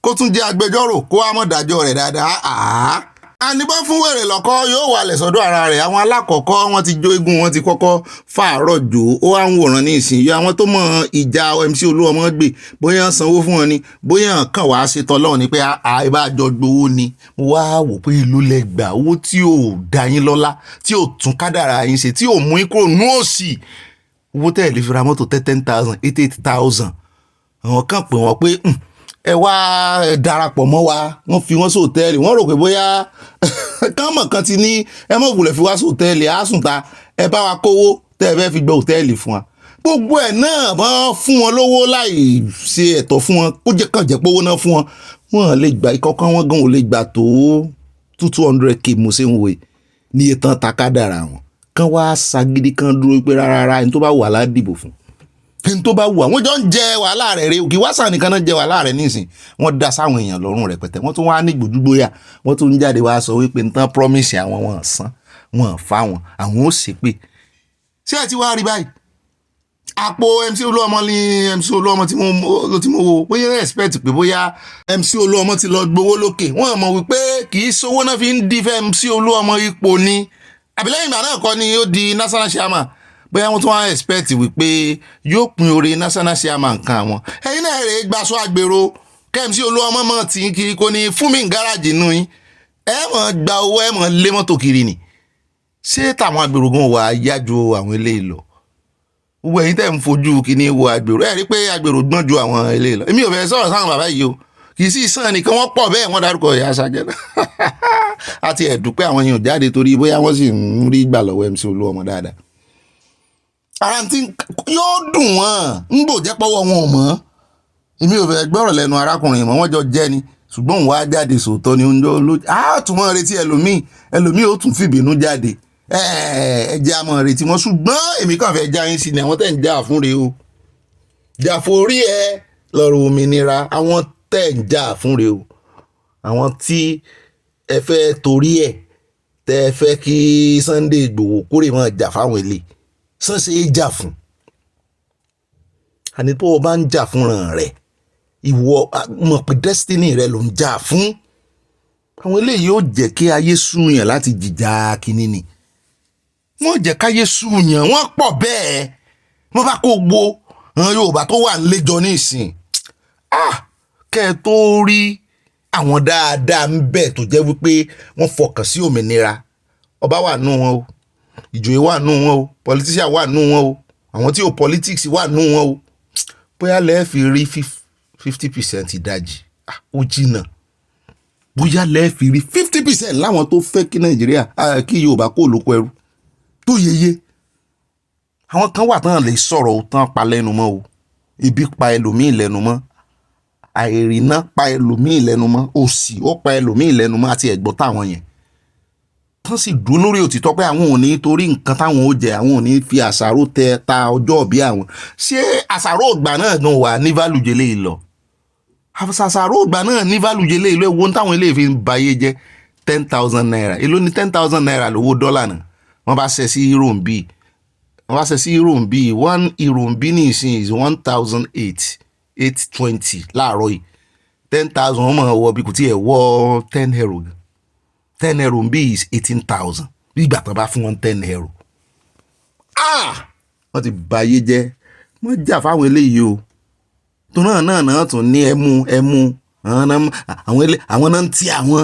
kó tún jẹ́ agbẹjọ́rò kó wá mọ̀ dájọ́ rẹ̀ dáadáa. àníbọ̀ fún wèrè lọ́kọ́ yóò wàlẹ̀ sọ́dọ̀ ara rẹ̀ àwọn alákọ̀ọ́kọ́ wọn ti jó eégún wọn ti kọ́kọ́ fàárọ̀ jò ó wá ń wòran ní ìsinyìí àwọn tó mọ ìjà MC Olúọmọ gbé bóyá sanwó fún wọn ni bóyá kàn wá ṣe tọ́lọ́run ni pé àìbájọ gbowó ni mo wá wò pé ìlú lẹ gbà owó tí ò dá yín lọ́lá tí ò tún kádàrá yín ṣe tí ò mú yín kúrò nú òṣì owó tẹ̀ lè fi ra mọ́tò 10,000 8,000 àwọn kan pè wọ́n pé ẹ wá darapọ̀ mọ́ wa wọ́n fi wọ́n sòtẹ́ẹ̀lì wọ́n rò pé bóyá kámọ̀ kan ti ní ẹ mọ̀ wùlẹ̀ fi wá sòtẹ́ẹ̀lì àásùnta ẹ bá wa kówó tẹ́ ẹ fẹ́ fi gbọ́ òtẹ́ẹ̀lì fún wa gbogbo ẹ̀ náà wọ́n fún wọn lówó láì ṣe ẹ̀tọ́ fún wọn kó jẹ́ kàn jẹ́ pé owó náà fún wọn wọ́n lè gbà ìkọ̀kan wọn gan ò lè gbà tó 200k mo ṣe ń wòye ní ìtàn takádàrà wọn kán wá sagídí kan dúró pé rárá ẹni tó bá wà ládìbò fún ẹni tó bá wù àwọn jọ ń jẹ wàhálà rẹ̀ rẹ̀ òkè wáṣà nìkan náà jẹ wàhálà rẹ̀ nísìn wọ́n dá sáwọn èèyàn lọ́rùn rẹpẹtẹ wọ́n tún wá ní gbòdúgbòyà wọ́n tún ń jáde wá sọ wípé nǹkan promise àwọn wọn san wọn fa wọn àwọn ò ṣépè ṣé ẹ ti wá rí báyìí àpò MC Olúọmọ ní MC Olúọmọ tí mo wò bóyá expect pé bóyá MC Olúọmọ ti lọ gbowó lókè wọ́n mọ̀ wípé kì í sowó náà fi ń di fẹ́ MC Olúọmọ ipò ni àbílẹ̀yìn ìgbà náà kọ́ ni ó di national chairman bóyá wọ́n tún wá expect wípé yóò pin oore national chairman kan àwọn ẹ̀yin náà rèé gbaṣọ àgbèrò kẹ́mísí Olúọmọ mọ̀ tí ń kiri kò ní fún mi gáràjì nù yín ẹ mọ̀ gba owó ẹ mọ̀ lé mọ́tò kiri ni ṣé táwọn àgbèrò gan wà yájú àwọn eléyìí lọ gbogbo ẹ̀yin tẹ́ ń fojú kíní wo àgbèrò ẹ rí pé àgbèrò gbọ́n ju àwọn eléyìí lọ èmi ò fẹ́ sọ̀rọ̀ sáwọn bàbá yìí o kì í sì sàn nìkan wọ́n pọ̀ bẹ́ẹ̀ wọ́n dárúkọ ìyá Ṣàjẹ́ náà àti ẹ̀dùpẹ́ àwọn èèyàn jáde torí bóyá wọ́n sì ń rí gbà lọ́wọ́ MC Olúọmọ dáadáa ara tí yóò dùn wọ́n ń bò jẹ́ pọ́wọ́ wọn ò mọ́ èmi ò fẹ́ gbọ́rọ̀ lẹ́nu arákùnrin mọ́ wọ́n jọ jẹ́ ni ṣùgbọ́n òun wá jáde sòótọ́ ni oúnjẹ olójú àtúmọ̀ retí ẹlòmíì ó tún fìbínú jáde ẹ̀jẹ̀ àmọ́ retí wọn ṣùgbọ́n èmi kàn fẹ́ já yín sí ni àwọn tẹ̀ ń jà fún rèé o jà forí ẹ lọ́rọ̀ òmìnira àwọn tẹ̀ ń jà fún rèé o àwọn tí ẹ fẹ́ torí ẹ̀ tẹ́ ẹ fẹ́ kí Sunday Igboho kórè máa jà fáwọn eléyìí sánṣe é jà fún àní tó o bá ń jà fúnra rẹ ìwọ mọ̀ pé destiny rẹ ló ń jà fún àwọn eléyìí yóò jẹ́ kí ayé súnyàn láti jìjà kínní ni wọ́n jẹ́ káyé súnyàn wọ́n pọ̀ bẹ́ẹ̀ wọ́n bá kó gbó àwọn Yorùbá tó wà nílẹ̀jọ ní ìsìn kẹ́ ẹ tó rí àwọn dáadáa ń bẹ tó jẹ́ wípé wọ́n fọkàn sí òmìnira ọba wà nù wọn o ìjòyè wà nù wọn o politician wà nù wọn o àwọn tí ò politics wà nù wọn o bóyá lẹ́ẹ̀ fi rí 50% ìdajì ó jìnnà bóyá lẹ́ẹ̀ fi rí 50% láwọn tó fẹ́ kí Nàìjíríà kí Yorùbá kó lóko ẹrú tó yeye àwọn kan wà tán lè sọ̀rọ̀ tán pa lẹ́nu mọ́ o ibi pa ẹlòmíì lẹ́nu mọ́ àìrìnà pa ẹlòmíì lẹ́nu mọ́ òṣì ó pa ẹlòmíì lẹ́nu mọ́ àti ẹ̀gbọ́n táwọn yẹn tán sì dúró lórí òtítọ́ pé àwọn ò ní torí nǹkan táwọn ó jẹ àwọn ò ní fi àṣàrò ta ọjọ́ bí àwọn ṣé àṣàrò ògbà náà gan wà ní válùjẹ lè lọ àṣàrò ògbà náà ní válùjẹ lè lọ ewu táwọn ilé fi ń bayé jẹ 10,000 naira èló ní 10,000 naira lówó dọ́là náà wọ́n bá ṣe sí euro ń bí wọ́n bá ṣe sí euro ń bí one euro ń bí ní ìsìn is 1,820 láàárọ̀ yìí 10,000 wọ́n máa wọ bí kò tí ẹ̀ wọ 10 euro 10 euro ń bí is 18,000 bí ìgbà tó bá fún wọn 10 euro. Wọ́n ti báyé jẹ́ wọ́n jà fáwọn eléyìí o tó náà tún ní ẹmu àwọn náà ń tí àwọn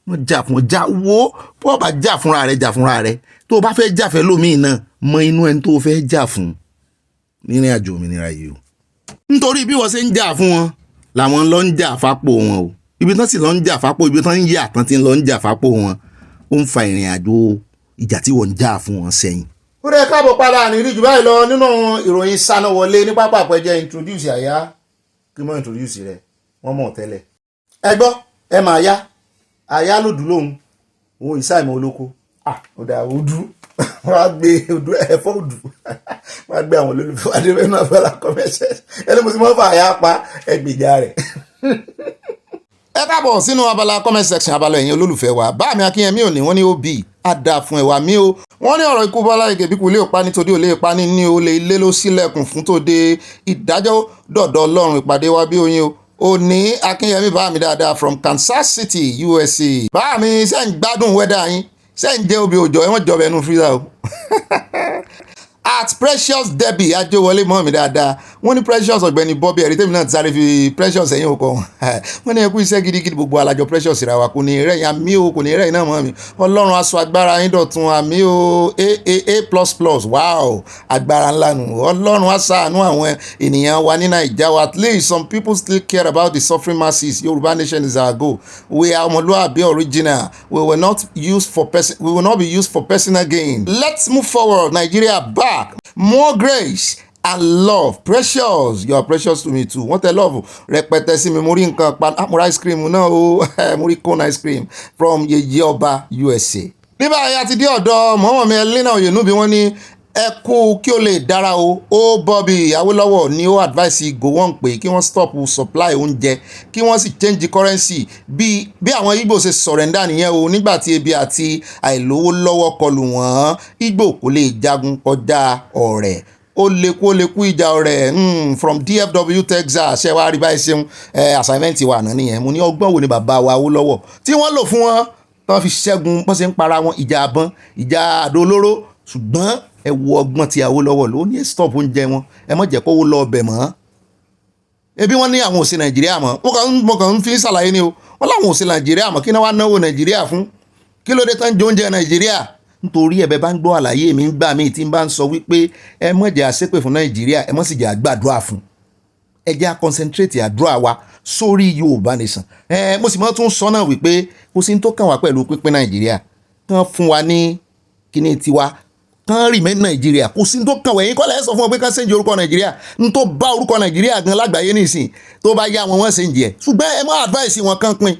wọ́n jà fún jà wo bó bá jà fúnra rẹ̀ tó o bá fẹ́ jà fẹ́ lómìn náà mọ inú ẹni tó o fẹ́ jà fún nírìn àjò òmìnira yìí o nítorí bí wọ́n ṣe ń jà fún wọn làwọn lọ ń jà fápò wọn o ibi tán sì lọ ń jà fápò ibi tán ń yà tán ti lọ ń jà fápò wọn ó ń fa ìrìn àjò ìjà tí wọ́n ń jà fún wọn sẹ́yìn. ó rẹ káàbọ̀ padà ní ìríjú báyìí lọ nínú ìròyìn sáná wọlé ní pápá àpẹjẹ introduce àyà kí mọ́ introduce rẹ̀ wọ́n mọ̀ tẹ́lẹ̀ ẹ gbọ́ ẹ máa yá àyà lòdù lóhun òun ìsáìmọ̀ olóko ọ̀dà òdù wọ́n á gbé odò ẹ̀fọ́ òdù wọ́n á gbé àwọn olólùfẹ́ adébẹ́ náà fẹ́ra kọ́mẹ́sẹ̀ ẹni mo ti mọ́ fà àyà pa ẹgbèjà rẹ̀. ẹ káàbọ̀ sínú abala comment section abala ẹ̀yin olólùfẹ́ wa bá mi akínyẹmí òní wọ́n ní ó bì á dáa fún ẹ̀wà mi o wọ́n ní ọ̀rọ̀ ikú Bọ́lá Ìgè bí kò lè pa nítorí ò lè pa ní olè ilé ló sílẹ̀kùn fún tòde ìdájọ́ dọ̀dọ̀ Ọlọ́run ìpàdé wa bí oyin o òní akínyẹmí bá mi dáadáa from Kansas City USA bá mi ṣe ń gbádùn wẹ́dà yín ṣe ń jẹ́ obì òjò ẹ̀wọ̀n jọba ẹnu freezer o at Precious Debbie ajówọlé mọ́ mi dáadáa wọ́n ní Precious Ọ̀gbẹ́ni Bobby ẹ̀rí tèmi náà ti sáré fi Precious ẹ̀yìn òkò wọ́n ní ẹkú iṣẹ́ gidigidi gbogbo alájọ Precious ra wa kò ní rẹ̀ yín àmì o kò ní rẹ̀ yín náà mọ́ mi Ọlọ́run aṣọ agbára yín dọ̀tun àmì o A++ wow agbára ńlá nù Ọlọ́run aṣàánú àwọn ènìyàn wa ní Naija wa at least some people still care about the suffering masses Yorùbá nation is our goal we are ọmọlúwàbí original we will not be used for personal gain let's move forward Nigeria back. More grace and love. Precious. You are precious to me too. Wọ́n tẹ love rẹpẹtẹ sí mi. Mo rí nǹkan pa amúra ice cream náà o. Mo rí cone ice cream from Yeye Ọba USA. Nígbà yẹn àti dé ọ̀dọ̀ mọ́mọ́ mi Elena Oyenubi wọ́n ní ẹ kú kí ó lè dára o. Ó Bobby Awólọ́wọ̀ ni ó advice Gowon pé kí wọ́n stop supply oúnjẹ kí wọ́n sì change the currency bí àwọn Igbo ṣe surrender nìyẹn o nígbà tí ebi àti àìlówó lọ́wọ́ kọlù wọ́n Igbo kò lè jagun kọjá ọ̀rẹ́ ó lè kú ìjà ọ̀rẹ́ from DFW Texas ṣe wá rí báyìí ṣeun assignment wa àná nìyẹn mo ní ọgbọ́n wo ni bàbá wa Awólọ́wọ̀ tí wọ́n lò fún wọn tán fi ṣẹ́gun bọ́n ṣe ń para wọn ìjà àbọ̀n ìjà àdó olóró ṣùgbọ́n ẹ wo ọgbọ́n tí Awólọ́wọ̀ ló ní stop oúnjẹ wọn ẹ má jẹ́ kó wó lọ ọbẹ̀ mọ́ ebi wọ́n ní àwọn ò ṣe Nàìjíríà mọ́ mo kàn ń fi ṣàlàyé ni o wọ́n láwọn ò ṣe Nàìjíríà mọ́ kí náà wá náwó Nàìjíríà fún kí ló dé tán jẹ oúnjẹ Nàìjíríà nítorí ẹ̀bẹ̀ bá ń gbọ́ àlàyé mi ń gbà mí tí ń bá ń sọ wípé ẹ má jẹ́ àṣépè fún Nàìjíríà ẹ má sì jẹ́ àgbàdúrà fún ẹ jẹ́ à concentrate àdúrà wa sórí Yorùbá nation mo sì mọ́ tún sọ náà wípé kò sí ní tó kàn wá pẹ̀lú pínpín Nàìjíríà kàn fún wa ní kíní tiwa kàn remain Nàìjíríà kò sí ní tó kàn wẹ̀yìn kọ́lẹ̀ ẹ sọ fún wọn pé kàn ṣèǹjì orúkọ Nàìjíríà ní tó bá orúkọ Nàìjíríà gan lágbàáyé nìsín tó bá yá wọn ṣèǹjì ẹ̀ ṣùgbọ́n ẹ má advice wọn kàn pín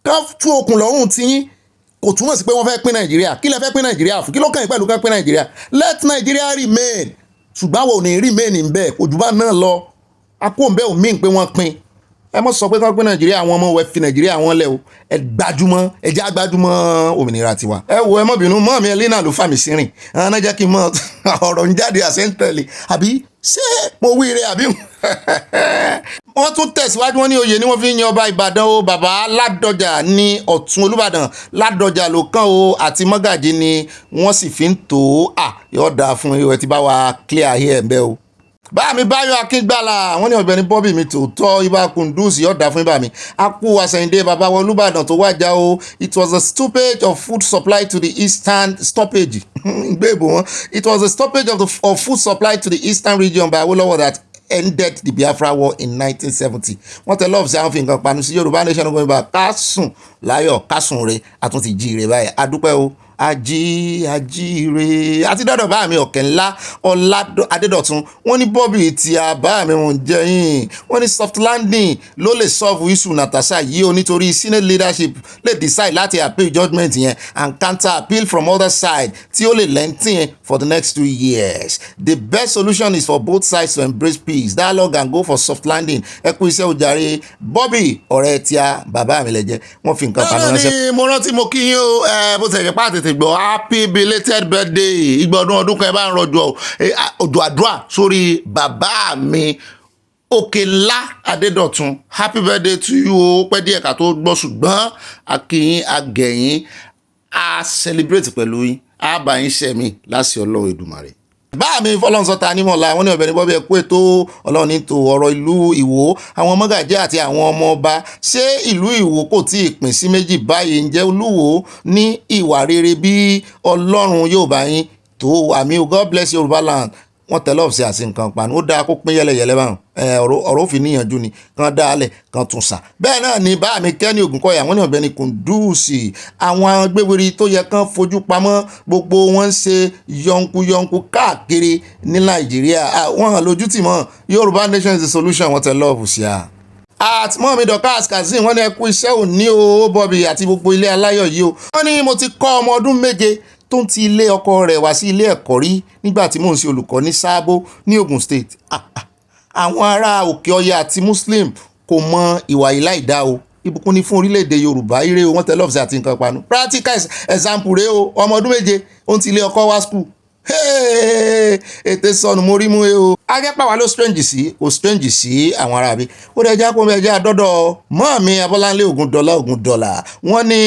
kàn tú okùn lọ́rùn tiyín kò túmọ̀ sí pé wọ́n fẹ́ pín Nàìjíríà kí lẹ fẹ́ pín Nàìjíríà fún kí ló kàn yín pẹ̀lú kàn pín Nàìjíríà let Nigeria remain ṣùgbọ́n àwọn ò ní remain ń bẹ́ẹ̀ kò jù bá náà lọ akóńbẹ́ ò mean pé wọ́n pín ẹ mọ̀ sọ pé kàn pín Nàìjíríà àwọn ọmọ wẹ̀ fi Nàìjíríà wọn lẹ̀ o ẹ gbájúmọ́ ẹ jẹ́ agbájúmọ́ òmìnira tiwa ẹ wo ẹ mọ̀ bínú mọ́ mi Elena ló fà mí sí rìn àwọn náà jẹ́ kí n mọ ọ̀rọ̀ ń jáde àṣẹ́ntẹ̀lẹ̀ àbí ṣé mo wí rẹ àbí wọ́n tún tẹ̀síwájú wọn ní oyè ni wọ́n fi ń yan ọba Ìbàdàn o bàbá Ládọjà ní Ọ̀tún Olúbàdàn Ládọjà ló kàn o àti mọ́gàjì ni wọ́n sì fi ń tò ó yóò dáa fún ẹ ti bá wa clear here ẹ̀ bẹ́ẹ̀ o. bá mi Báyọ̀ Akíngbàlà wọ́n ní Ọ̀gbẹ́ni Bobby mi tòótọ́ ibà Kunduz yóò dáa fún ibà mi akú àsẹ̀yìndé bàbá wọn Olúbàdàn tó wájà o it was a stoppage of food supply to the eastern stoppage gbèbò wọn it was a stoppage of food supply to the eastern region by Awólọ́wọ̀ that ended the Biafra war in 1970. Wọ́n tẹ lọ́ọ̀fù sí àwọn fi nǹkan panu sí Yorùbá nation ọgbọ́n ibà kásùn láyọ̀ kásùn re àtúntì jíire báyìí adúpẹ́ o ajíire àti dọ́dọ̀ bá mi ọ̀kẹ́ ńlá ọlá adédọ̀tun wọ́n ní Bobby tí a bá mi wọ́n jẹ́ yìn wọ́n ní soft landing ló lè solve issue Natasha yìí o nítorí senate leadership lè decide láti appeal judgement yẹn and counter appeal from other side tí ó lè lengthen for the next 2 years. The best solution is for both sides to embrace peace dialogue and go for soft landing. ẹ kú iṣẹ́ ojàre Bobby ọ̀rẹ́ tí a bàbá mi lẹ́jẹ́ wọ́n fi nǹkan panu ránṣẹ́. mo rántí mo kí yín o bó ti ẹ̀jẹ̀ pàtẹ́tẹ́ ti gbọ́ happy belated birthday ìgbà ọdún kan ẹ bá ń rọjò òjò àdúrà sórí bàbá mi Òkèlá Adédọ̀tun happy birthday to you o pẹ́ díẹ̀ ká tó gbọ́ ṣùgbọ́n akínyìn agẹ̀yìn a celebrate pẹ̀lú yín a bá yín ṣẹ̀mí láṣẹ Ọlọ́run Èdùmàrè. Bá mi fọlọ́nsọ́ta nímọ̀lá wọn ní Ọ̀gbẹ́ni Bobby ẹ̀kú ètò Ọlọ́run ní tó ọ̀rọ̀ ìlú Ìwó àwọn mọ́gàjẹ́ àti àwọn ọmọ ọba ṣé ìlú Ìwó kò tí ì pín sí méjì báyìí ǹjẹ́ Olúwo ní ìwà rere bí Ọlọ́run yóò bá yín tó àmì God bless Yorùbá land wọ́n tẹ̀lé ọ̀sẹ̀ àti nǹkan panu ó dáa kó pín yẹlẹyẹlẹ báwọn ọ̀rọ̀ òfin níyànjú ni kan dáálẹ̀ kan tún sà bẹ́ẹ̀ náà ni bá mi Kẹ́ni Ògúnkọ̀yà wọ́n ní Ọ̀gbẹ́ni Kúndùsì àwọn agbéwèrè tó yẹ kán fojú pamọ́ gbogbo wọn ń ṣe yọnkuyọnku káàkiri ní Nàìjíríà wọ́n hàn lójú tì mọ́ Yorùbá nation is the solution wọ́n tẹ̀lé ọ̀fùsì à. àtìmọ́ mi Dorcas Kazeem wọ́n ní ẹ kú iṣẹ́ òní o Bobby àti gbogbo ilé aláyọ̀ yìí o wọ́n ní mo ti kọ́ ọmọ ọdún 7 tó ń ti ilé ọkọ rẹ̀ wá sí ilé ẹ̀kọ́ rí nígbà tí mò ń ṣe olùkọ́ ní Sábó ní Ogun State. Àwọn ará Òkè Ọya àti Muslim kò mọ ìwà ìláìdá o ìbùkún ni fún orílẹ̀-èdè Yorùbá ire o wọ́n tẹ̀lé ọ̀fíìsì àti nǹkan panu practical example rẹ o ọmọ ọdún 7 ó ń ti ilé ọkọ wá school ètè sọnù mo rí mú e o. Agẹ́pà wa ló strange sí kò strange sí àwọn ará mi ó dẹ̀ já kó mẹ́jẹ́ àdọ́dọ̀ mọ́ mi Abọ́láńlé Ògúndọ́là wọ́n ní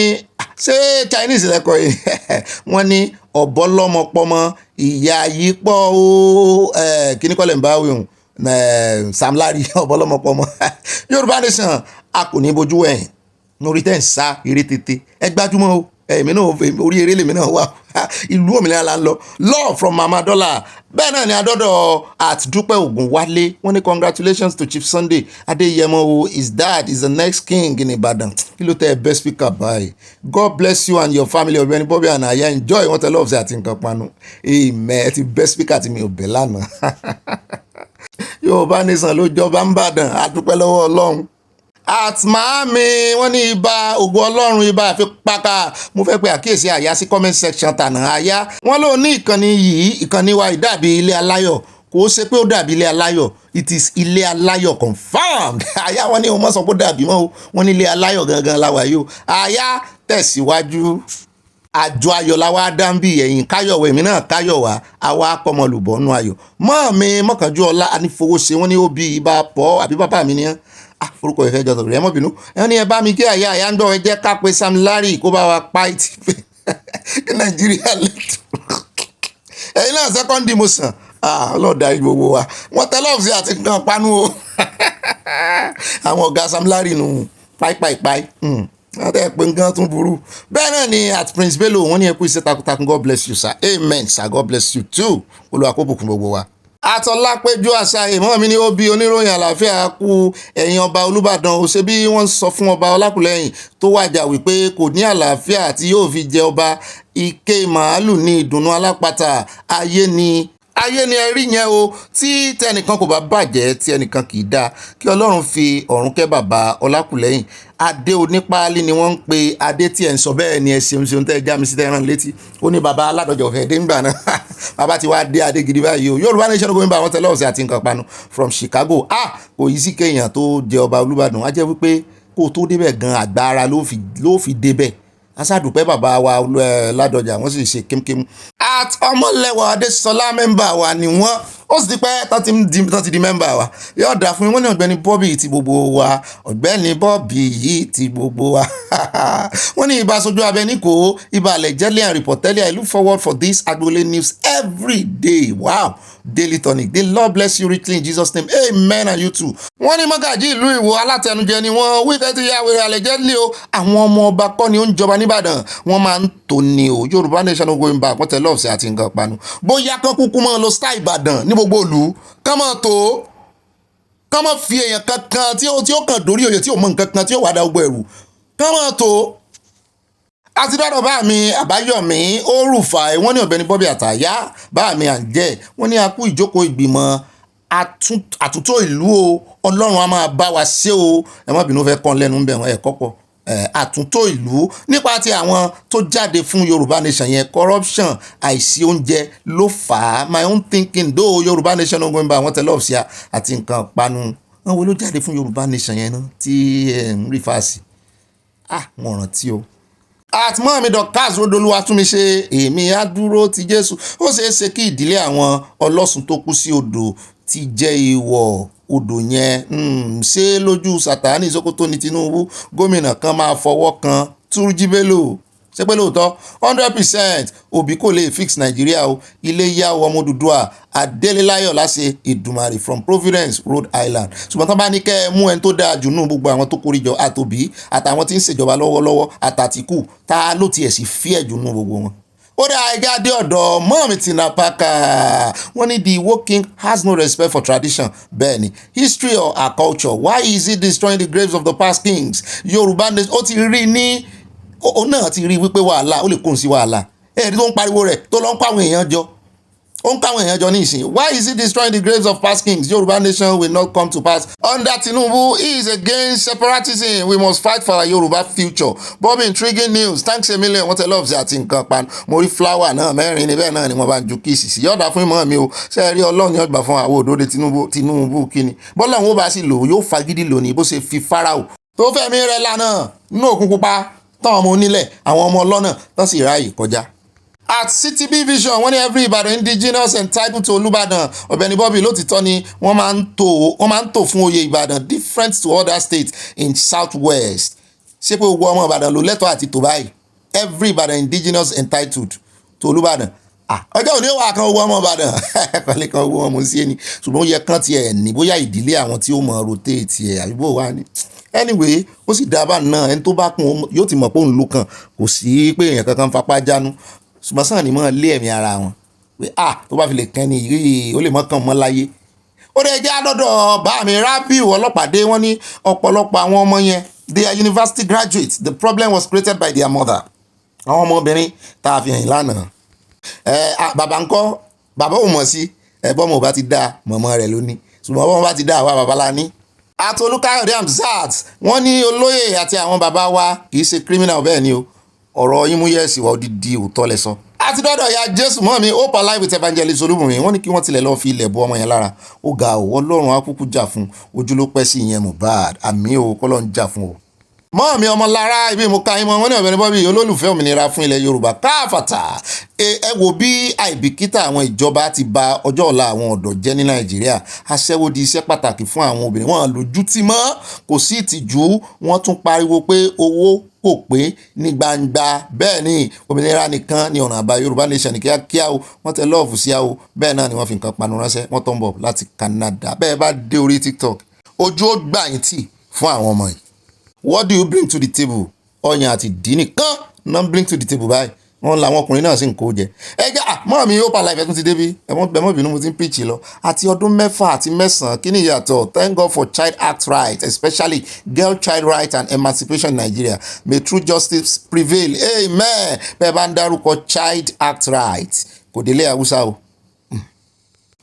ṣé Chinese lẹ́kọ̀ọ́ yìí wọ́n ní ọ̀bọ lọ́mọpọ́mọ ìyá yìí pọ̀ ó kíní kọ́lẹ̀ ń bá wíhùn Sam Larry ọ̀bọ lọ́mọpọ́mọ Yorùbá nation a kò ní bojú ẹ̀yìn lórí tẹ́ ń sá eré tètè ẹ gbájúmọ́ o èmi náà orí eré lèmi náà wà ìlú òmìnira la ń lọ love from Mama Dollar bẹ́ẹ̀ náà ni adọ́dọ̀ àtidúpẹ́ Ògúnwálé wọ́n ní congratulations to Chief Sunday Adéyẹmọ o his dad is the next king in Ìbàdàn kí ló tẹ́ ẹ best speaker báyìí God bless you and your family Ọ̀gbẹ́ni Bobby and Aya enjoy wọ́n tẹ lọ́ọ̀fù sí àti nǹkan panu amen ẹ ti best speaker tí mi ò bẹ̀ lánàá Yorùbá nation ló jọba ń bàdàn àdúpẹ́ lọ́wọ́ Ọlọ́run àtìmáàmì wọ́n ní ibà ògo Ọlọ́run ibà àfipáká mo fẹ́ pe àkíyèsí àyà sí comment section tànà àyà wọ́n ló ní ìkànnì yìí ìkànnì wa ìdàbí ilé aláyọ̀ kò ṣe pé ó dàbí ilé aláyọ̀ it is ilé aláyọ̀ confirmed àyà wọ́n ní wọ́n sọ pé ó dàbí mọ́ o wọ́n ní ilé aláyọ̀ gangan la wà yìí o àyà tẹ̀síwájú àjọ ayọ̀ la wá dáńbì ẹ̀yìn káyọ̀wé mi náà káyọ̀wá àwa kọmọlùbọ́nú ayọ̀ mọ́ mi mọ́kànjú ọlá anífowóṣe wọ́n ní ó bí ibà pọ̀ àbí bàbá mi nìyẹn forúkọ ìfẹ́ jọ sọ̀rọ̀ ẹ mọ́ bínú ẹni ẹ bá mi kí àyà ń dọ̀ ẹ jẹ́ ká pé Sam Larry kó bá wa pa ìtì ní Nàìjíríà lẹ́tọ̀ ẹ̀yin náà second motion ọlọ́ọ̀dà gbogbo wa wọ́n tẹ́lẹ̀ ọ̀fíìsì àti nǹkan panu o àwọn ọ̀gá Sam Larry nù páìpáìpáì wọ́n tẹ́ pé nǹkan tún burú bẹ́ẹ̀ náà ni at Prince Bello wọ́n ní ẹ kú iṣẹ́ takuntakun God bless you sir amen sir God bless you too Olúwa kó bùkún gbogbo wa. Àtọ́lápẹ́jọ́ àṣà ìmọ̀ mi ní ó bí oníròyìn àlàáfíà kú ẹ̀yìn ọba Olúbàdàn ó ṣe bí wọ́n sọ fún ọba Ọlákùlẹ́yìn tó wàjà wípé kò ní àlàáfíà tí yóò fi jẹ ọba ike màálù ní ìdùnnú alápatà ayé ni ẹrí yẹn o tí tẹnìkan kò bá bàjẹ́ tí ẹnìkan kì í dáa kí Ọlọ́run fi ọ̀run kẹ́ bàbá Ọlákùlẹ́yìn adé onípáálí ni wọ́n ń pe adé tí ẹ̀ ń sọ bẹ́ẹ̀ ni ẹ ṣeun tẹ́ ẹ já mi sí tẹ́ ẹ rán létí ó ní bàbá Aládọ̀jà ọ̀fẹ́ dé ńgbà náà bàbá ti wá dé adé gidi báyìí o Yorùbá nation gómìnà bá wọn tẹ́lẹ̀ ọ̀sẹ̀ àti nǹkan panu from Chicago kò yí sí kéèyàn tó jẹ ọba Olúbàdàn á jẹ́ wípé kó o tó débẹ̀ gan àgbára ló fi débẹ̀ asádùpẹ́ bàbá wa Ládọ̀jà wọ́n sì ṣe kémkémú. Ọmọlẹ́wà Adésọlá mẹ́mbà wa ni wọ́n ó sì ti pẹ́ tán ti di mẹ́mbà wa yóò dà fún mi wọ́n ní Ọ̀gbẹ́ni Bobby ti gbogbo wa Ọ̀gbẹ́ni Bobby yìí ti gbogbo wa wọ́n ní ibà sojú abẹ ní kò ibà allegedly and reportedly I look forward for this Agbole news every day wow Daily Tonic the Lord bless you richly in Jesus name amen and you too. Wọ́n ní mọ́gàjí ìlú Ìwó alátẹnujẹ ni wọ́n wíkẹ́ ti yá wẹ̀rẹ̀ allegedly o àwọn ọmọ ọba kọ́ ni ó ń jọba nìbàdàn wọ́n máa ń tò ní o Yorùbá nation going back wọ́n tẹ̀lé ọ̀sẹ̀ àti nǹkan panu bóyá kán kúkú máa lọ style Ìbàdàn ní gbogbo ìlú kán máa tó kán máa fi èèyàn kankan tí ó kàn dórí oyè tí ò mọ nǹkan kan tí ó wà dá gbogbo ẹ̀rù kán máa tó àti dọ́dọ̀ bá mi Àbáyọ̀mí ó rùfà wọ́n ní Ọ̀gbẹ́ni Bobby àtàyà bá mi àǹjẹ́ wọ́n ní a kú ìjókòó ìgbìmọ̀ àtúntò ìlú o Ọlọ́run a máa bá wa ṣe o ẹ má bínú fẹ́ kàn lẹ́nu ń bẹ̀ wọ́n ẹ̀ kọ́pọ̀ àtúntò ìlú nípa ti àwọn tó jáde fún Yorùbá nation yẹn corruption àìsí oúnjẹ ló fà á my own thinking though Yorùbá nation ló ń gbọ́n bá wọn tẹ̀lé ọ̀fíà àti nǹkan panu wọn wo ló jáde fún Yorùbá nation yẹn náà tí ń rí fàásì wọn rántí o àtìmọ́ mi dọ̀kás rodolúwa tún mi ṣe èmi á dúró ti Jésù. Ó ṣeé ṣe kí ìdílé àwọn ọlọ́sùn tó kú sí odò ti jẹ́ ìwọ̀ odò yẹn ṣé lójú Sàtánì Sókótó ní Tinubu gómìnà kan máa fọwọ́ kan Túrújí Bello ṣé pé lóòótọ́ 100% Òbí kò lè fix Nàìjíríà o ilé yá ọmọ Odùduwà Adélẹ́láyọ̀ láṣẹ Èdùmàrè from Providence Rhode Island. Ṣùgbọ́n tán bá ní kẹ́ ẹ mú ẹni tó dáa jù nù gbogbo àwọn tó kórìjọ àtòbí àtàwọn tí ń ṣèjọba lọ́wọ́lọ́wọ́ àtàtìkù ta ló tiẹ̀ sì fíẹ̀ jù nù gbogbo wọn. Ó dá ẹja dé ọ̀dọ̀ mọ́ọ̀mí Tinapaka wọ́n ní the woke king has no respect for tradition. Bẹ́ẹ̀ ni history or our culture, why is he destroying the graves of the past kings? Yorùbá ó ti rí ní ó náà ti rí wípé wàhálà ó lè kóhun sí wàhálà ẹ̀ẹ́dí tó ń pariwo rẹ̀ tó lọ ń pa àwọn èèyàn jọ ó ń káwọn èèyàn jọ ní ìsìn. Why is he destroying the graves of past kings? Yorùbá nation will not come to pass under Tinubu. He is against separatism. We must fight for our Yorùbá future. Bob intriguing news. Thanks a million. Wọ́n tẹ lọ́ọ̀fù sí àti nǹkan pan. Mo rí flower náà mẹ́rin níbẹ̀ náà ni wọ́n bá ń ju kíìsì sí. Yọ̀ọ̀dà fún ìmọ̀ mi o. Ṣé ẹ rí Ọlọ́run ní ọgbà fún àwọn òdòdó Tinubu kíni? Bọ́lá òun ó bá sì lò yóò fagídí lónìí bó ṣe fi Fáráò tó fẹ̀mí rẹ̀ lánàá nínú òkun pupa táwọn ọmọ onílẹ̀ àwọn ọmọ ọlọ́nà tán sì ráàyè kọjá. At CTB Vision wọ́n ní every Ìbàdàn indigenous entitled to Olúbàdàn Ọ̀gbẹ́ni Bobby lótìtọ́ ni wọ́n máa ń tò fún oyè Ìbàdàn different to other states in south west. Ṣé pé gbogbo ọmọ Ìbàdàn ló lẹ́tọ̀ọ́ àti tò báyìí? Every Ìbàdàn indigenous entitled to Olúbàdàn. Ọjọ́ òní wà kan owó ọmọ Ìbàdàn pẹ̀lú kan owó ọmọ sí ẹni ṣùgbọ́n ó yẹ kán tiẹ̀ ní bóyá ìdílé àwọn tí ó mọ̀ rotate ẹ̀ àbíbò wà ní. Anyway ó sì dábàá náà ẹni tó bá kún yóò ti mọ̀ pé òun ló kàn kò sí pé èèyàn kankan fapá jánu ṣùgbọ́n sàn ni mọ́ lé ẹ̀mí ara wọn pé tó bá fi lè kẹ́ni yìí ó lè mọ́ kàn mọ́ láyé. Ó dẹ̀ jẹ́ àdọ́dọ̀ bá mi Rábíù Ọlọ́pàdé wọ́n ní ọ̀pọ̀lọpọ̀ àwọn ọmọ yẹn they are university graduates. The problem was created by their mother. Àwọn ọmọbìnrin tá a fi hàn lánàá bàbá ńkọ́ bàbá ò mọ̀ sí ẹ̀bọ́n mo bá ti dá mọ̀mọ́ rẹ̀ lónìí ṣùgbọ́n bọ́n bá ti dá àwa bàbá la ní. Atolúkáyọ̀dé Hamzat wọ́n ní olóyè àti àwọn bàbá wa kì í ṣe criminal bẹ́ẹ̀ ni o ọ̀rọ̀ yín mú yẹ̀sì wá odidi òótọ́ lẹ sọ. Àti dọ́dọ̀ ya Jésù mọ́ mi Hope Alive with Evangelist Olúbùnmi wọ́n ní kí wọ́n tilẹ̀ lọ́ọ́ fi ilẹ̀ bọ ọmọ yẹn lára ó ga ò Ọlọ́run á kúkú jà fún ojú ló pẹ́ sí ìyẹn Mohbad àmì ò kọ́lọ́run jà fún o. Mọ́ mi ọmọ lára ibi mo ka yín mọ́ wọ́n ní Ọ̀gbẹ́ni Bobby olólùfẹ́ òmìnira fún ilẹ̀ Yorùbá káfàtà ẹ wo bí àìbìkítà àwọn ìjọba ti ba ọjọ́ ọ̀la àwọn ọ̀dọ́ jẹ́ ní Nàìjíríà. Aṣẹ́wó di iṣẹ́ pàtàkì fún àwọn obìnrin wọn lójú tì mọ́ kò sí ìtìjú wọ́n tún pariwo pé owó kò pé ní gbangba bẹ́ẹ̀ ni òmìnira nìkan ni ọ̀nà àbá Yorùbá nation ní kíákíá o wọ́n tẹ lọ́ọ̀fù sí o bẹ́ẹ̀ náà ni wọ́n fi nǹkan panu ránṣẹ́ wọ́n tó ń bọ̀ láti Canada bẹ́ẹ̀ bá dé orí TikTok ojú ó gbà yín tì fún àwọn ọmọ yìí. What do you bring to the table? Ọyàn àti ìdí nìkan náà bring to the table báyìí wọ́n làwọn ọkùnrin náà sì ń kó jẹ. Ẹja mọ́ mi Hope Alive ẹ̀tún ti débi ẹ̀mọ́ bínú mo ti ń preach lọ àti ọdún 6 àti 9 kí ni ìyàtọ̀? Thank God for child act rights especially girl child rights and emancipation in Nigeria. May true justice prevail. Amen. Bẹ́ẹ̀ bá ń dárúkọ child act rights kò délé Haúsá o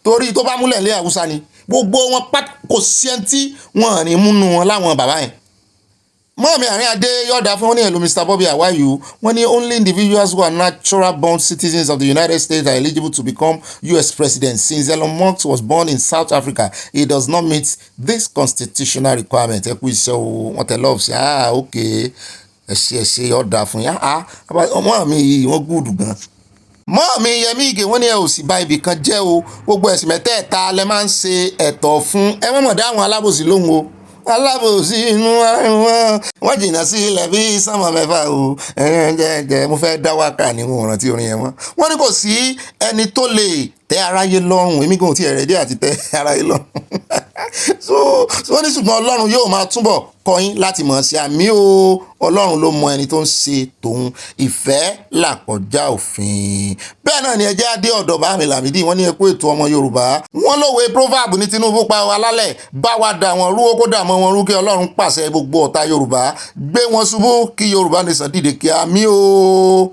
torí tó bá múlẹ̀ lé Haúsá ni gbogbo wọn kò sí ẹni tí wọ́n ní múnú wọn láwọn bàbá yẹn. Mọ́ọ̀mí àárín adé yọ̀ọ̀dà fún wọn ní ẹ̀lú Mr. Bobby Awayu wọ́n ní only individuals who are natural born citizens of the United States are eligible to become US president. Since Elon Musk was born in South Africa, he does not meet this constitutional requirement. Ẹ kú iṣẹ́ o wọ́n tẹ̀ lọ́ọ̀fù sí ok ẹ̀ṣẹ̀ yọ̀ọ̀dà fún yá mọ́ọ̀mí yìí wọ́n gúdù gan. Mọ́ọ̀mí Yẹmí Ìgè wọ́n ní ẹ ò sì bà ibì kan jẹ́ o gbogbo ẹ̀sìn mẹ́tẹ̀ẹ̀ta lẹ máa ń ṣe ẹ̀tọ́ fún ẹ mọ̀mọ́ dá àwọn alábòsí lóhùn o alábòsí inú wọn jìnnà sí ilẹ̀ bí sánmọ̀ mẹ́fà o jẹ́jẹ́ mo fẹ́ dá wákà ní wọn rántí orin yẹn mọ́. Wọ́n ní kò sí ẹni tó lè tẹ́ aráyé lọ́rùn èmi gan ti ẹ̀rẹ́ dé àti tẹ́ aráyé lọ́rùn so wọ́n ní ṣùgbọ́n Ọlọ́run yóò máa túbọ̀ kọ́ yín láti mọ̀ sí àmì o Ọlọ́run ló mọ ẹni tó ń ṣe tòun ìfẹ́ làkọjá òfin. Bẹ́ẹ̀ náà ni ẹjẹ́ adé ọ̀dọ̀ bá mi Lámìdí wọ́n ní ẹkú ètò ọmọ Yorùbá wọ́n lówe proverb ní Tinubu pa wa lálẹ́ bá wa dà wọ́n rú kó dà mọ́ wọn rú kí Ọlọ́run pàṣẹ gbogbo ọ̀tá Yorùbá gbé wọn ṣubú kí Yorùbá nation dìde kí àmì o.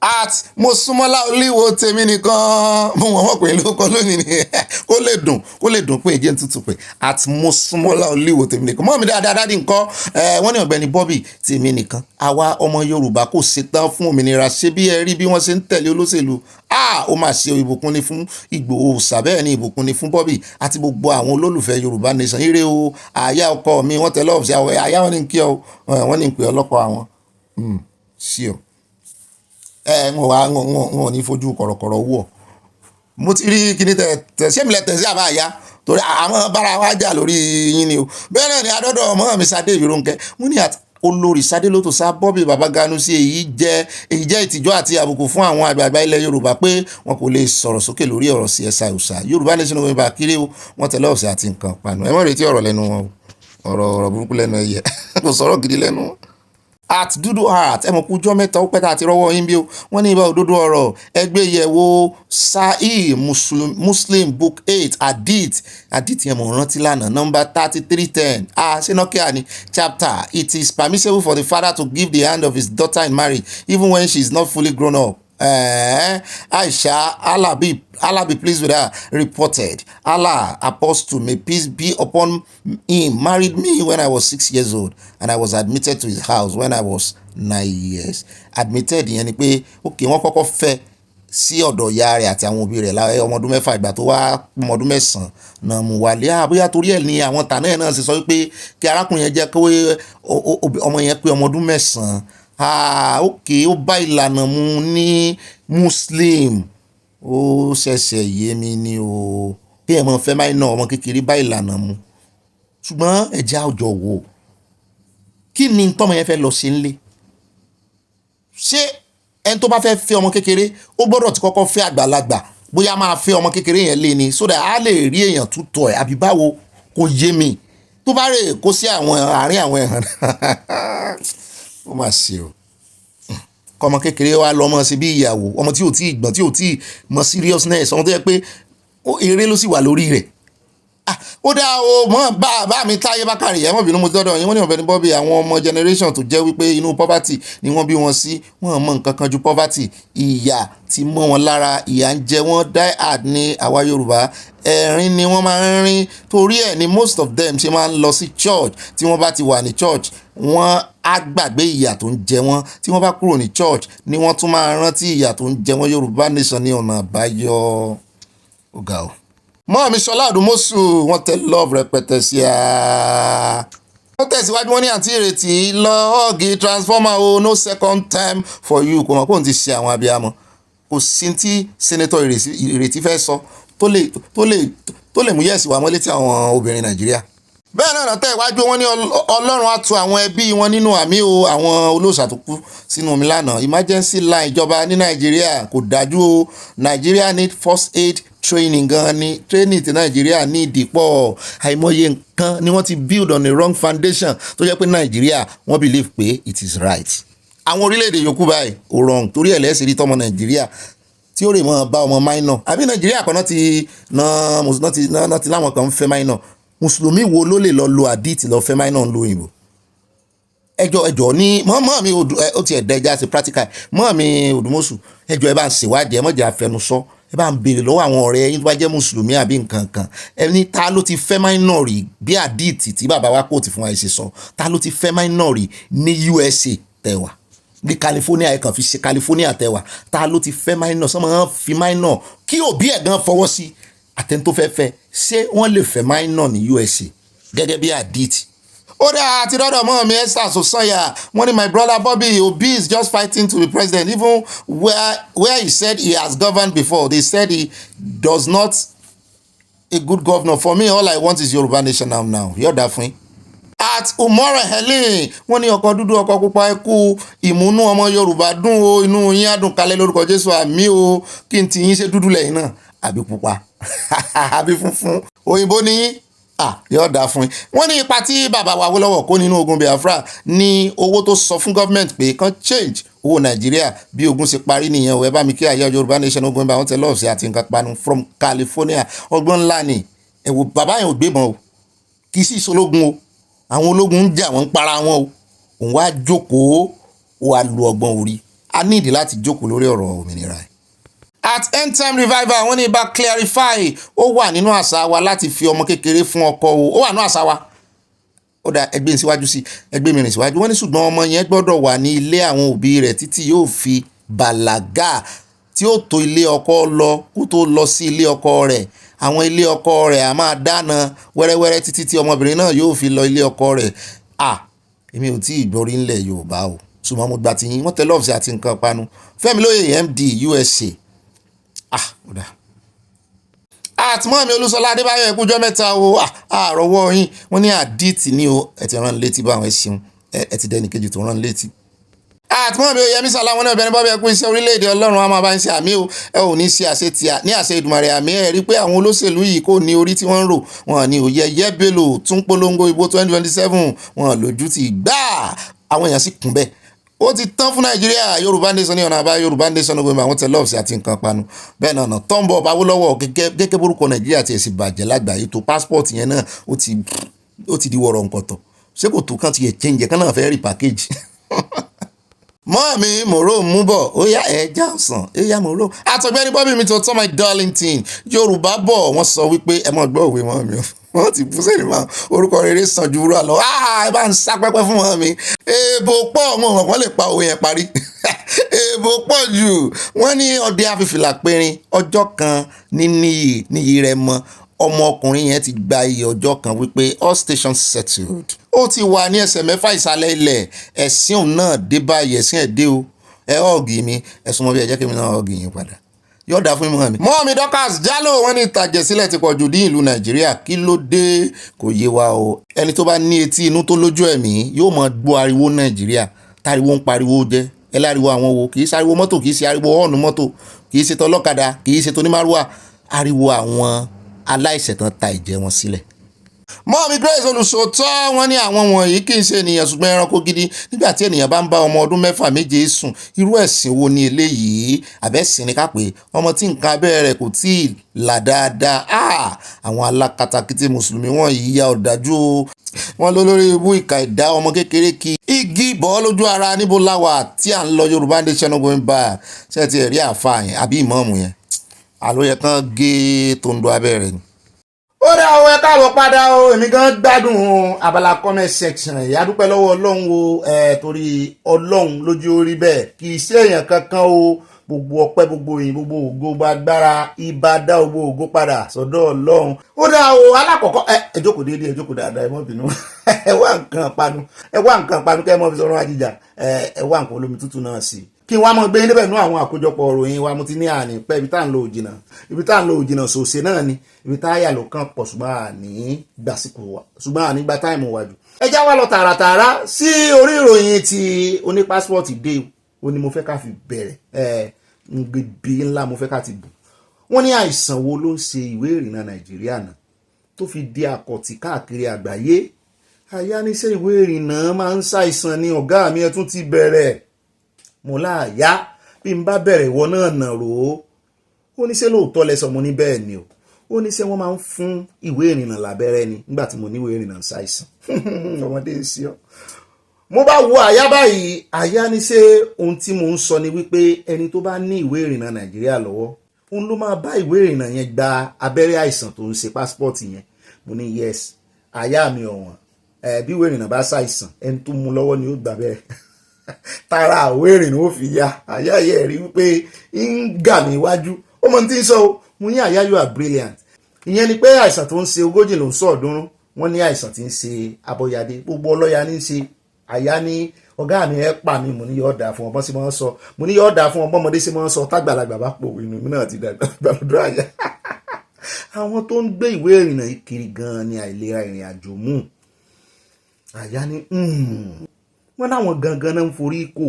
At Mosúnmọ́lá Olíwo tèmi nìkan mo wọ́n pè lóko lónìí ni kó lè dùn pé èjì ń tutù pé at Mosúnmọ́lá Olíwo tèmi nìkan mọ́ mi dáadáa dáadé nǹkan wọ́n ní Ọ̀gbẹ́ni Bobby tèmi nìkan àwa ọmọ Yorùbá kò ṣetán fún òmìnira ṣé bí ẹ rí bí wọ́n ṣe ń tẹ̀lé olóṣèlú ó máa ṣe ìbùkún ni fún Ìgbòho bẹ́ẹ̀ ni ìbùkún ni fún Bobby àti gbogbo àwọn olólùfẹ́ Yorùbá nation ire o àyà ọkọ mi wọ́n tẹ lọ́ọ̀fù sí àyà wọn ní kí ọ wọ́n ní pé ọlọ́kọ̀ àwọn sí ọ. wọn ò ní fojú kọ̀rọ̀kọ̀rọ̀ wọ̀. Mo ti rí kíní tẹ̀ ṣé mi lẹ tẹ̀ sí àbá àyá torí àwọn bára wa jà lórí yín ni o. Bẹ́ẹ̀ náà ni adọ́dọ̀ ọmọ mi Ṣadé Ìbírónkẹ́ wọ́n ní olórí Ṣadé ló tó sá Bobby Babaganusi èyí jẹ́ ìtìjú àti àbùkù fún àwọn àgbààgbà ilẹ̀ Yorùbá pé wọn kò lè sọ̀rọ̀ sókè lórí ọ̀rọ̀ CSI òòṣà Yorùbá nation of Yorùbá kiri o wọ́n tẹ̀lé ọ̀sẹ̀ àti nǹkan panu ẹ mọ̀ retí ọ̀rọ̀ lẹ́nu wọn ọ̀rọ̀ burúkú lẹ́nu ẹ̀yẹ kò sọ̀rọ̀ gidi lẹ́nu wọn. At Dudu Art ẹ mọ̀ kú jọ́ mẹ́ta ó pẹ́ta àti rọ́wọ́ yín bí o wọ́n ní ìbá òdodo ọ̀rọ̀ ẹgbẹ́ ìyẹ̀wò Sahih Muslim book 8 hadith yẹn mọ̀ rántí lánàá number 3310 Senokia ni chapter it is permissible for the father to give the hand of his daughter in marriage even when she is not fully grown up. Aisha, Allah be pleased with her, reported, Allah, apostle, may peace be upon him, married me when I was 6 years old and I was admitted to his house when I was 9 years. Admitted yẹn ni pé okay wọ́n kọ́kọ́ fẹ́ sí ọ̀dọ̀ ìyá rẹ̀ àti àwọn òbí rẹ̀ láwọn ọmọ ọdún 6 ìgbà tó wá ọmọ ọdún 9 náà mú wálé bóyá torí ẹ̀ ní àwọn tàná ẹ̀ náà ṣe sọ wípé kí arákùnrin yẹn jẹ́ pé ọmọ yẹn pé ọmọ ọdún 9 okay ó bá ìlànà mu ní Muslim ó ṣẹ̀ṣẹ̀ yé mi ni o bí ẹ̀ mọ̀ fẹ́ máa ná ọmọ kékeré bá ìlànà mu ṣùgbọ́n ẹ̀já ọjọ́ wo kí ni tọ́mọ yẹn fẹ́ lọ ṣe ńlé ṣé ẹni tó bá fẹ́ fẹ́ ọmọ kékeré ó gbọ́dọ̀ ti kọ́kọ́ fẹ́ àgbàlagbà bóyá máa fẹ́ ọmọ kékeré yẹn lé ni so that a lè rí èèyàn tútọ̀ ẹ̀ àbí báwo kò yé mi tó bá rè kó sí àwọn àárín àwọn ẹ̀hàn ó mà ṣe o kọmọ kékeré wa lọmọ sí bí ìyàwó ọmọ tí ò tí gbọ́n tí ò tí mọ seriousness ọmọ tó yẹ pé eré ló sì wà lórí rẹ̀ ó dá o mọ bá mi Táyé Bákàrè ẹ mọ̀ bínú mo ti dọ́dọ̀ yín wọ́n ní Ọ̀gbẹ́ni Bobby àwọn ọmọ generation tó jẹ́ wípé inú poverty ni wọ́n bí wọn sí wọ́n mọ nǹkan kan ju poverty ìyà tí mọ́ wọn lára ìyà ń jẹ wọ́n die hard ní àwa Yorùbá ẹ̀rín ni wọ́n máa ń rín torí ẹ̀ ni most of them ṣe máa ń lọ sí church tí wọ́n bá ti wà ní church wọ́n á gbàgbé ìyà tó ń jẹ wọ́n tí wọ́n bá kúrò ní church ni wọ́n tún máa rántí ìyà tó ń jẹ wọ́n Yorùbá nation ní ọ̀nà àbáyọ ọ̀gá o. Mọ́ mi Ṣọlá Òdùmọ́sù wọ́n tẹ love rẹpẹtẹ sí wọ́n tẹ̀síwájú wọn ní àǹtí Ìrètí lọ́ọ̀gì transformer o no second time for you kò mọ̀ kó n ti ṣe àwọn abiyamọ kò sí tí senator Ìrètí fẹ́ sọ tó lè mú yẹ̀sì wà mọ́lé tí àwọn obìnrin Nàìjíríà. Bẹ́ẹ̀ náà tẹ̀ iwájú wọn ní Ọlọ́run á tu àwọn ẹbí wọn nínú àmì o àwọn olóòṣà tó kú sínú omi lánàá emergency line ìjọba ní Nàìjíríà kò dájú o Nàìjíríà need first aid training gan ni training ti Nàìjíríà ní ìdìpọ̀ àìmọye nǹkan ni wọ́n ti build on a wrong foundation tó jẹ́ pé Nàìjíríà wọ́n believe pé it is right. Àwọn orílẹ̀-èdè yòókù báyìí ò wrong torí ẹ̀ lẹ́sìn rí tọmọ Nàìjíríà tí ó rè mọ́ bá ọmọ minor àbí Nàìjíríà kan náà ti láwọn kan ń fẹ́ minor mùsùlùmí wo ló lè lọ lo àdìtì lọ fẹ́ minor ń lo òyìnbó ẹjọ́ ní mọ́ mi ó ti ẹ̀dá ẹja sí practical mọ́ mi Òdùmọ́sù ẹjọ́ ẹ bá ń ṣèwádìí ẹ mọ̀jà àfẹnusọ ẹ bá ń béèrè lọ́wọ́ àwọn ọ̀rẹ́ yín tó bá jẹ́ mùsùlùmí àbí nǹkan kan ẹni ta ló ti fẹ́ minor rí bí àdìtì tí bàbá wa kò ti fún wa ṣe sọ ta ló ti fẹ́ minor rí ní USA tẹwà ní California ẹ kàn fi ṣe California tẹwà ta ló ti fẹ́ minor sọmọ fi minor kí òbí ẹ̀ gan fọwọ́ sí àtẹni tó fẹ́ fẹ́ ṣé wọ́n lè fẹ́ minor ní USA gẹ́gẹ́ bí àdìtì. Ó dá àti dọ́dọ̀ mọ́ mi Esther Sosanya wọ́n ní my brother Bobby Obi is just fighting to be president even where he said he has governed before they said he does not a good governor for me all I want is Yorùbá nation now yọ̀ọ̀dà fún yín. At Umore Helen wọ́n ní ọkọ̀ dúdú ọkọ̀ pupa ẹkú ìmúnú ọmọ Yorùbá dùn o inú yín á dùn kalẹ̀ lórúkọ Jésù àmì o kí n ti yín ṣe dúdú lẹ́yìn náà àbí pupa àbí funfun òyìnbó ni yín yóò dáa fún yín. Wọ́n ní ipa tí bàbá wa Awólọ́wọ̀ kó nínú ogun Biafra ní owó tó sọ fún gọ́ọ̀mẹ̀ntì pé kán change owó Nàìjíríà bí ogun ṣe parí nìyẹn o ẹ bá mi kí àyà Yorùbá nation ogun ẹ̀ bá wọn tẹ lọ́ọ̀sì àti nǹkan panu from California ọgbọ́n ńlá ni ẹ̀wò bàbá yẹn ò gbébọn o kì í sì ṣológun o àwọn ológun ń jà wọ́n ń para wọn o òun wá jókòó ó wá lu ọgbọ́n orí a ní ìdí láti jókòó lórí ọ̀rọ̀ òmìnira ẹ̀. At end time revival wọ́n ní bá clarify ó wà nínú àṣà wa láti fi ọmọ kékeré fún ọkọ o ó wà nínú àṣà wa ó dá ẹgbẹ́ síwájú sí ẹgbẹ́ mìíràn síwájú wọ́n ní ṣùgbọ́n ọmọ yẹn gbọ́dọ̀ wà ní ilé àwọn òbí rẹ̀ títí yóò fi bàlágà tí ó tó ilé ọkọ lọ kó tó lọ sí ilé ọkọ rẹ̀ àwọn ilé ọkọ rẹ̀ a máa dáná wẹ́rẹ́wẹ́rẹ́ títí tí ọmọbìnrin náà yóò fi lọ ilé ọkọ rẹ̀ èmi ò tí ì gbọ́rí ńlẹ̀ Yorùbá o ṣùgbọ́n mo gbà tí yín wọ́n tẹ lọ́ọ̀fù sí àti nǹkan panu. Fẹ́mi lóye MD USA ọ̀dà àtìmọ́ mi Olúṣọlá Adébáyọ̀ ẹ̀kújọ́ mẹ́ta o àrọ̀wọ́ yín wọ́n ní àdìtì ní o ẹ̀ ti rán létí báwọn ẹ̀ ṣeun ẹ̀ ti dẹ́ni kejì tó rán létí. àtìmọ́ mi Yẹmí Sàlá wọn náà bẹ̀rẹ̀ bọ́ bẹ́ẹ̀ kú iṣẹ́ orílẹ̀-èdè Ọlọ́run a máa bá ń ṣe àmì o ẹ ò ní ṣe àṣetì ní àṣẹ Èdùmàrè àmì ẹ̀ rí pé àwọn olóṣèlú yìí kò ní orí tí wọ́n ń rò wọn ní òye yẹ Bello tún polongo ìbò 2027 wọn lójú ti gbà àwọn èèyàn sì kún bẹ́ẹ̀ ó ti tán fún Nàìjíríà Yorùbá nation ní ọ̀nà àbá Yorùbá nation ogun àwọn tẹ lọ́ọ̀sì àti nǹkan panu bẹ́ẹ̀ náà nà tọ́ǹbọ̀ Awólọ́wọ̀ gẹ́gẹ́ borúkọ Nàìjíríà ti ẹ̀sìn bàjẹ́ lágbàáyé tó passport yẹn náà ó ti di wọ̀rọ̀ nkọ̀tọ̀ ṣé kò tó kàn ti yẹ change kan náà fẹ́ rí package. mọ́ọ̀mí mòró mú bọ̀ ó yá ẹja ọ̀sán ẹ̀yà mòró àtọ̀gbẹ́ni bọ́bí mi tó tọ́ my darling teen Yorùbá bọ̀ wọ́n sọ wípé ẹ mọ̀ gbọ́ òwe mọ́ọ̀mí wọ́n ti bú sẹ́ni máa orúkọ rere sàn ju wúrà lọ ẹ bá ń sá pẹ́pẹ́ fún wọn mi èèbò pọ̀ wọn wọ́n lè pa òwe yẹn parí èèbò pọ̀ jù wọ́n ní ọdẹ afífìlà périn ọjọ́ kan níyì rẹ̀ mọ́ ọmọkùnrin yẹn ti gba iye ọjọ́ kan wípé all stations settled ó ti wà ní ẹsẹ̀ mẹ́fà ìsàlẹ̀ ilẹ̀ ẹ̀sìn òun náà dé báyìí ẹ̀sìn ẹ̀ dé o ẹ ọ̀gì mi ẹ̀sùn mọ́ bí ẹ jẹ́ kí mi náà ọ̀gì yín padà yọ̀ọ̀dà fún mi. mọ́ọ̀mí Dorcas Jalo wọ́n ní ìtàjẹ̀sílẹ̀ ti pọ̀jù ní ìlú Nàìjíríà kí ló dé kò yé wa o ẹni tó bá ní etí inú tó lójú ẹ̀mí yóò máa gbọ́ ariwo Nàìjíríà táriwo ń pariwo jẹ́ ẹ láriwo àwọn wo kì í ṣe ariwo mọ́tò kì í ṣe ariwo ọ̀nù mọ́tò kì í ṣe tọlọ́kadà kì í ṣe tonímárùwà ariwo àwọn aláìṣẹ̀tàn ta ìjẹ́ wọn sílẹ̀. mọ́ọ̀mí Grace Olùṣòótọ́ wọ́n ní àwọn wọ̀nyí kì í ṣe ènìyàn ṣùgbọ́n ẹranko gidi nígbà tí ènìyàn bá ń bá ọmọ ọdún 6-7 sùn irú ẹ̀sìn wo ni eléyìí àbẹ́sìn ni ká pé ọmọ tí nǹkan abẹ́rẹ́ rẹ̀ kò tí ì là dáadáa àwọn alákatakítí mùsùlùmí wọ̀nyí ya ọ̀dájú o wọ́n ló lórí ibú ìka ìdá ọmọ kékeré kí igi bọ́ lójú ara níbo láwà tí à ń lọ Yorùbá nation going back ṣe ti ẹ̀rí àfa yẹn àbí ìmọ̀ọ́mù yẹn àlóyẹ kan gé tòǹdó abẹ́rẹ́ ni. ó dá owó ẹ káàbọ̀ padà o èmi gan gbádùn abala comment section yìí adúpẹ́ lọ́wọ́ Ọlọ́run o torí Ọlọ́run lójú orí bẹ́ẹ̀ kì í ṣe èèyàn kankan o gbogbo ọpẹ́ gbogbo yìí gbogbo ògo gbàgbára ibà dá gbogbo ògo padà sọ́dọ̀ Ọlọ́run. ó dá o alákọ̀ọ́kọ́ ẹ jókòó déédéé ẹ jókòó dáadáa ẹ mọ́ bínú ẹ wá nǹkan panu kẹ́ ẹ mọ́ fi sọ̀rọ̀ àjíjà ẹ wá nǹkan olómi tútù náà sí kí wọ́n mọ̀ gbé níbẹ̀ nú àwọn àkójọpọ̀ òròyìn wa mo ti ní àní pẹ́ ibi tá à ń lo òjìnà sòsè náà ni ibi tá a yà ló kàn pọ̀ ṣùgbọ́n àní gbàsíkò wa ṣùgbọ́n àní gba táìmù wájú. ẹ já wa lọ tààràtààrà sí orí ìròyìn tí oní pásítọ̀tì dé o ni mo fẹ́ ká fi bẹ̀rẹ̀ gbèbí ńlá mo fẹ́ ká ti bù. wọ́n ní àìsàn wo ló ń ṣe ìwé ìrìnnà Nàìjíríà náà tó fi di àkọ̀tì káàkiri àgbáyé àyáníṣẹ́ ìwé ìrìnnà máa ń ṣàìsàn ní ọ̀gá mi ẹ tún ti bẹ̀rẹ̀ mo láàyá bí n bá bẹ̀rẹ̀ ìwọ náà nà rò ó ní ṣé lóòótọ́ lẹ́sọ̀ mo ní bẹ́ẹ̀ ni ó ní ṣé wọ́n máa ń fún ìwé ìrìnnà lábẹ́rẹ́ ni nígbà tí mo ní ìwé ìrìnnà ṣàìsàn ọmọdé ń ṣe ọ́ mo bá wo àyá báyìí àyá ní ṣé ohun tí mo ń sọ ni wípé ẹni tó bá ní ìwé ìrìnnà Nàìjíríà lọ́wọ́ òun ló máa bá ìwé ìrìnnà yẹn gba abẹ́rẹ́ àìsàn tó ń ṣe pásítọ̀tì yẹn mo ní yes àyá mi ọ̀wọ́n bí ìwé ìrìnnà bá ṣàìsàn ẹni tó mú lọ́wọ́ ni ó gbà bẹ́ẹ̀ tara àwọ̀ ìrìnnà ó fi ya àyá yẹ rí wípé ń gà mí wájú ó mọ tí ń sọ mo ní àyá you are brilliant ìyẹn ni pé àìsàn tó ń ṣe 40 ló ń sọ ọ̀ọ́dúnrún wọ́n ní àìsàn tí ń ṣe abọ́yadé gbogbo ọlọ́ya ní í ṣe àyá ní ọ̀gá mi ẹ pa mi mo ní yọ ọ̀dà fún ọmọ sí máa ń sọ mo ní yọ ọ̀dà fún ọmọ ọmọdé sí máa ń sọ tágbàlagbà bá pòwe inú mi náà ti dàgbà lọ́dọ̀ àyà àwọn tó ń gbé ìwé ìrìnnà yìí kiri gan-an ni àìlera ìrìn àjò mú àyá ní wọ́n láwọn gangan náà ń forí kò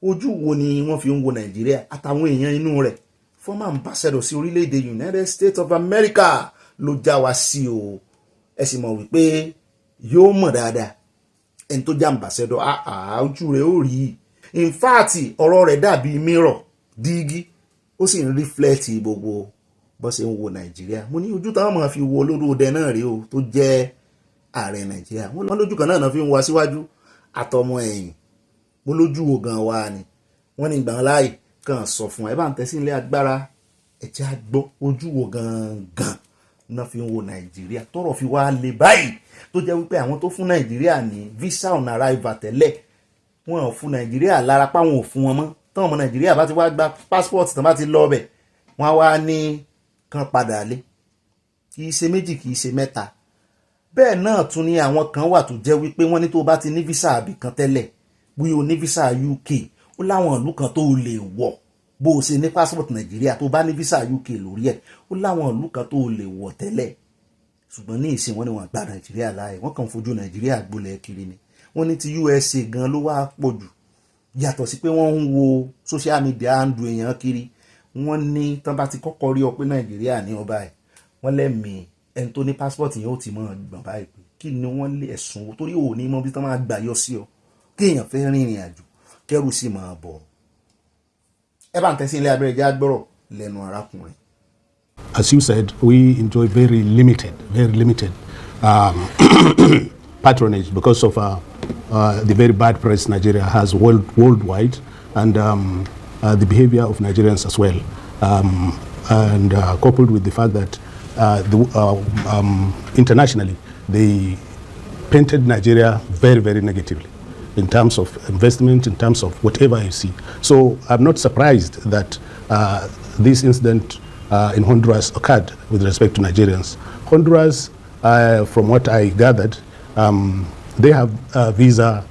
ojú wo ni wọ́n fi ń wo Nàìjíríà àtàwọn èèyàn inú rẹ̀ former ambassador sí orílẹ̀-èdè United States of America ló já wa sí o ẹ sì mọ̀ wípé yóò mọ̀ dáadáa ẹni tó já ambassador ojú rẹ̀ ó rí in fact ọ̀rọ̀ rẹ̀ dàbí mirror dígí ó sì ń reflect gbogbo bó ṣe ń wo Nàìjíríà mo ní ojú táwọn máa fi wo olódòdẹ náà rí o tó jẹ́ ààrẹ Nàìjíríà wọ́n lójú kan náà fi ń wá síwájú àtọmọ ẹ̀yìn mo lójú wo gan wa ni wọ́n ní gbàn láì kàn sọ fún ẹ bá ń tẹ̀sí ilé agbára ẹ̀jẹ̀ àgbọ̀ ojú wo gangan náà fi ń wo Nàìjíríà tọ́rọ̀ fi wá lè báyìí tó jẹ́ wípé àwọn tó fún Nàìjíríà ní visa on arrival tẹ́lẹ̀ wọ́n ò fún Nàìjíríà lára páwọn ò fún wọn mọ́ tán ọmọ Nàìjíríà bá ti wá gba passport tán bá ti lọ bẹ̀ wọ́n á wá ní kàn padà lé kì í ṣe méjì kì í ṣe mẹ́ta bẹ́ẹ̀ náà tún ní àwọn kan wà tó jẹ́ wípé wọ́n ní tó bá ti ní visa àbí kan tẹ́lẹ̀ bóyá o ní visa UK ó láwọn ìlú kan tó lè wọ̀ bó o ṣe ní passport Nàìjíríà tó bá ní visa UK lórí ẹ̀ ó láwọn ìlú kan tó lè wọ̀ tẹ́lẹ̀ ṣùgbọ́n ní ìsìn wọn ni wọ́n gba Nàìjíríà láàyè wọ́n kàn fojú Nàìjíríà gbolẹ̀ kiri ni wọ́n ní ti USA gan ló wá pọ̀ jù yàtọ̀ sí pé wọ́n ń wo social media ń du èèyàn kiri wọ́n ní tán bá ti kọ́kọ́ rí ọ pé Nàìjíríà ní ọba ẹ̀ wọ́n lẹ́mìí ẹni tó ní passport yẹn ó ti mọ̀ gbọ̀n báyìí pé kí ni wọ́n lé ẹ̀sùn torí òní mọ́ bí tán máa gbà yọ sí ọ kéèyàn fẹ́ rìnrìn àjò kẹ́rù sì máa bọ̀ ẹ bá ń tẹ́sí ilé abẹ́rẹ́ já gbọ́rọ̀ lẹ́nu arákùnrin. As you said, we enjoy very limited patronage because of the very bad press Nigeria has worldwide and the behavior of Nigerians as well. And coupled with the fact that internationally, they painted Nigeria very, very negatively in terms of investment, in terms of whatever you see. So I'm not surprised that this incident in Honduras occurred with respect to Nigerians. Honduras, from what I gathered, they have a visa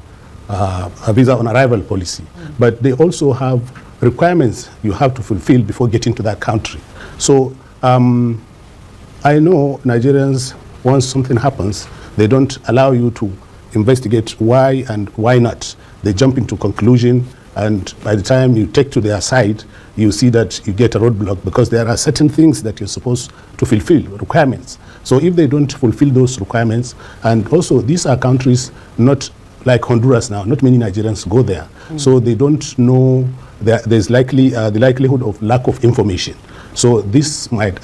on arrival policy, but they also have requirements you have to fulfill before getting to that country. So I know Nigerians, once something happens, they don't allow you to investigate why and why not. They jump into conclusion, and by the time you take to their side, you see that you get a roadblock because there are certain things that you're supposed to fulfill, requirements. So if they don't fulfill those requirements, and also these are countries not like Honduras now, not many Nigerians go there. So they don't know, there's the likelihood of lack of information. So this might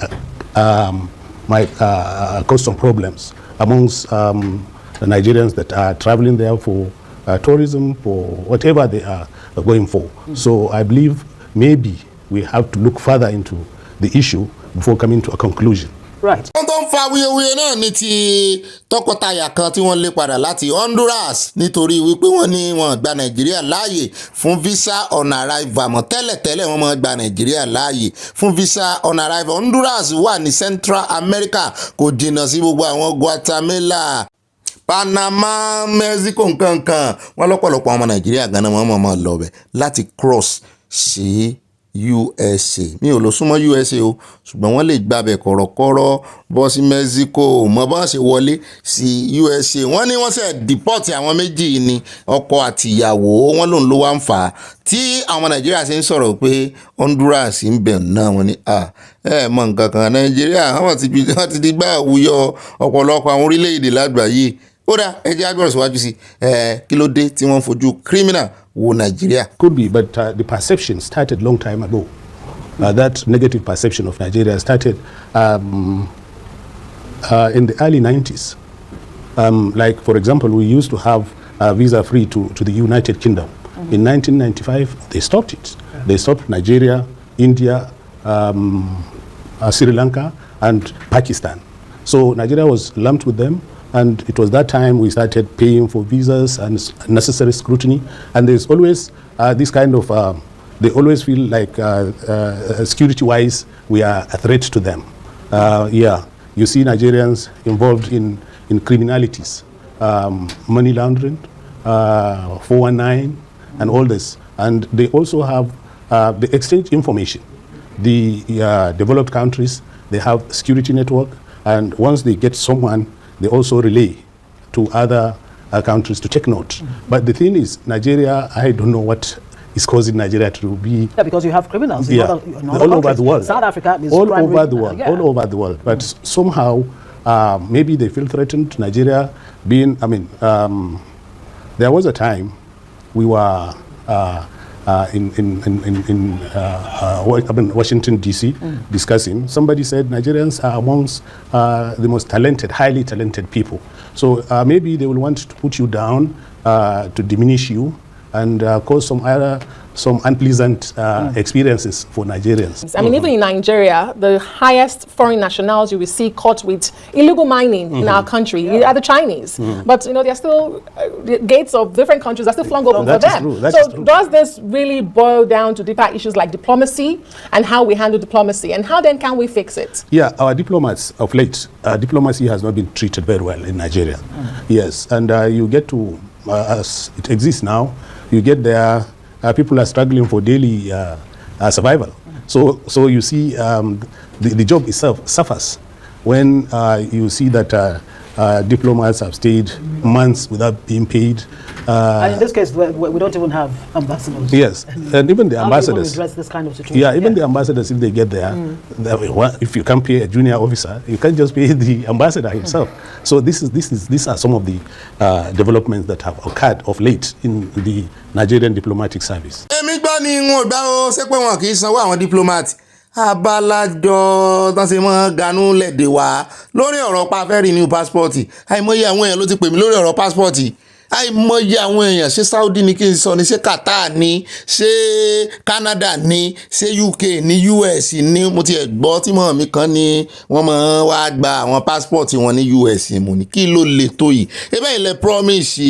cause some problems amongst the Nigerians that are traveling there for tourism, for whatever they are going for. So I believe maybe we have to look further into the issue before coming to a conclusion. Right. wọ́n tó ń fa wuyewuye náà ní ti tọkọtaya kan tí wọ́n lé padà láti Honduras nítorí wípé wọ́n ní wọ́n gba Nàìjíríà láàyè fún visa on arrival mọ́ tẹ́lẹ̀tẹ́lẹ̀ wọ́n máa gba Nàìjíríà láàyè fún visa on arrival. Honduras wà ní Central America kò jìnnà sí gbogbo àwọn Guatemala, Panama, Mexico nkankan wọ́n lọ́pọ̀lọpọ̀ ọmọ Nàìjíríà gan-an wọ́n máa lọ bẹ̀ láti cross sí USA. Mi ò lọ súnmọ́ USA o ṣùgbọ́n wọ́n lè gbàbẹ̀ kọ̀rọ̀kọ̀rọ̀ bọ́ sí Mexico mọ́ bá ṣe wọlé sí USA. Wọ́n ní wọ́n ṣe deport àwọn méjì ní ọkọ àti ìyàwó wọ́n lòun ló wá ń fà á tí àwọn Nàìjíríà ṣe ń sọ̀rọ̀ pé Honduras ń bẹ̀ náà wọ́n ní mọ̀ nǹkan kan Nàìjíríà wọ́n ti di gbá àwùyọ ọ̀pọ̀lọpọ̀ àwọn orílẹ̀-èdè lágbàáyé. Ó dá ẹjẹ́ agbọ̀rọ̀ síwájú sí kí ló dé tí wọ́n fojú criminal wo Nigeria. Could be, but the perception started long time ago. That negative perception of Nigeria started in the early 90s. Like, for example, we used to have visa-free to the United Kingdom. In 1995, they stopped it. They stopped Nigeria, India, Sri Lanka, and Pakistan. So Nigeria was lumped with them. And it was that time we started paying for visas and necessary scrutiny. And there's always this kind of, they always feel like security-wise, we are a threat to them. You see Nigerians involved in criminalities, money laundering, 419, and all this. And they also have, they exchange information. The developed countries, they have security network. And once they get someone, they also relay to other countries to take note. But the thing is, Nigeria, I don't know what is causing Nigeria to be... Yeah, because you have criminals in all over the world. South Africa is all over the world, all over the world. But somehow, maybe they feel threatened. Nigeria being, there was a time we were in Washington, D.C., discussing. Somebody said Nigerians are amongst the most talented, highly talented people. So maybe they will want to put you down, to diminish you, and cause some unpleasant experiences for Nigerians. I mean, even in Nigeria, the highest foreign nationals you will see caught with illegal mining in our country are the Chinese. But, you know, they're still, the gates of different countries are still flung open for them. So does this really boil down to deeper issues like diplomacy and how we handle diplomacy? And how then can we fix it? Yeah, our diplomats of late, diplomacy has not been treated very well in Nigeria. Yes, and you get to, as it exists now, you get there, people are struggling for daily survival. So you see the job itself suffers when you see that diplomats have stayed months without being paid. And in this case, we don't even have ambassadors. Yes, and even the ambassadors. How do you address this kind of situation? Yeah, even the ambassadors, if they get there, if you can't pay a junior officer, you can't just pay the ambassador himself. So these are some of the developments that have occurred of late in the Nigerian diplomatic service. Èmi gbọ́ ni wọn ò gbà ó ṣe pé wọn kì í sanwó àwọn diplomat abalajọ tán ṣe mọ́ ganú lẹ́dẹ̀ wá lórí ọ̀rọ̀ pa fẹ́ renew passport àìmọye àwọn èèyàn ló ti pè mí lórí ọ̀rọ̀ passport àìmọye àwọn èèyàn ṣé Saudi ni kí n sọ ni ṣé Qatar ni ṣé Canada ni ṣé UK ni US ni mo ti ẹ̀ gbọ́ tí mọ̀ mi kan ni wọ́n mọ̀ wá gba àwọn passport wọn ní US mu ni kí ló lè tó yìí ebe ilẹ̀ promise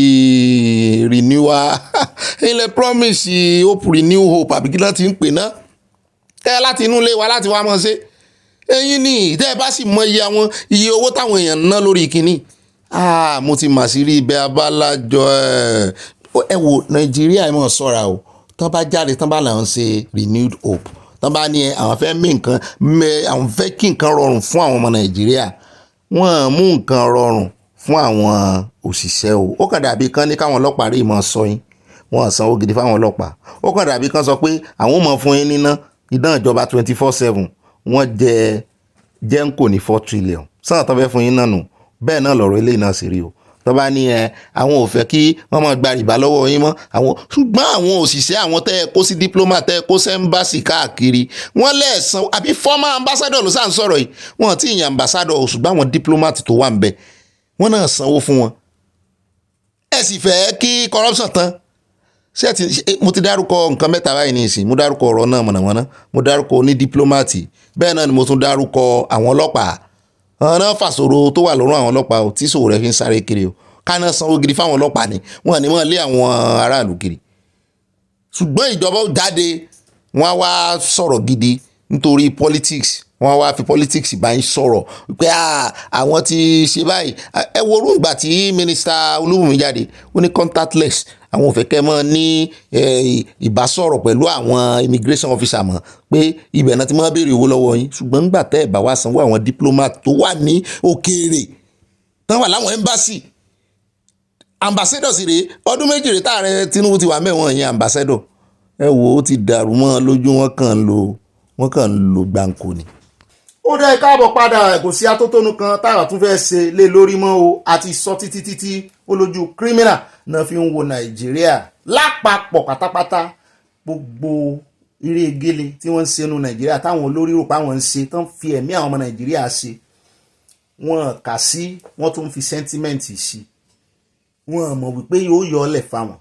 renewal ilẹ̀ promise hope renew hope àbí kí ló ti ń pè náà tẹ́ láti inú ilé wa láti wá mọ́ ṣe ẹ̀yin ni tẹ́ bá sì mọ iye owó táwọn èèyàn ná lórí kínní mo ti mà sí rí ibẹ̀ abalajọ ẹ wo Nàìjíríà ẹ mọ̀ ṣọ́ra o tán bá jáde tán bá làwọn ṣe renewed hope tán bá ní àwọn fẹ́ mí nǹkan àwọn fẹ́ kí nǹkan rọrùn fún àwọn ọmọ Nàìjíríà wọ́n mú nǹkan rọrùn fún àwọn òṣìṣẹ́ o ó kàn dàbí kan ní káwọn ọlọ́pàá rí ìmọ̀ sọ yín wọ́n sanwó gidi fáwọn ọlọ́pàá ó kàn dàbí kan sọ pé àwọn ò mọ̀ fún yín níná ìdán ìjọba 24/7 wọ́n jẹ́ ń kò ní 4 trillion sáà tó fẹ́ fún yín náà nù bẹ́ẹ̀ náà lọ̀rọ̀ eléyìí náà sì rí o tó bá ní àwọn ò fẹ́ kí wọ́n máa gba rìbá lọ́wọ́ yín mọ́ ṣùgbọ́n àwọn òṣìṣẹ́ àwọn tẹ́ ẹ kó sí diplomat tẹ́ ẹ kó sí embassy káàkiri wọ́n lẹ́ẹ̀san àbí former ambassador ló sàn sọ̀rọ̀ yìí wọ́n ti yàn ambassador ṣùgbọ́n àwọn diplomat tó wà ń bẹ wọ́n náà sanwó fún wọn ẹ sì fẹ́ kí corruption tán mo ti dárúkọ nǹkan mẹ́ta báyìí ní ìsìn mo dárúkọ ọ̀rọ̀ náà mọ̀nàmọ́ná mo dárúkọ ní diplomati bẹ́ẹ̀ náà ni mo tún dárúkọ àwọn ọlọ́pàá ọ̀nà fàṣọrọ tó wà lọ́rùn àwọn ọlọ́pàá tí sòwò rẹ̀ fi ń sáré kiri o káná sanwó gidi fáwọn ọlọ́pàá ni wọ́n ní wọ́n lé àwọn aráàlú kiri ṣùgbọ́n ìjọba jáde wọ́n á wá sọ̀rọ̀ gidi nítorí politics wọ́n á wá fi politics bá yín sọ̀rọ̀ pé àwọn ti ṣe báyìí ẹ wo orú ìgbà tí mínísítà Olúbùnmi jáde ó ní contactless àwọn ò fẹ́ kẹ́ mọ́ ní ìbásọ̀rọ̀ pẹ̀lú àwọn immigration officer mọ́ pé ibẹ̀ náà ti máa béèrè owó lọ́wọ́ yín ṣùgbọ́n nígbà tẹ́ ẹ̀ bá wá sanwó àwọn diplomat tó wà ní òkèèrè tán wà láwọn embassy ambassador sì rèé ọdún méjì rèé táàrẹ Tinubu ti wà mẹ́wọ̀n yẹn ambassador ẹ wò ó ti dàrú mọ́ lójú wọn kàn ń lo gbáǹkó ni. ó dẹ́ káàbọ̀ padà kò sí atótónu kan táwa tún fẹ́ ṣe lé lórí mọ́ o àti sọ títí ó lójú criminal náà fi ń wo Nàìjíríà lápapọ̀ pátápátá gbogbo eré gele tí wọ́n ń ṣe nu Nàìjíríà táwọn olórí rò pa wọ́n ń ṣe tán fi ẹ̀mí àwọn ọmọ Nàìjíríà ṣe wọ́n kà sí wọ́n tún fi sentiment sí wọ́n mọ̀ wípé yóò yọ ọ́lẹ̀ fáwọn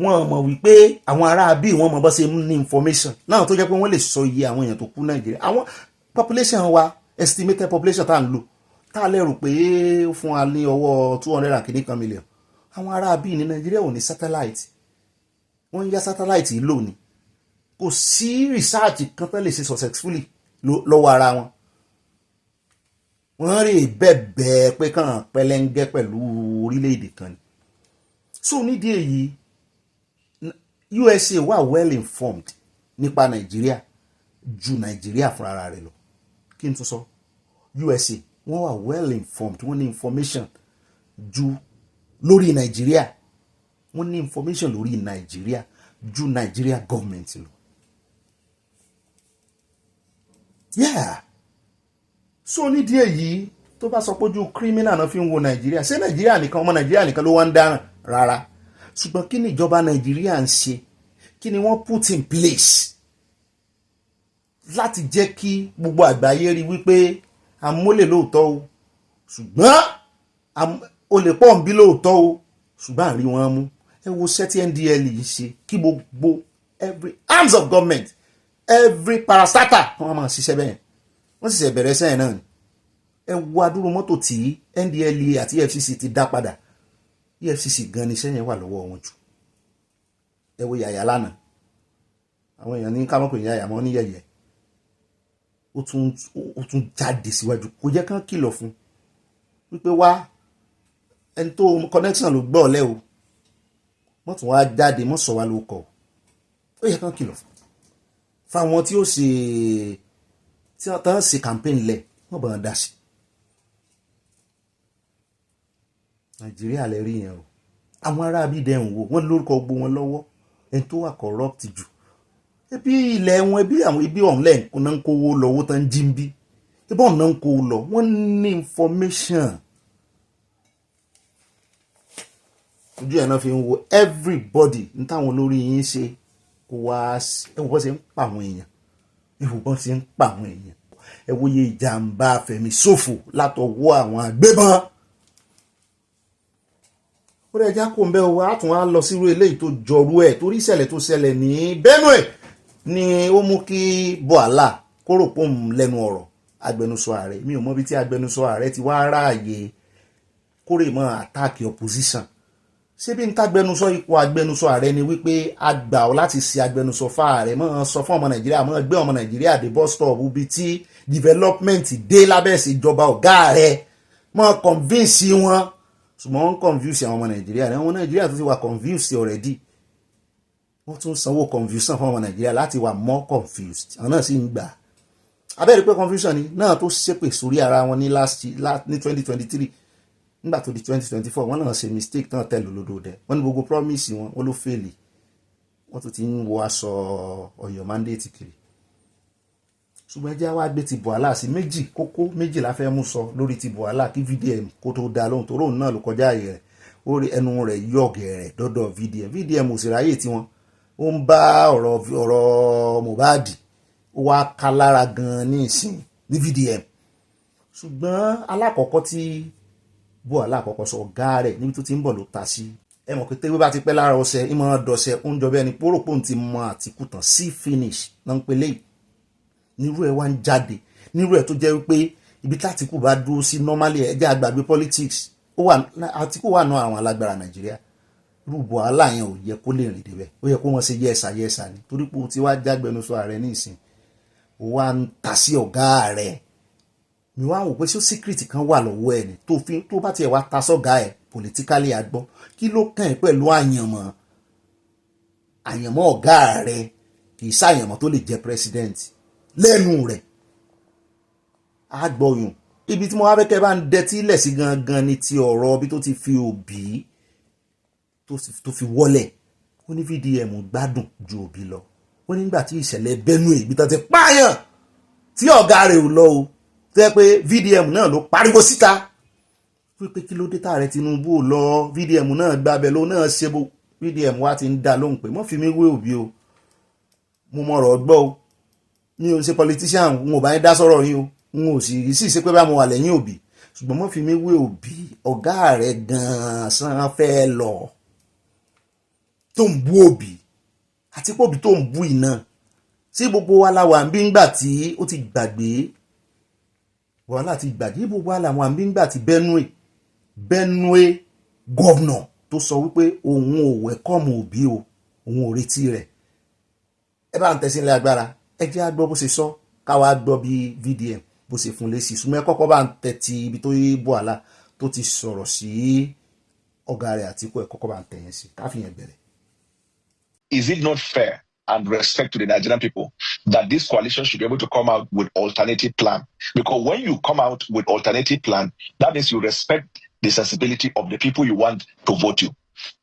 wọ́n mọ̀ wípé àwọn ará bí wọ́n mọ̀ bọ́ ṣe ní information náà tó jẹ́ pé wọ́n lè sọ iye àwọn èèyàn tó kú Nàìjíríà àwọn population wa estimated population tá à ń lò tá a lérò pé ó fún wa ní ọwọ́ 200 kìíní million àwọn ará bí ní Nàìjíríà ò ní satellite wọ́n ń yá satellite lò ní kò sí research kan tó lè ṣe successfully lọ́wọ́ ara wọn wọ́n rí bẹ́ẹ̀ pé kàn pẹlẹ́ngẹ́ pẹ̀lú orílẹ̀-èdè kan ni so nídìí èyí USA wà well informed nípa Nàìjíríà ju Nàìjíríà fúnra rẹ̀ lọ kí n tún sọ USA wọ́n wà well informed wọ́n ní information ju lórí Nàìjíríà wọ́n ní information lórí Nàìjíríà ju Nàìjíríà government lọ yeah so nídìí èyí tó bá sọ pé ojú criminal náà fi ń wo Nàìjíríà ṣé Nàìjíríà nìkan ọmọ Nàìjíríà nìkan ló wá ń dáràn rárá ṣùgbọ́n kí ni ìjọba Nàìjíríà ń ṣe kí ni wọ́n put in place láti jẹ́ kí gbogbo àgbáyé rí wípé amólè lóòótọ́ o ṣùgbọ́n o lè pọ̀ ń bí lóòótọ́ o ṣùgbọ́n àrí wọn mú ẹ wo sẹ́tí NDL yìí ṣe kí gbogbo every arms of government every parastatal wọ́n máa ṣiṣẹ́ bẹ́ẹ̀ wọ́n sì ṣe bẹ̀rẹ̀ sẹ́yìn náà ni ẹ wo adúrú mọ́tò tí NDL àti EFCC ti dá padà EFCC gan ni sẹ́yìn wà lọ́wọ́ wọn jù ẹ wo yàyà lánàá àwọn èèyàn ní kámọ́pọ̀ yàyà mọ́ ní yẹ̀yẹ̀ ó tún jáde síwájú kò jẹ́ kán kìlọ̀ fún wípé wá ẹni tó connection ló gbọ́ ọ̀lẹ́ o wọ́n tún wá jáde mọ́ sọ wá lóko ó yẹ kán kìlọ̀ fáwọn tí ó ṣe tí wọ́n tán ṣe campaign lẹ̀ wọ́n bọ̀ ń dá sí. Nàìjíríà lè rí yẹn o àwọn ará abídẹ́ ń wò wọ́n lórúkọ gbogbo wọn lọ́wọ́ ẹni tó wà corrupt jù ebi ilẹ̀ wọn ebi àwọn ibi ọ̀hún lẹ́ǹkó náà ń kówó lọ owó tán ń jí ń bí ebi ọ̀hún náà ń kówó lọ wọ́n ní information ojú ẹ̀ náà fi ń wo everybody ní táwọn olórí yín ṣe kó wá ẹ̀wọ̀n bọ́ ṣe ń pa àwọn èèyàn ẹ̀wọ̀n bọ́ ṣe ń pa àwọn èèyàn ẹ wo iye ìjàmbá fẹ̀mí ṣòfò látọwọ́ àwọn agbébọn ó rẹ̀ já kó ń bẹ́ wa á tún wá lọ sírú eléyìí tó jọrú ẹ̀ torí ìṣẹ̀lẹ̀ tó ṣẹlẹ̀ ní Benue ni ó mú kí Bọ́lá kó rò pé òun lẹ́nu ọ̀rọ̀ agbẹnusọ ààrẹ mi ò mọ̀ bí tí agbẹnusọ ààrẹ ti wá ráàyè kórè mọ́ àtàkì opposition ṣé bí n tágbẹnusọ ipò agbẹnusọ ààrẹ ni wípé a gbà ọ́ láti ṣe agbẹnusọ fáàrẹ mọ́ sọ fún ọmọ Nàìjíríà mọ́ gbé ọmọ Nàìjíríà dé bus stop bí tí development dé lábẹ́ ìṣèjọba ọ̀gá rẹ̀ mọ́ convince wọn ṣùgbọ́n wọ́n confuse àwọn ọmọ Nàìjíríà ní ọmọ Nàìjíríà tó ti wà confused already wọ́n tún sanwó confusion fún ọmọ Nàìjíríà láti wà more confused àwọn náà sì ń gbà abẹ́rẹ́ pé confusion ni náà tó ṣépè sórí ara wọn ní ní 2023 nígbà tó di 2024 wọ́n náà ṣe mistake tán tẹ̀lé olódò dẹ̀ wọ́n ní gbogbo promise wọ́n ló fail wọ́n tún ti ń wọ aṣọ Ọ̀yọ́ mandate kiri ṣùgbọ́n ẹjẹ́ wá gbé ti Bọ́lá sí méjì kókó méjì la fẹ́ mú sọ lórí ti Bọ́lá kí VDM kó tó dá lóhùn tó lóhùn náà ló kọjá ààyè rẹ̀ ó rí ẹnu rẹ̀ yọ̀gẹ̀ rẹ̀ dọ́dọ̀ VDM ò sì ráyè tiwọn ó ń bá ọ̀rọ̀ Mohbad ó wá ká lára gan-an ní ìsìn ní VDM ṣùgbọ́n alákọ̀ọ́kọ́ tí Bọ́lá àkọ́kọ́ sọ ọ̀gá rẹ̀ níbi tó ti ń bọ̀ ló ta sí ẹ mọ̀ pé tẹ́wé bá ti pẹ́ lára ọṣẹ ìmọ̀ dọ̀ṣẹ oúnjẹ bẹ́ẹ̀ ni pórópó ti mọ Àtíkù tán sí finish náà ń pe léyìí nírú ẹ̀ wá ń jáde nírú ẹ̀ tó jẹ́ wípé ibi tÁtíkù bá dúró sí normally ẹjẹ́ àgbàgbé politics Àtíkù wà náà àwọn alágbára Nàìjíríà irú Bọ́lá yẹn ò yẹ kó lè rìn débẹ̀ ó yẹ kó wọ́n ṣe yẹ́sà ni torí pé o ti wá jágbẹnusọ ààrẹ ní ìsìn ó wá ń ta sí ọ̀gá rẹ̀ mi wá wò pé ṣé secret kan wà lọ́wọ́ ẹ̀ ni tó bá tiẹ̀ wá ta sọ́gá ẹ̀ politically àgbọ́ kí ló kàn ẹ́ pẹ̀lú àyànmọ́ ọ̀gá rẹ̀ kì í ṣàyànmọ́ tó lè jẹ́ president lẹ́nu rẹ̀ àgbọ̀yùn ibi tí mo wá fẹ́ kẹ́ bá ń dẹtí ilẹ̀ sí gangan ni ti ọ̀rọ̀ bí tó ti fi Òbí tó fi wọlẹ̀ ó ní VDM gbádùn ju Òbí lọ ó nígbà tí ìṣẹ̀lẹ̀ Benue ibi tó ti pààyàn tí ọ̀gá rẹ̀ ò lọ o tẹ́ pé VDM náà ló pariwo síta wípé kí ló dé táàrẹ Tinubu ò lọ VDM náà gbábẹ́ ló náà ṣe bó VDM wá ti ń dá lóhùn pé mọ́ fi mí wé Òbí o mo mọ̀rọ̀ gbọ́ o mi ò ṣe politician n ò bá yín dá sọ̀rọ̀ yín o n ò sì ṣe pé bá mo wà lẹ́yìn Òbí ṣùgbọ́n mọ́ fi mí wé Òbí ọ̀gá rẹ̀ gan-an san fẹ́ lọ tó ń bú Òbí àti pé Òbí tó ń bú iná sí gbogbo wa la wà ń bí ńgbà tí ó ti gbàgbé wàhálà ti gbàgbé gbogbo wa la wà ń bí ńgbà tí Benue gọ́vnọ̀ tó sọ wípé òun ò wẹ́kọ̀mù Òbí o òun ò retí rẹ̀ ẹ bá ń tẹ̀sí ilé agbára ẹ jẹ́ àgbọ̀ bó ṣe sọ káwa gbọ́ bí VDM bó ṣe fún lésì súnmọ́ ẹ kọ́kọ́ bá ń tẹ̀tí ibi tó yé Bọ́lá tó ti sọ̀rọ̀ sí ọ̀gá rẹ̀ Àtíkù ẹ kọ́kọ́ bá ń tẹ̀yìn sí káfíyàn bẹ̀rẹ̀. Is it not fair and respect to the Nigerian people that this coalition should be able to come out with alternative plan? Because when you come out with alternative plan, that means you respect the sensibility of the people you want to vote you.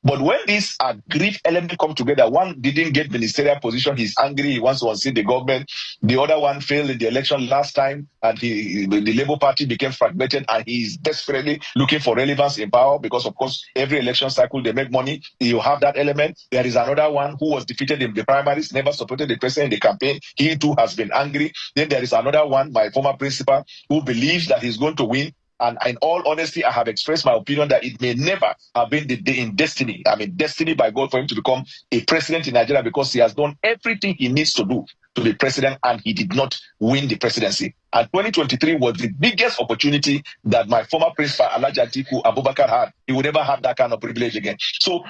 But when these agreed elements come together, one didn't get ministerial position, he's angry, he wants to unseat the government. The other one failed in the election last time, and the Labour Party became fragmented, and he's desperately looking for relevance in power because, of course, every election cycle they make money. You have that element. There is another one who was defeated in the primaries, never supported the president in the campaign. He too has been angry. Then there is another one, my former principal, who believes that he's going to win. And in all honesty, I have expressed my opinion that it may never have been in destiny. I mean, destiny by God for him to become a president in Nigeria because he has done everything he needs to do to be president and he did not win the presidency. And 2023 was the biggest opportunity that my former principal, Alhaji Atiku Abubakar, had. He would never have that kind of privilege again. So,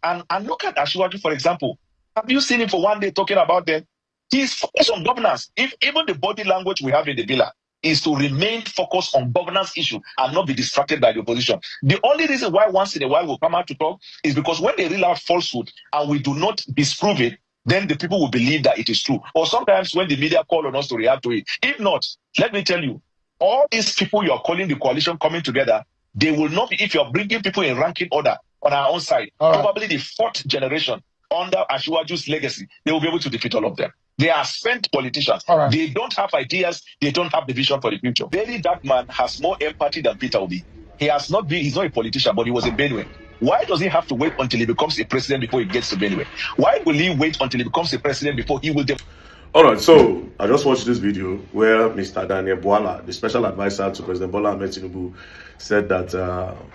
and look at Asiwaju, for example. Have you seen him for one day talking about them? He's focused on governance. If even the body language we have in the villa, is to remain focused on governance issue and not be distracted by the opposition. The only reason why once in a while we come out to talk is because when they reel out falsehood and we do not disprove it, then the people will believe that it is true. Or sometimes when the media call on us to react to it. If not, let me tell you, all these people you're calling the coalition coming together, they will not be, if you're bringing people in ranking order on our own side, probably the 4th generation under Asiwaju's legacy, they will be able to defeat all of them. They are spent politicians. They don't have ideas. They don't have the vision for the future. Very that man has more empathy than Peter Obi. He's not a politician, but he was in Benue. Why does he have to wait until he becomes a president before he gets to Benue? Why will he wait until he becomes a president before he will... All right, so I just watched this video where Mr. Daniel Bwala, the special advisor to President Bola Ahmed Tinubu, said that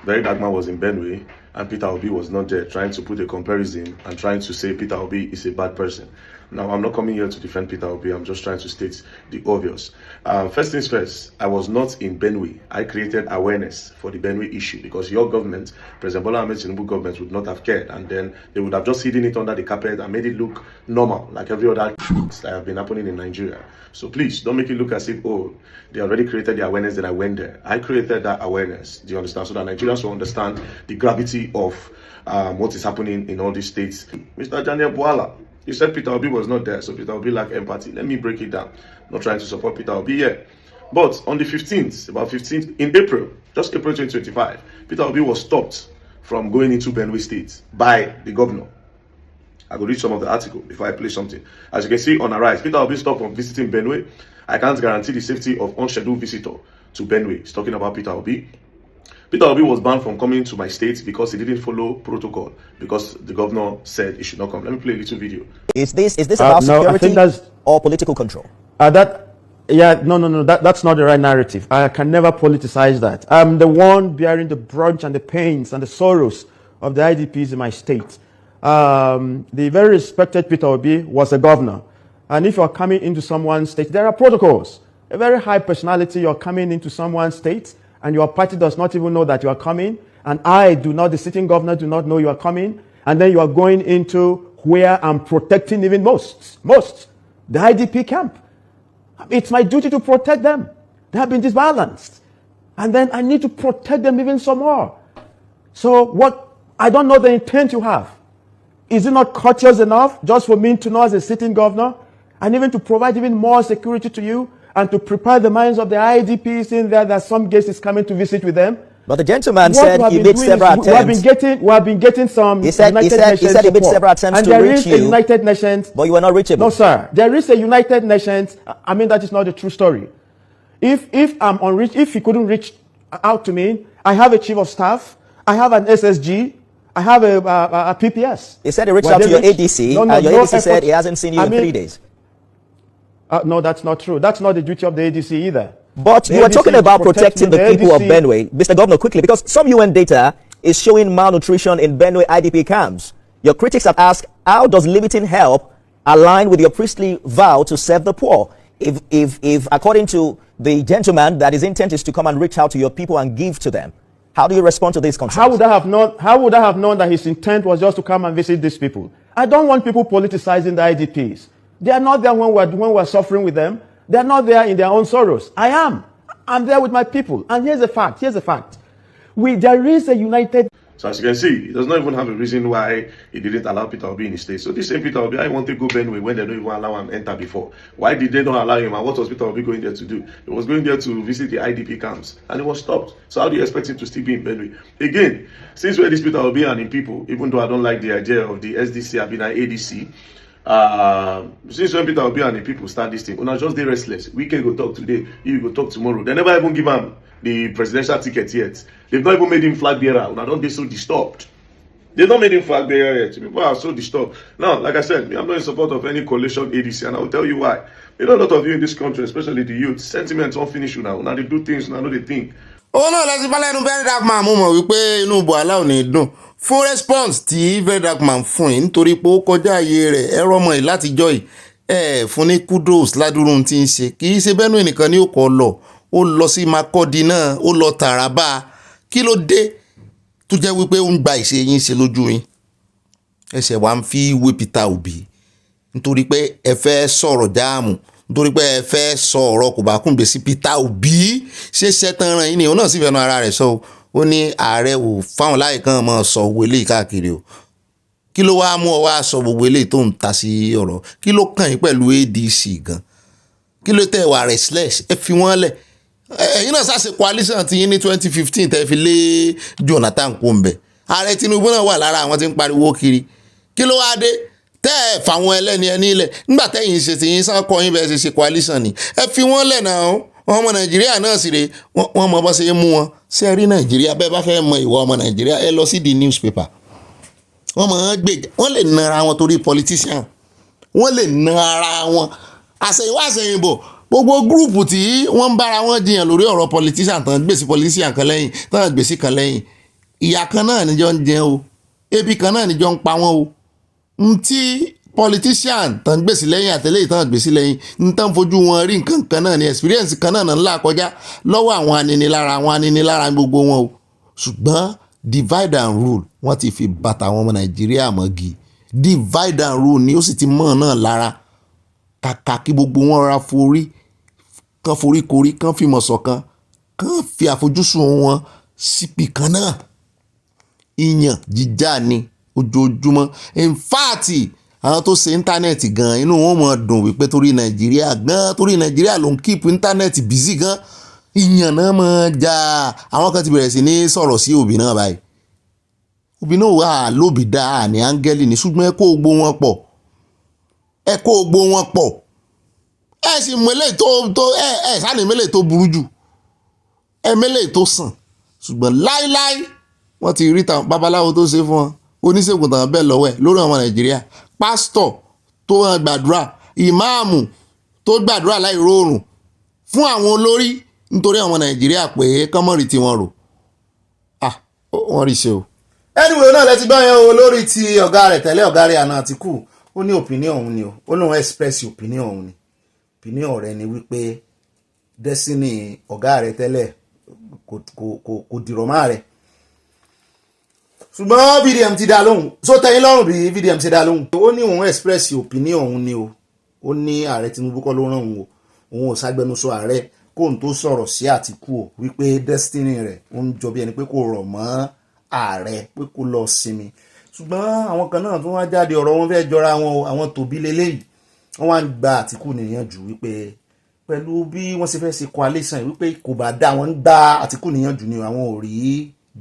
Very Dark Man was in Benue and Peter Obi was not there, trying to put a comparison and trying to say Peter Obi is a bad person. Now, I'm not coming here to defend Peter Obi. I'm just trying to state the obvious. First things first, I was not in Benue. I created awareness for the Benue issue because your government, President Bola Ahmed Tinubu government, would not have cared. And then they would have just hidden it under the carpet and made it look normal, like every other things that have been happening in Nigeria. So please, don't make it look as if, oh, they already created the awareness that I went there. I created that awareness, do you understand? So that Nigerians will understand the gravity of what is happening in all these states. Mr. Daniel Bwala, you said Peter Obi was not there, so Peter Obi lacked empathy. Let me break it down. Not trying to support Peter Obi yet. But on the 15th, about 15th, in April, just April 2025, Peter Obi was stopped from going into Benue State by the governor. I will read some of the article before I play something. As you can see on the right, Peter Obi stopped from visiting Benue. I can't guarantee the safety of unscheduled visitor to Benue. It's talking about Peter Obi. Peter Obi was banned from coming to my state because he didn't follow protocol, because the governor said he should not come. Let me play a little video. Is this about security or political control? That's not the right narrative. I can never politicize that. I'm the one bearing the brunt and the pains and the sorrows of the IDPs in my state. The very respected Peter Obi was a governor. And if you're coming into someone's state, there are protocols. A very high personality, you're coming into someone's state, and your party does not even know that you are coming, and the sitting governor do not know you are coming, and then you are going into where I'm protecting even most, the IDP camp. It's my duty to protect them. They have been disbalanced. And then I need to protect them even some more. So I don't know the intent you have. Is it not courteous enough just for me to know as a sitting governor, and even to provide even more security to you, and to prepare the minds of the IDPs in there that some guest is coming to visit with them? But the gentleman said he made several attempts. We have been getting some United Nations he said he made several attempts to reach you. And there is a United Nations. But you were not reachable. No, sir. There is a United Nations. I mean, that is not the true story. If he couldn't reach out to me, I have a chief of staff. I have an SSG. I have a PPS. He said he reached out to your ADC, and your ADC said he hasn't seen you in 3 days. No, that's not true. That's not the duty of the ADC either. But you were talking about protecting the people of Benue. Mr. Governor, quickly, because some UN data is showing malnutrition in Benue IDP camps. Your critics have asked, how does limiting help align with your priestly vow to serve the poor? If according to the gentleman, that his intent is to come and reach out to your people and give to them, how do you respond to this concept? How would I have known that his intent was just to come and visit these people? I don't want people politicizing the IDPs. They are not there when we're suffering with them. They are not there in their own sorrows. I am. I'm there with my people. And here's the fact. There is a united... So as you can see, he does not even have a reason why he didn't allow Peter Obi in his state. So this same Peter Obi, I want to go Benue when they don't even allow him enter before. Why did they not allow him? And what was Peter Obi going there to do? He was going there to visit the IDP camps, and he was stopped. So how do you expect him to still be in Benue? Again, since where this Peter Obi and in people, even though I don't like the idea of the SDC, I've been an ADC, since when Peter Obi and the people start this thing, when I just they restless, we can go talk today, you go talk tomorrow. They never even give him the presidential ticket yet. They've not even made him flag bearer. When I don't be so disturbed. They've not made him flag bearer yet. People are so disturbed. Now, like I said, I'm not in support of any coalition ADC, and I'll tell you why. You know, a lot of you in this country, especially the youth, sentiments unfinished now. Now they do things, now they think. Oh no, let's balẹ̀ Very Dark Man mú mọ̀ wípé inú Bwala ò ní dùn fún response tí Very Dark Man fún yìí nítorí pé ó kọjá ayé rẹ̀ ẹ̀rọ ọmọ yìí látijọ́ yìí fún ní kudos ládùrún tí ń ṣe kì í ṣe Benue nìkan ní òkò lọ ó lọ sí Makurdi náà ó lọ Taraba kí ló dé tó jẹ́ wípé ó ń gba ìṣe yín ṣe lójú yín ẹsẹ̀ wa ń fi wé Peter Obi nítorí pé ẹ fẹ́ sọ̀rọ̀ jáàmù nítorí pé ẹ fẹ́ sọ ọ̀rọ̀ kò bá kúngbé sí Peter Obi ṣé ṣẹ́tàn ran yín ni òun náà sì fẹ́nu ara rẹ̀ sọ ó ní ààrẹ ò fáwọn láì kan mọ́ sọ owó eléyìí káàkiri o kí ló wá mú ọ wá sọ gbogbo eléyìí tó ń ta sí ọ̀rọ̀ kí ló kàn yín pẹ̀lú ADC gan kí ló tẹ̀ wà restless ẹ fi wọ́n lẹ̀ ẹ̀yin náà ṣàṣe coalition ti yín ní 2015 tẹ́ fi lé Jonathan kó ń bẹ̀ ààrẹ Tinubu náà wà lára àwọn tí ń pariwo kiri kí ló wá dé tẹ́ ẹ̀ fàwọn ẹlẹ́ni ẹni ilẹ̀ nígbà tẹ́yìn ṣe tìyín sàn kọ́ yín bẹ́ẹ̀ ṣe coalition ni ẹ fi wọ́n lẹ̀ náà ọmọ Nàìjíríà náà sì rè wọ́n mọ bọ́ ṣe mú wọn ṣé ẹ rí Nàìjíríà bẹ́ẹ̀ bá fẹ́ mọ ìwọ ọmọ Nàìjíríà ẹ lọ sí the newspaper wọ́n mọ̀ ọ́n gbé wọ́n lè na ara wọn torí politician wọ́n lè na ara wọn àṣẹ̀yìnwá àṣẹ̀yìnbọ̀ gbogbo gúrùpù tí wọ́n ń bára wọn jiyàn lórí ọ̀rọ̀ politician tán gbèsè politician kan lẹ́yìn tán gbèsè kan lẹ́yìn ìyà kan náà níjọ́ ń jẹun o ebi kan náà níjọ́ ń pa wọ́n o ntí politician tán gbèsè lẹ́yìn àtẹlẹ́yìn tán gbèsè lẹ́yìn ntán fojú wọn rí nǹkan kan náà ní experience kan náà ńlá kọjá lọ́wọ́ àwọn aninilára gbogbo wọn o ṣùgbọ́n divide and rule wọ́n ti fi bàtà àwọn ọmọ Nàìjíríà mọ́gi divide and rule ni ó sì ti mọ̀ náà lára kàkà kí gbogbo wọn ra forí korí kán fi mọ̀ ṣọ̀kan kán fi àfojúsùn wọn sípì kan náà ìyàn jíjà ni ojoojúmọ́ in fact àwọn tó ṣe íńtánẹ́ẹ̀tì gan inú wọn mọ̀ dùn wípé torí Nàìjíríà ló ń keep íńtánẹ́ẹ̀tì busy gan ìyàn náà mọ̀ já àwọn kan ti bẹ̀rẹ̀ sí ní sọ̀rọ̀ sí Òbí náà báyìí Òbí náà wà lóbi dáa ní áńgẹ́lì ní ṣùgbọ́n ẹ kó gbó wọn pọ̀ ẹ sì mẹ́lẹ̀ tó ẹ sáni mẹ́lẹ̀ tó burú jù ẹ mẹ́lẹ̀ tó sàn ṣùgbọ́n láíláí wọ́n ti rí tàwọn babaláwo tó ṣe fún wọn oníṣègùn tàn bẹ́ẹ̀ lọ́wọ́ ẹ̀ lórí ọmọ Nàìjíríà pásítọ̀ tó gbàdúrà ìmáàmù tó gbàdúrà láì rọrùn fún àwọn olórí nítorí ọmọ Nàìjíríà pé kọ́mọ̀rì tí wọ́n rò wọ́n rí ṣe o. anyway náà lẹ́tí gbọ́ yẹn o lórí ti ọ̀gá rẹ̀ tẹ́lẹ̀ ọ̀gá rẹ̀ àná Àtíkù ó ní opinion òun ni ó lóun express opinion òun ni opinion rẹ̀ ni wípé destiny ọ̀gá rẹ̀ tẹ́lẹ̀ kò dìrọ̀ máa rẹ̀ ṣùgbọ́n VDM ti dá lóhùn so tẹ́yìn lọ́rùn bí VDM ti dá lóhùn ó ní òun express opinion òun ni ó ní ààrẹ Tinubu kọ́ ló rán òun ò ságbẹnusọ ààrẹ kóun tó sọ̀rọ̀ sí Àtíkù o wípé destiny rẹ̀ ó ń jọ bí ẹni pé kò rọ̀ mọ́ ààrẹ pé kó lọ sinmi ṣùgbọ́n àwọn kan náà tó wá jáde ọ̀rọ̀ wọn fẹ́ jọra wọn o àwọn tòbí leléyìí wọ́n wá ń gba Àtíkù níyànjú wípé pẹ̀lú bí wọ́n ṣe fẹ́ ṣe coalition wípé kò bá dá wọn ń gba Àtíkù níyànjú ni àwọn ò rí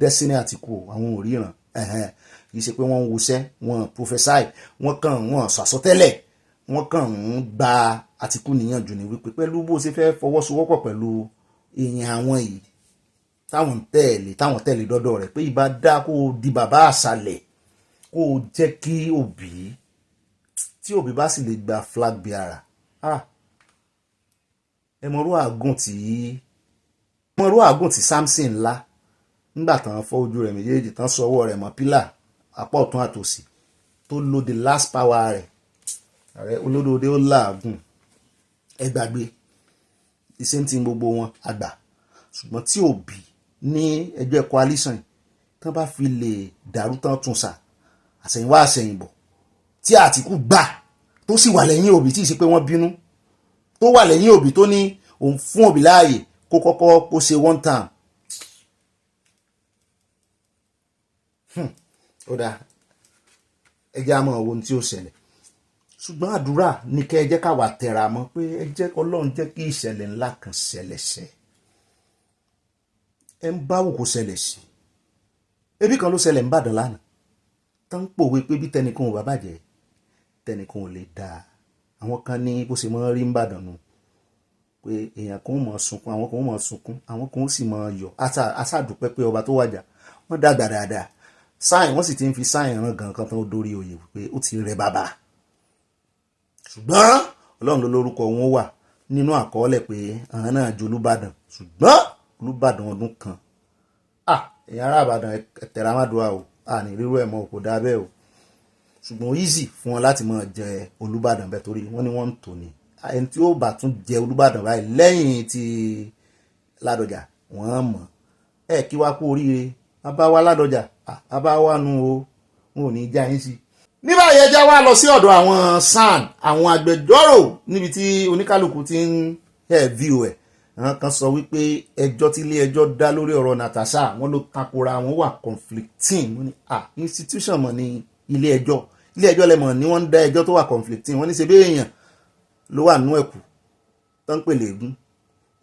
destiny Àtíkù àwọn ò ríran kì í ṣe pé wọ́n ń wuṣẹ́ wọ́n prophesy wọ́n sọ àsọtẹ́lẹ̀ wọ́n kàn ń gba Àtíkù níyànjú ni wípé pẹ̀lú bó ṣe fẹ́ fọwọ́sowọ́pọ̀ pẹ̀lú èèyàn àwọn yìí táwọn tẹ̀lé dọ́dọ̀ rẹ̀ pé ìbá dá kó di bàbá àṣàlẹ̀ kó jẹ́ kí Òbí tí Òbí bá sì lè gba flag bearer ẹmọrú àgùn tí Samson ńlá nígbà tán fọ́ ojú rẹ̀ méjèèjì tán sọ ọwọ́ rẹ̀ mọ́ pílà apá ọ̀tún àtòsí tó lo the last power rẹ̀ ààrẹ olódòdó ó làágùn ẹ gbàgbé iṣẹ́ tí gbogbo wọn àgbà ṣùgbọ́n tí Òbí ní ẹgbẹ́ coalition tán bá fi lè dàrú tán tún sà àṣẹ̀yìnwá àṣẹ̀yìnbọ̀ tí Àtíkù gbà tó sì wà lẹ́yìn Òbí tí ì ṣe pé wọ́n bínú tó wà lẹ́yìn Òbí tó ní òun fún Òbí láàyè kó kọ́kọ́ kó ṣe one time ó dáa ẹ jẹ́ àmọ́ ohun tí ó ṣẹlẹ̀ ṣùgbọ́n àdúrà ní kẹ́ ẹ jẹ́ káwa tẹra mọ́ pé ẹ jẹ́ Ọlọ́run jẹ́ kí ìṣẹ̀lẹ̀ ńlá kan ṣẹlẹ̀ ṣẹ ẹ ń báwò kó ṣẹlẹ̀ sí ebi kan ló ṣẹlẹ̀ ń bàdàn lánàá tán ń pòwe pé bí tẹnìkan ò bá bàjẹ́ tẹnìkan ò lè dáa àwọn kan ní bó ṣe máa rí ń bàdàn nù pé èèyàn kan ó máa sunkún àwọn kan ó máa sunkún àwọn kan ó sì máa yọ̀ aṣáàdúpẹ́ pé ọba tó wàjà wọ́n dàgbà dáadáa sáyìn wọ́n sì ti ń fi sáyìn ràn gan kan tó dórí oyè wípé ó ti rẹ bàbá ṣùgbọ́n Ọlọ́run ló lórúkọ wọn wà nínú àkọọ́lẹ̀ pé àwọn náà ju Olúbàdàn ṣùgbọ́n Olúbàdàn ọdún kan èèyàn ará Ìbàdàn ẹ̀tẹ̀rà mádùá o ní rírú ẹ̀ mọ́ kò dáa bẹ́ẹ̀ o ṣùgbọ́n easy fún wọn láti máa jẹ Olúbàdàn bẹ́ẹ̀ torí wọ́n ní wọ́n ń tò ní ẹni tí ó bá tún jẹ Olúbàdàn báyìí lẹ́yìn ti Ládọjà wọ́n mọ̀ kí wá kú oríire bàbá wa Ládọjà bàbá wa nu o wọn ò ní já yín sí ní báyìí ẹ já wá lọ sí ọ̀dọ̀ àwọn SAN àwọn agbẹjọ́rò níbi tí oníkálukú ti ń view ẹ̀ àwọn kan sọ wípé ẹjọ́ tí ilé ẹjọ́ dá lórí ọ̀rọ̀ Natasha wọ́n ló takora wọn wà conflicting wọ́n ní institution mọ̀ ní ilé ẹjọ́ lẹ́mọ̀ ni wọ́n ń dá ẹjọ́ tó wà conflicting wọ́n ní ṣe bí èèyàn ló wà nú ẹ̀kú tó ń pè léegun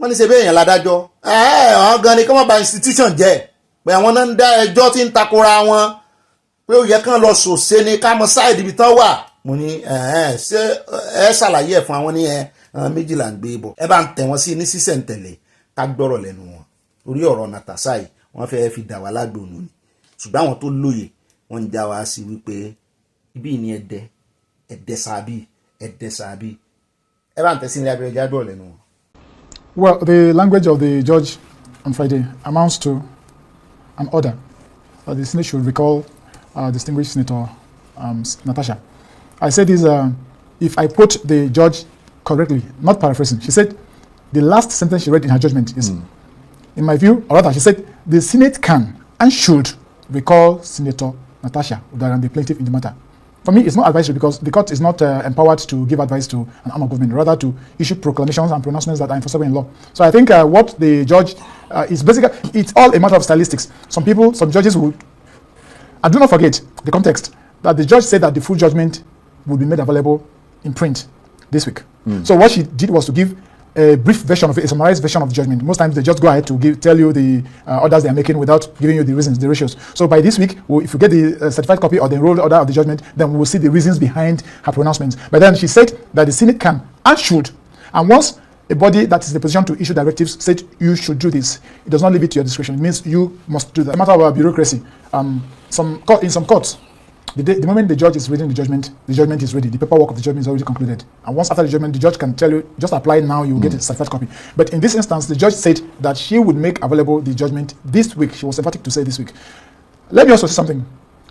wọ́n ní ṣe bí èèyàn ládájọ́ àwọn gan ni kí wọ́n bà institution jẹ́ pé àwọn náà ń dá ẹjọ́ tí ń takora wọn pé ó yẹ kán lọ sòṣe ni ká mọ sáìdì ibi tán wà mo ní ṣé ẹ ṣàlàyé ẹ̀ fún àwọn ní méjìlá ń gbé bọ̀ ẹ bá ń tẹ̀ wọ́n sí ní sísẹ̀ǹtẹ̀lé ká gbọ́rọ̀ lẹ́nu wọn orí ọ̀rọ̀ Natasha yìí wọ́n fẹ́ fi dà wá lágbóònù ni ṣùgbọ́n àwọn tó lóye wọ́n ń já wa sí wípé ibi ni ẹ̀dẹ̀ sàbí ẹ bá ń tẹ̀ sí ilé abẹ́rẹ́ já gbọ́rọ̀ lẹ́nu wọn. Well, the language of the judge on Friday amounts to an order that the Senate should recall distinguished Senator Natasha. I said this, if I quote the judge correctly, not paraphrasing, she said the last sentence she read in her judgment is, in my view, or rather, she said the Senate can and should recall Senator Natasha Udaran, the plaintiff in the matter. For me, it's not advisory because the court is not empowered to give advice to an arm of government, rather to issue proclamations and pronouncements that are enforceable in law. So I think what the judge is basically, it's all a matter of stylistics. Some judges would, and do not forget the context, that the judge said that the full judgment will be made available in print this week. So what she did was to give a brief version of it, a summarized version of the judgment. Most times they just go ahead to tell you the orders they are making without giving you the reasons, the ratios. So by this week, if you get the certified copy or the enrolled order of the judgment, then we will see the reasons behind her pronouncements. But then she said that the Senate can and should. And once a body that is in the position to issue directives said you should do this, it does not leave it to your discretion. It means you must do that. A matter of bureaucracy. In some courts, the moment the judge is reading the judgment is ready. The paperwork of the judgment is already concluded. And once after the judgment, the judge can tell you, just apply now, you will get a certified copy. But in this instance, the judge said that she would make available the judgment this week. She was emphatic to say this week. Let me also say something.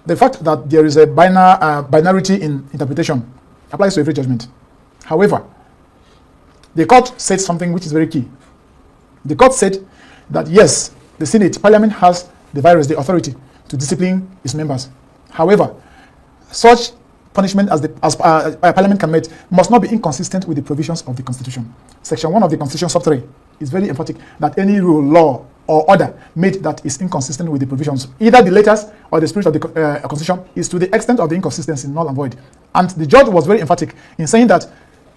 The fact that there is a binarity in interpretation applies to every judgment. However, the court said something which is very key. The court said that yes, the Senate, Parliament has the virus, the authority to discipline its members. However, such punishment as Parliament can make must not be inconsistent with the provisions of the Constitution. Section 1 of the Constitution, sub 3, is very emphatic that any rule, law, or order made that is inconsistent with the provisions, either the letters or the spirit of the Constitution, is to the extent of the inconsistency null and void. And the judge was very emphatic in saying that,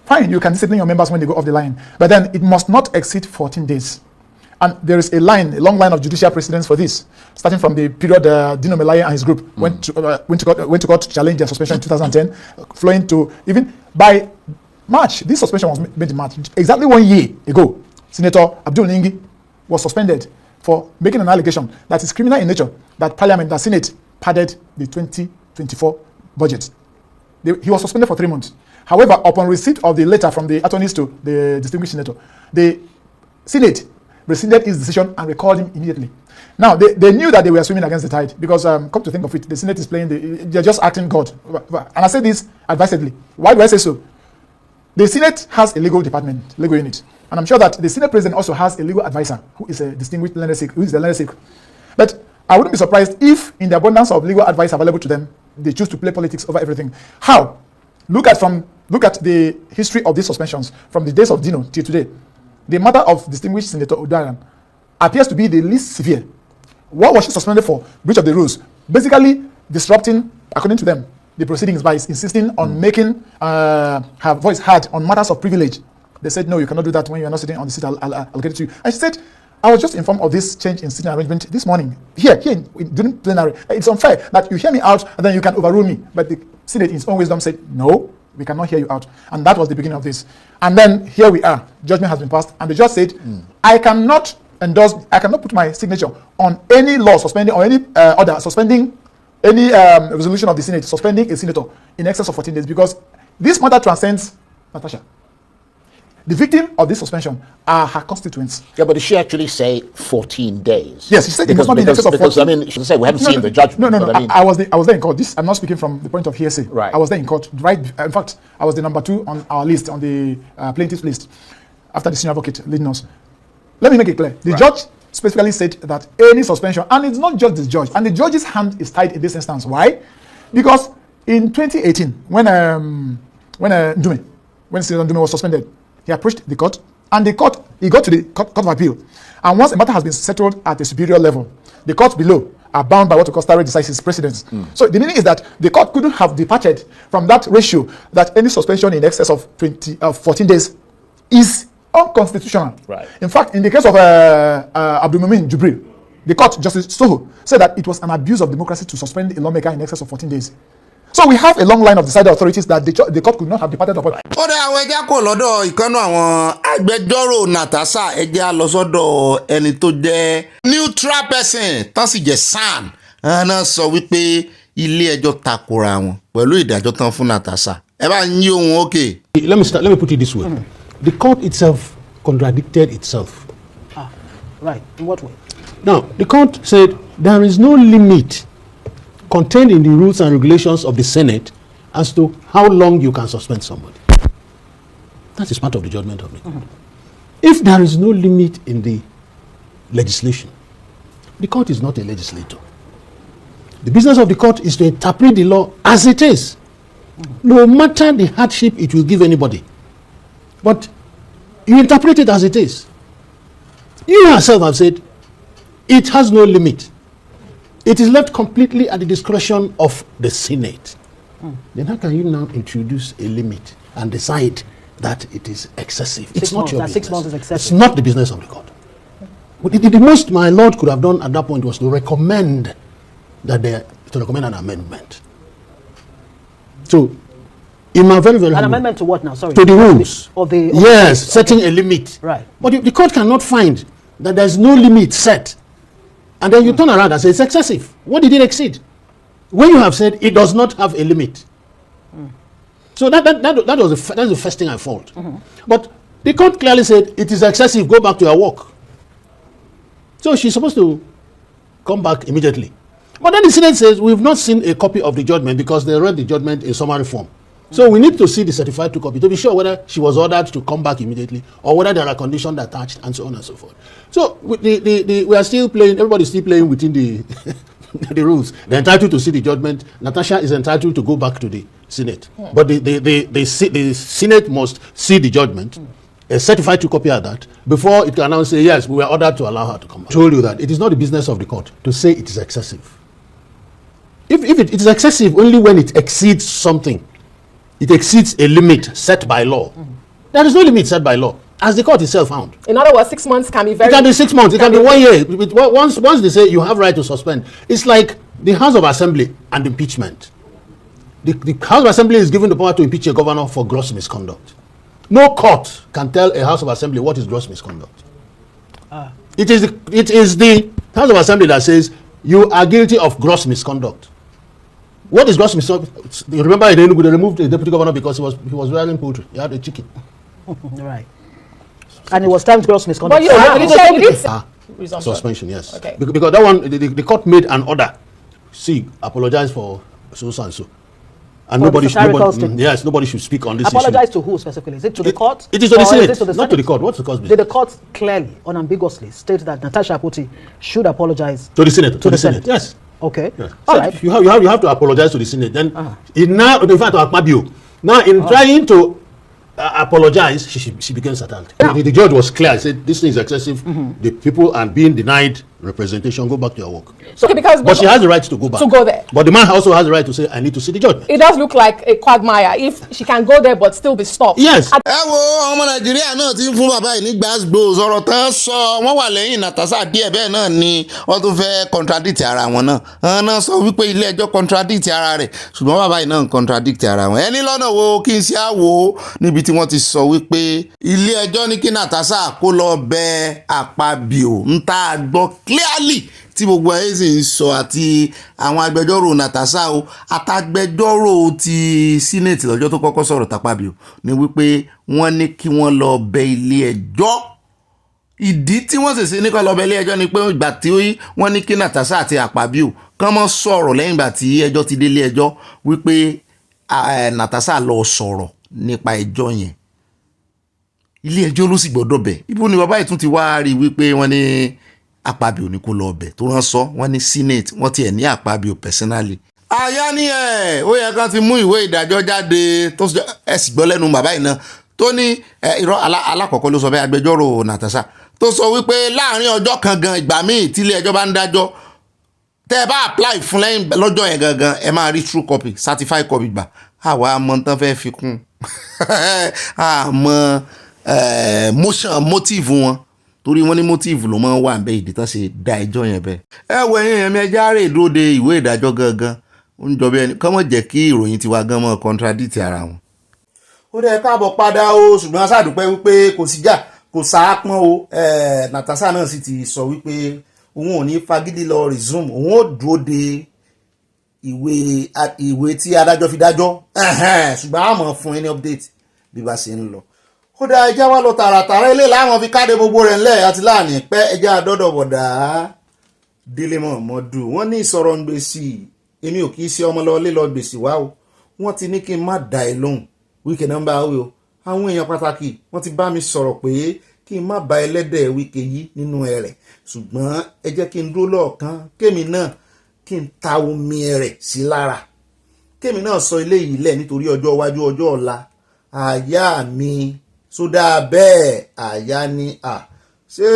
fine, you can discipline your members when they go off the line, but then it must not exceed 14 days. And there is a long line of judicial precedents for this, starting from the period Dino Melaye and his group went to court to challenge their suspension in 2010, flowing to even by March. This suspension was made in March. Exactly 1 year ago, Senator Abdul Ningi was suspended for making an allegation that is criminal in nature, that Parliament, the Senate, padded the 2024 budget. He was suspended for 3 months. However, upon receipt of the letter from the attorneys to the distinguished senator, the Senate rescinded his decision and recalled him immediately. Now, they knew that they were swimming against the tide because, come to think of it, the Senate is playing, they're just acting God. And I say this advisedly. Why do I say so? The Senate has a legal department, legal unit. And I'm sure that the Senate president also has a legal advisor who is a distinguished learner, who is the learner. But I wouldn't be surprised if, in the abundance of legal advice available to them, they choose to play politics over everything. How? Look at the history of these suspensions from the days of Dino till today. The matter of distinguished Senator Udaran appears to be the least severe. What was she suspended for? Breach of the rules. Basically disrupting, according to them, the proceedings by insisting on making her voice heard on matters of privilege. They said, no, you cannot do that when you are not sitting on the seat allocated to you. And she said, I was just informed of this change in sitting arrangement this morning. Here during plenary. It's unfair that you hear me out and then you can overrule me. But the Senate in its own wisdom said, no, we cannot hear you out. And that was the beginning of this. And then here we are. Judgment has been passed. And the judge said, I cannot put my signature on any law suspending or any order suspending any resolution of the Senate, suspending a senator in excess of 14 days because this matter transcends Natasha. The victim of this suspension are her constituents. Yeah, but did she actually say 14 days? Yes, she said it must not be in excess of 14. I mean, she said we haven't seen the judgment. No. I was there in court. I'm not speaking from the point of hearsay. Right. I was there in court. Right. In fact, I was the number 2 on our list, on the plaintiff's list, after the senior advocate leading us. Let me make it clear. The judge specifically said that any suspension, and it's not just the judge, and the judge's hand is tied in this instance. Why? Because In 2018, when Senator Ndume was suspended, he approached the court, and he got to the court of appeal. And once a matter has been settled at a superior level, the courts below are bound by what we call stare decisis precedence. So the meaning is that the court couldn't have departed from that ratio that any suspension in excess of 14 days is unconstitutional. Right. In fact, in the case of Abdulmumin Jubril, the court, Justice Soho, said that it was an abuse of democracy to suspend a lawmaker in excess of 14 days. So we have a long line of decided authorities that the court could not have departed upon. ó dá àwọn ẹja kò lọ́dọ̀ ìkànnì àwọn agbẹjọ́rò Natasha ẹja lọ sọ́dọ̀ ẹni tó jẹ́ neutral person tán sì jẹ́ SAN náà sọ wípé ilé ẹjọ́ takora wọn pẹ̀lú ìdájọ́ tán fún Natasha ẹ bá ń yí ohun òkè. Let me put it this way. The court itself contradicted itself. Right. In what way? Now, the court said there is no limit contained in the rules and regulations of the Senate as to how long you can suspend somebody. That is part of the judgment of the court. If there is no limit in the legislation, the court is not a legislator. The business of the court is to interpret the law as it is, no matter the hardship it will give anybody. But you interpret it as it is. You yourself have said it has no limit. It is left completely at the discretion of the Senate. Then how can you now introduce a limit and decide that it is excessive? It's not your business. 6 months is excessive. It's not the business of the court. The most my lord could have done at that point was to recommend an amendment. So, in my very, very an amendment to what now? Sorry. To the rules. Yes, setting a limit. Right. But the court cannot find that there's no limit set. And then you turn around and say it's excessive. What did it exceed? When you have said it does not have a limit. So that's the first thing I fault. But the court clearly said it is excessive, go back to your work. So she's supposed to come back immediately. But then the Senate says we've not seen a copy of the judgment because they read the judgment in summary form. So we need to see the certified to copy to be sure whether she was ordered to come back immediately or whether there are conditions attached and so on and so forth. So we are still playing, everybody's still playing within the the rules. They're entitled to see the judgment. Natasha is entitled to go back to the Senate. But the Senate must see the judgment, a certified to copy of that, before it can now say, yes, we were ordered to allow her to come back. I told you that it is not the business of the court to say it is excessive. If it is excessive only when it exceeds something, it exceeds a limit set by law. There is no limit set by law, as the court itself found. In other words, 6 months can be very... It can be 6 months, it can be 1 year. Once they say you have right to suspend, it's like the House of Assembly and impeachment. The House of Assembly is given the power to impeach a governor for gross misconduct. No court can tell a House of Assembly what is gross misconduct. It is the House of Assembly that says you are guilty of gross misconduct. What is gross misconduct? You remember in Enugu they removed the deputy governor because he was wearing poultry. He had a chicken. Right. And it was timed gross misconduct. But suspension, yes. Okay. Because that one, the court made an order. See, apologize for so and so. And nobody should speak on this apologize issue. to who specifically? Is it to the court? It is to the Senate, to the not to the court. What's the court's business? Did the court clearly, unambiguously state that Natasha Akpoti should apologize to the Senate? To the Senate, yes. Okay. Yes. All so right. You have to apologize to the Senate. Then, in fact, to Akpabio. Now, in trying to apologize, she became Satan. The judge was clear. He said, this thing is excessive. The people are being denied representation. Go back to your work. So, but she has the right to go back. To go there. But the man also has the right to say, I need to see the judgment. It does look like a quagmire if she can go there but still be stopped. Yes. ẹ wo ọmọ Nàìjíríà náà ti ń fún bàbá yìí ní gbàgbó ọ̀rọ̀ tán sọ wọ́n wà lẹ́yìn Natasha díẹ̀ bẹ́ẹ̀ náà ni wọ́n tún fẹ́ contradict ara wọn náà wọ́n náà sọ wípé ilé ẹjọ́ contradict ara rẹ̀ ṣùgbọ́n bàbá yìí náà ń contradict ara wọn ẹni lọ́nà wo kí n ṣe àwò níbi tí wọ́n ti sọ wípé ilé ẹjọ́ ní kí Natasha kó lọ bẹ Akpabio ń tá gbọ́ clearly tí gbogbo ẹ̀ sì ń sọ àti àwọn agbẹjọ́rò Natasha o àtàgbẹjọ́rò ti Senate lọ́jọ́ tó kọ́kọ́ sọ̀rọ̀ Akpabio ni wípé wọ́n ní kí wọ́n lọ bẹ ilé ẹjọ́ ìdí tí wọ́n sì ṣe ní kó lọ bẹ ilé ẹjọ́ ni pé ìgbà tí wọ́n ní kí Natasha àti Akpabio kán mọ́ sọ̀rọ̀ lẹ́yìn ìgbà tí ẹjọ́ ti dé ilé ẹjọ́ wípé Natasha lọ sọ̀rọ̀ nípa ẹjọ́ yẹn ilé ẹjọ́ ló sì gbọ́dọ̀ bẹ̀ ibo ni bàbá ìtún ti wá rí wípé wọ́n ní Akpabio ní kó lọ bẹ̀ tó rán sọ wọ́n ní Senate wọ́n tiẹ̀ ní Akpabio personally àyà ni ó yẹ kán ti mú ìwé ìdájọ́ jáde tó ẹ sì gbọ́ lẹ́nu bàbá yìí náà tó ní irọ́ alákọ̀ọ́kọ́ ló sọ bẹ́ẹ̀ agbẹjọ́rò Natasha tó sọ wípé láàrin ọjọ́ kan gan ìgbà míì tí ilé ẹjọ́ bá ń dájọ́ tẹ́ ẹ bá apply fún lẹ́yìn lọ́jọ́ yẹn gangan ẹ máa rí true copy certified copy gbà àwa mọ tán fẹ́ fi kún àmọ́ motive wọn torí wọ́n ní motive ló máa ń wà ń bẹ ìdí tán ṣe dá ẹjọ́ yẹn bẹ́ẹ̀. ẹ wọ ẹ̀yin yẹn mi ẹja rè dúró de ìwé ìdájọ́ gangan ó ń jọ bí ẹni kọ́ mọ̀ jẹ́ kí ìròyìn tiwa gan mọ́ contradict ara wọn. ó dẹ̀ káàbọ̀ padà o ṣùgbọ́n aṣáàdúpẹ́ wípé kò sí jà kò sáápọn o Natasha náà sì ti sọ wípé òun ò ní fagídí lọ resume òun ò dúró de ìwé tí adájọ́ fi dájọ́ ṣùgbọ́n a mọ̀ fún ẹni update bí bá ṣe ń lọ. ó dá ẹjẹ́ wá lọ tààràtàrà ilé láwọn fi káde gbogbo rẹ̀ ńlẹ̀ àti láàrin pẹ́ ẹjẹ́ àdọ́dọ̀ bọ̀dà Délé Momodu wọ́n ní ìsọ̀rọ̀ ń gbèsè èmi ò kì í ṣe ọmọ lọ lé lọ gbèsè wá o wọ́n ti ní kí n má dá ẹ lóhùn Wike nọ́mbà wí o àwọn èèyàn pàtàkì wọ́n ti bá mi sọ̀rọ̀ pé kí n má ba Ẹlẹdẹ Wike yìí nínú ẹ̀rẹ̀ ṣùgbọ́n ẹ jẹ́ kí n dúró lọ́ọ̀kan kémi náà kí n ta omi ẹ̀rẹ̀ sí lára kémi náà sọ eléyìí lẹ̀ nítorí ọjọ́ iwájú ọjọ́ ọ̀la àyà mi sódà bẹ́ẹ̀ àyà ni ṣé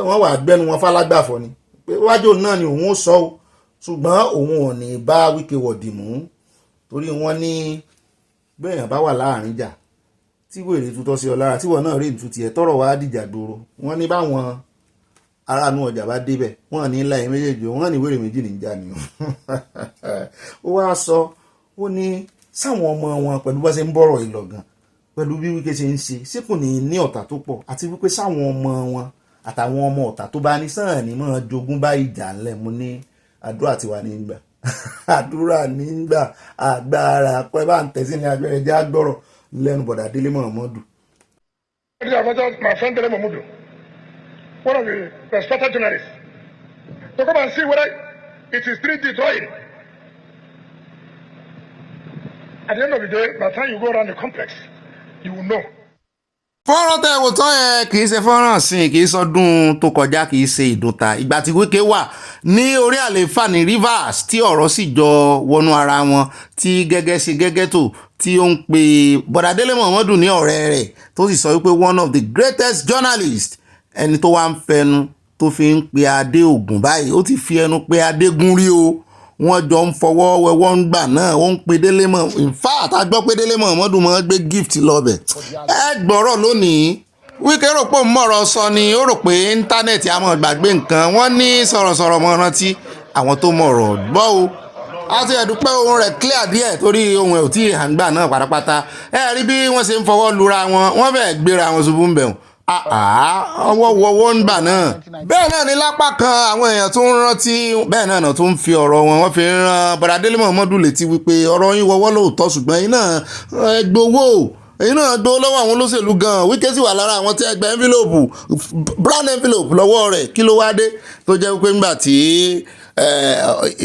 wọ́n wà gbẹ́nu wọn fálágbàfọ̀ ni pé wájú náà ni òun ó sọ o ṣùgbọ́n òun ò ní bá Wike wọ̀dì mú torí wọ́n ní bẹ́ẹ̀yàn bá wà láàrin jà tí wèrè tutọ́ sí ọ lára tí wọ́n náà rí ìtútì ẹ̀ tọ́rọ̀ wá dìjà gbòòrò wọ́n ní báwọn aráàánú ọjà bá débẹ̀ wọ́n ní láì méjèèjì wọ́n ní wèrè méjì níjà ni ó wá sọ ó ní sáwọn ọmọ wọn pẹ̀lú bá ṣe ń bọ̀rọ̀ ìlọ̀gàn pẹ̀lú bí Wike ṣe ń ṣe síkù ní ọ̀tá tó pọ̀ àti wípé sáwọn ọmọ wọn àtàwọn ọmọ ọ̀tá tó bá ní sàn ní mọ́ jogún bá ìjà ńlẹ̀ mú ní àdúrà tiwa ní gbà àdúrà nígbà agbára pẹ́ bá ń tẹ̀sí ní agbẹ́rẹ́ jẹ́ agbọ́rọ̀ lẹ́nu bọ̀dà Délé Momodu. My friend Dele Momodu, one of the respected journalists, to come and see whether it is 3D drawing. At the end of the day, by the time you go around the complex, you will know. fọ́nrán tẹ́ wò tán yẹn kì í ṣe fọ́nrán sìn kì í sọdún tó kọjá kì í ṣe ìdúnta ìgbà tí Wike wà ní orí àlééfà ní Rivers tí ọ̀rọ̀ sì jọ wọnú ara wọn tí gẹ́gẹ́ ṣe gẹ́gẹ́ tó tí ó ń pe bọ̀dà Délé Momodu ní ọ̀rẹ́ rẹ̀ tó sì sọ wípé one of the greatest journalists ẹni tó wá ń fẹnu tó fi ń pe adé ògùn báyìí ó ti fi ẹnu pe adégún rí o wọ́n jọ ń fọwọ́ wẹwọ́ ń gbà náà ó ń pe Délé mọ̀ in fact a gbọ́ pé Délé Momodu mọ̀ gbé gift lọ́bẹ̀ ẹ gbọ́rọ̀ lónìí Wike rò pé mọ̀rọ̀ sọ ni ó rò pé íńtánẹ́ẹ̀tì àmọ́ gbàgbé nǹkan wọ́n ní sọ̀rọ̀sọ̀rọ̀ mọ̀ rántí àwọn tó mọ̀rọ̀ gbọ́ o àti ẹ̀dúpẹ́ ohun rẹ̀ clear díẹ̀ torí ohun ẹ̀ ò tí ì hàn gbà náà pátápátá ẹ rí bí wọ́n ṣe ń fọwọ́ lura wọn wọ́n fẹ́ẹ́ gbéra wọn ṣubú ń bẹ̀rù ọwọ́ wọwọ́ ń gbà náà bẹ́ẹ̀ náà ní lápá kan àwọn èèyàn tó ń rántí bẹ́ẹ̀ náà tó ń fi ọ̀rọ̀ wọn fi ń ran bọ̀dà Délé Momodu létí wípé ọ̀rọ̀ yín wọwọ́ lóòótọ́ ṣùgbọ́n yín náà gbowó èyí náà gbowó lọ́wọ́ àwọn olóṣèlú gan Wike sì wà lára àwọn tí ẹgbẹ́ envelope brown envelope lọ́wọ́ rẹ̀ kí ló wá dé tó jẹ́ wípé ńgbà tí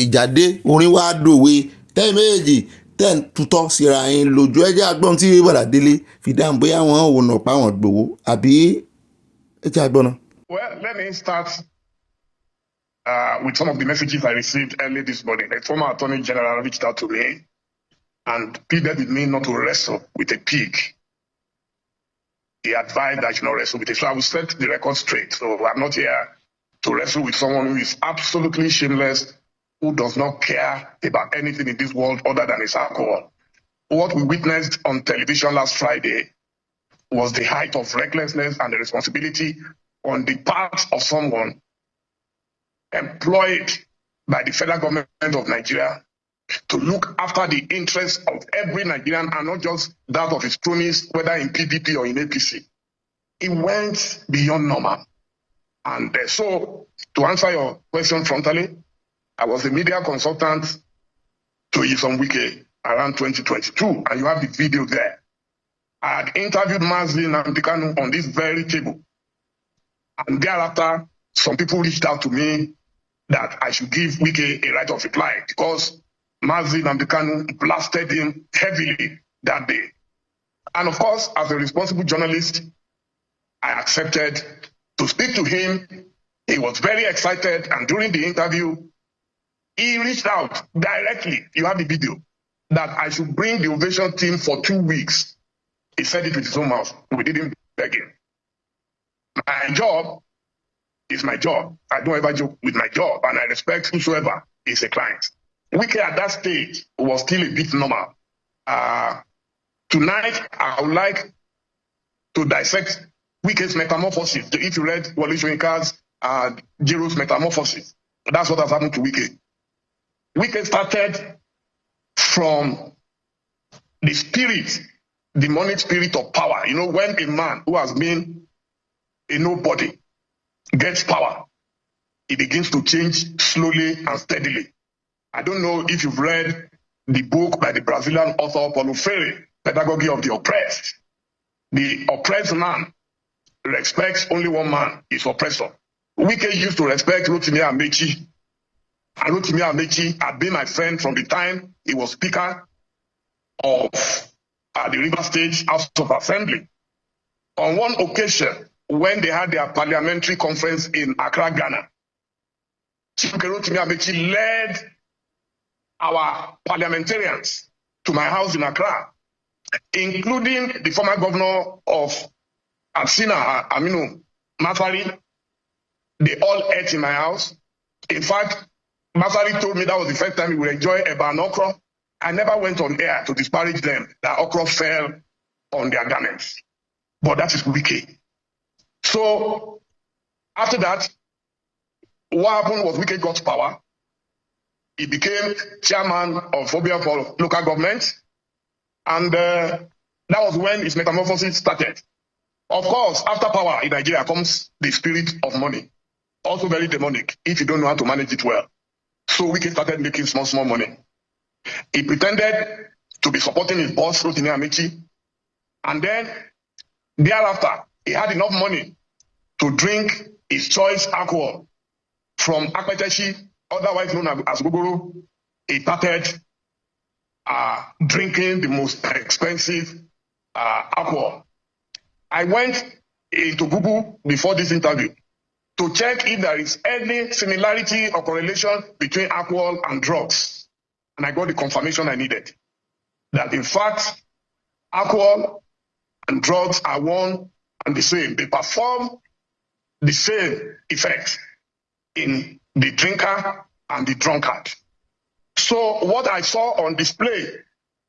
ìjàdé orin wá dòwe tẹ́ méjì tẹ́ ń tutọ́ síra yín lójú ẹjẹ́ agbọ́n tí bọ̀dà Délé fi dáhùn bóyá wọn ò nà pa wọn gbowó àbí ẹjẹ́ agbọ́n náà. Well, let me start with some of the messages I received early this morning. A former Attorney General reached out to me and pleaded with me not to wrestle with a pig. He advised I should not wrestle with it. So I will set the record straight. So I'm not here to wrestle with someone who is absolutely shameless, who does not care about anything in this world other than his alcohol. What we witnessed on television last Friday was the height of recklessness and the responsibility on the part of someone employed by the federal government of Nigeria to look after the interests of every Nigerian and not just that of his cronies, whether in PDP or in APC. It went beyond normal. And so, to answer your question frontally, I was a media consultant to Nyesom Wike around 2022, and you have the video there. I had interviewed Mazi Nnamdi on this very table. And thereafter, some people reached out to me that I should give Wike a right of reply because Mazi Nnamdi blasted him heavily that day. And of course, as a responsible journalist, I accepted to speak to him. He was very excited, and during the interview, He reached out directly, you have the video, that I should bring the Ovation team for 2 weeks. He said it with his own mouth. We didn't beg him. My job is my job. I don't ever joke with my job, and I respect whosoever is a client. Wike at that stage was still a bit normal. Tonight, I would like to dissect Wike's metamorphosis. If you read Wole Soyinka's Jiro's metamorphosis, that's what has happened to Wike. Wike started from the spirit, demonic spirit of power. You know, when a man who has been a nobody gets power, he begins to change slowly and steadily. I don't know if you've read the book by the Brazilian author Paulo Freire, Pedagogy of the Oppressed. The oppressed man respects only one man, his oppressor. Wike used to respect Rotimi Amechi. And Rotimi Amechi had been my friend from the time he was Speaker of the River State House of Assembly. On one occasion, when they had their parliamentary conference in Accra, Ghana, Rotimi Amechi led our parliamentarians to my house in Accra, including the former governor of Absina, Aminu Masari. They all ate in my house. In fact, Masari told me that was the first time he would enjoy eba and okra. I never went on air to disparage them, that okra fell on their garments. But that is Wike. So, after that, what happened was Wike got power. He became chairman of Phobia for local government. And that was when his metamorphosis started. Of course, after power in Nigeria comes the spirit of money. Also very demonic, if you don't know how to manage it well. So Wike started making small money. He pretended to be supporting his boss, Rotimi Amechi. And then, thereafter, he had enough money to drink his choice alcohol from Akpeteshi, otherwise known as Gogoro. He started drinking the most expensive alcohol. I went into Google before this interview to check if there is any similarity or correlation between alcohol and drugs. And I got the confirmation I needed. That in fact, alcohol and drugs are one and the same. They perform the same effect in the drinker and the drunkard. So what I saw on display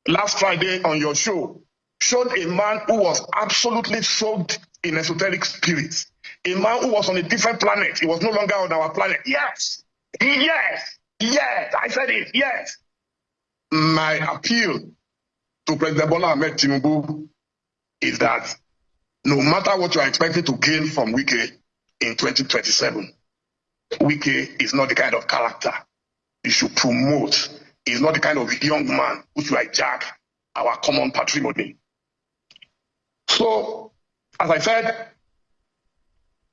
last Friday on your show showed a man who was absolutely soaked in esoteric spirits. A man who was on a different planet. He was no longer on our planet. Yes, I said it, yes. My appeal to President Bola Ahmed Tinubu is that no matter what you are expected to gain from Wike in 2027, Wike is not the kind of character you should promote. He's not the kind of young man who should hijack our common patrimony. So, as I said,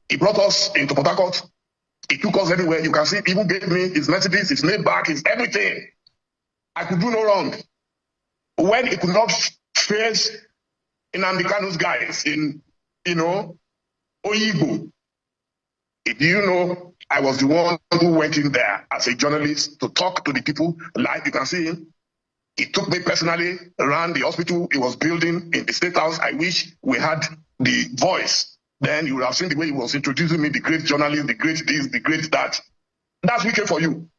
he brought us into Port Harcourt. He took us everywhere. You can see, he even gave me his Mercedes, his Maybach, his everything. I could do no wrong. When he could not face Nnamdi Kanu's guys in, Oyibo, do you know, I was the one who went in there as a journalist to talk to the people live. You can see him. He took me personally around the hospital he was building in the State House. I wish we had the voice. Then you would have seen the way he was introducing me, the great journalist, the great this, the great that. That's Wike for you.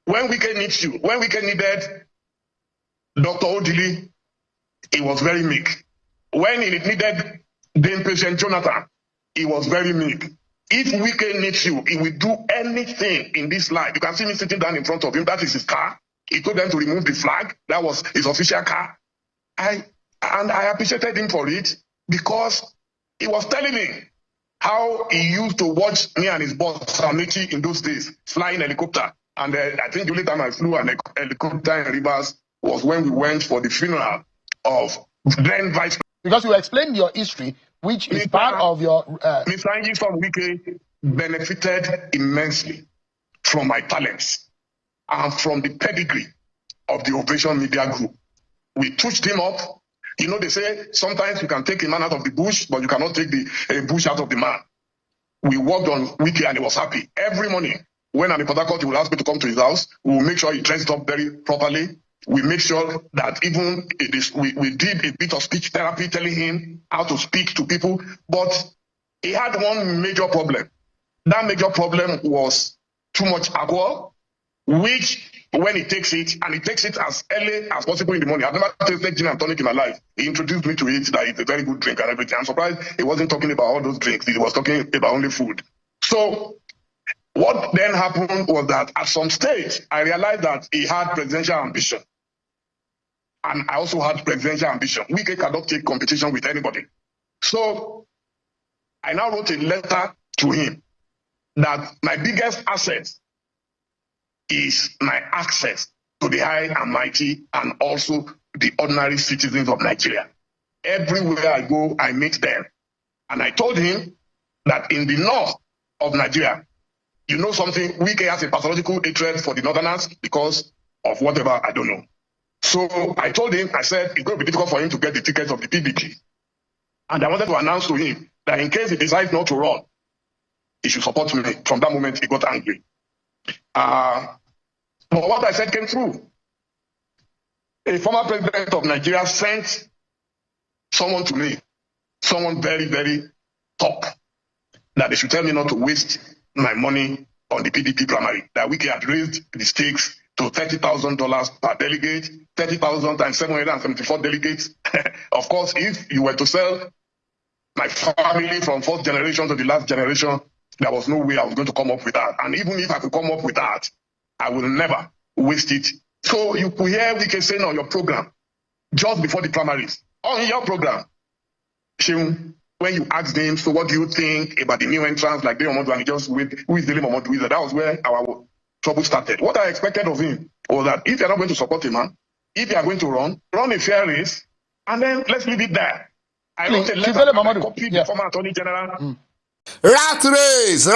When Wike needs you, when Wike needed Dr. Odili, he was very meek. When he needed the impatient Jonathan, he was very meek. If Wike needs you, he will do anything in this life. You can see me sitting down in front of him. That is his car. He told them to remove the flag. That was his official car. I appreciated him for it because he was telling me how he used to watch me and his boss, Amechi, in those days, flying helicopter. And I think the only time I flew an helicopter in Rivers was when we went for the funeral of then Vice. Because you explained your history, which is part of your... Mr. Angie from Wike benefited immensely from my talents and from the pedigree of the Ovation Media Group. We touched him up. You know, they say sometimes you can take a man out of the bush, but you cannot take the bush out of the man. We worked on Wike and he was happy. Every morning, When I'm in Port Harcourt, he will ask me to come to his house. We will make sure he dressed up very properly. We make sure that even we did a bit of speech therapy, telling him how to speak to people. But he had one major problem. That major problem was too much alcohol, which when he takes it, and he takes it as early as possible in the morning. I've never tasted gin and tonic in my life. He introduced me to it, that it's a very good drink and everything. I'm surprised he wasn't talking about all those drinks. He was talking about only food. So what then happened was that at some stage, I realized that he had presidential ambition. And I also had presidential ambition. Wike cannot take competition with anybody. So I now wrote a letter to him that my biggest asset is my access to the high and mighty and also the ordinary citizens of Nigeria. Everywhere I go, I meet them. And I told him that in the north of Nigeria, you know something, Wike has a pathological hatred for the northerners because of whatever, I don't know. So I told him, I said, it's going to be difficult for him to get the tickets of the PBG. And I wanted to announce to him that in case he decides not to run, he should support me. From that moment, he got angry. But what I said came true. A former president of Nigeria sent someone to me, someone very, very top, that they should tell me not to waste my money on the PDP primary, that Wike had raised the stakes to $30,000 per delegate, 30,000 times 774 delegates. Of course, if you were to sell my family from first generation to the last generation, there was no way I was going to come up with that. And even if I could come up with that, I will never waste it. So you could hear Wike saying on your program, just before the primaries, on your program, when you asked him, so what do you think about the new entrants like Dele Momodu, and he just wait, who is Dele Momodu? That was where our trouble started. What I expected of him was that if you're not going to support him, man, if you are going to run a fair race, and then let's leave it there. I wrote a letter and I copied the former Attorney General. rat race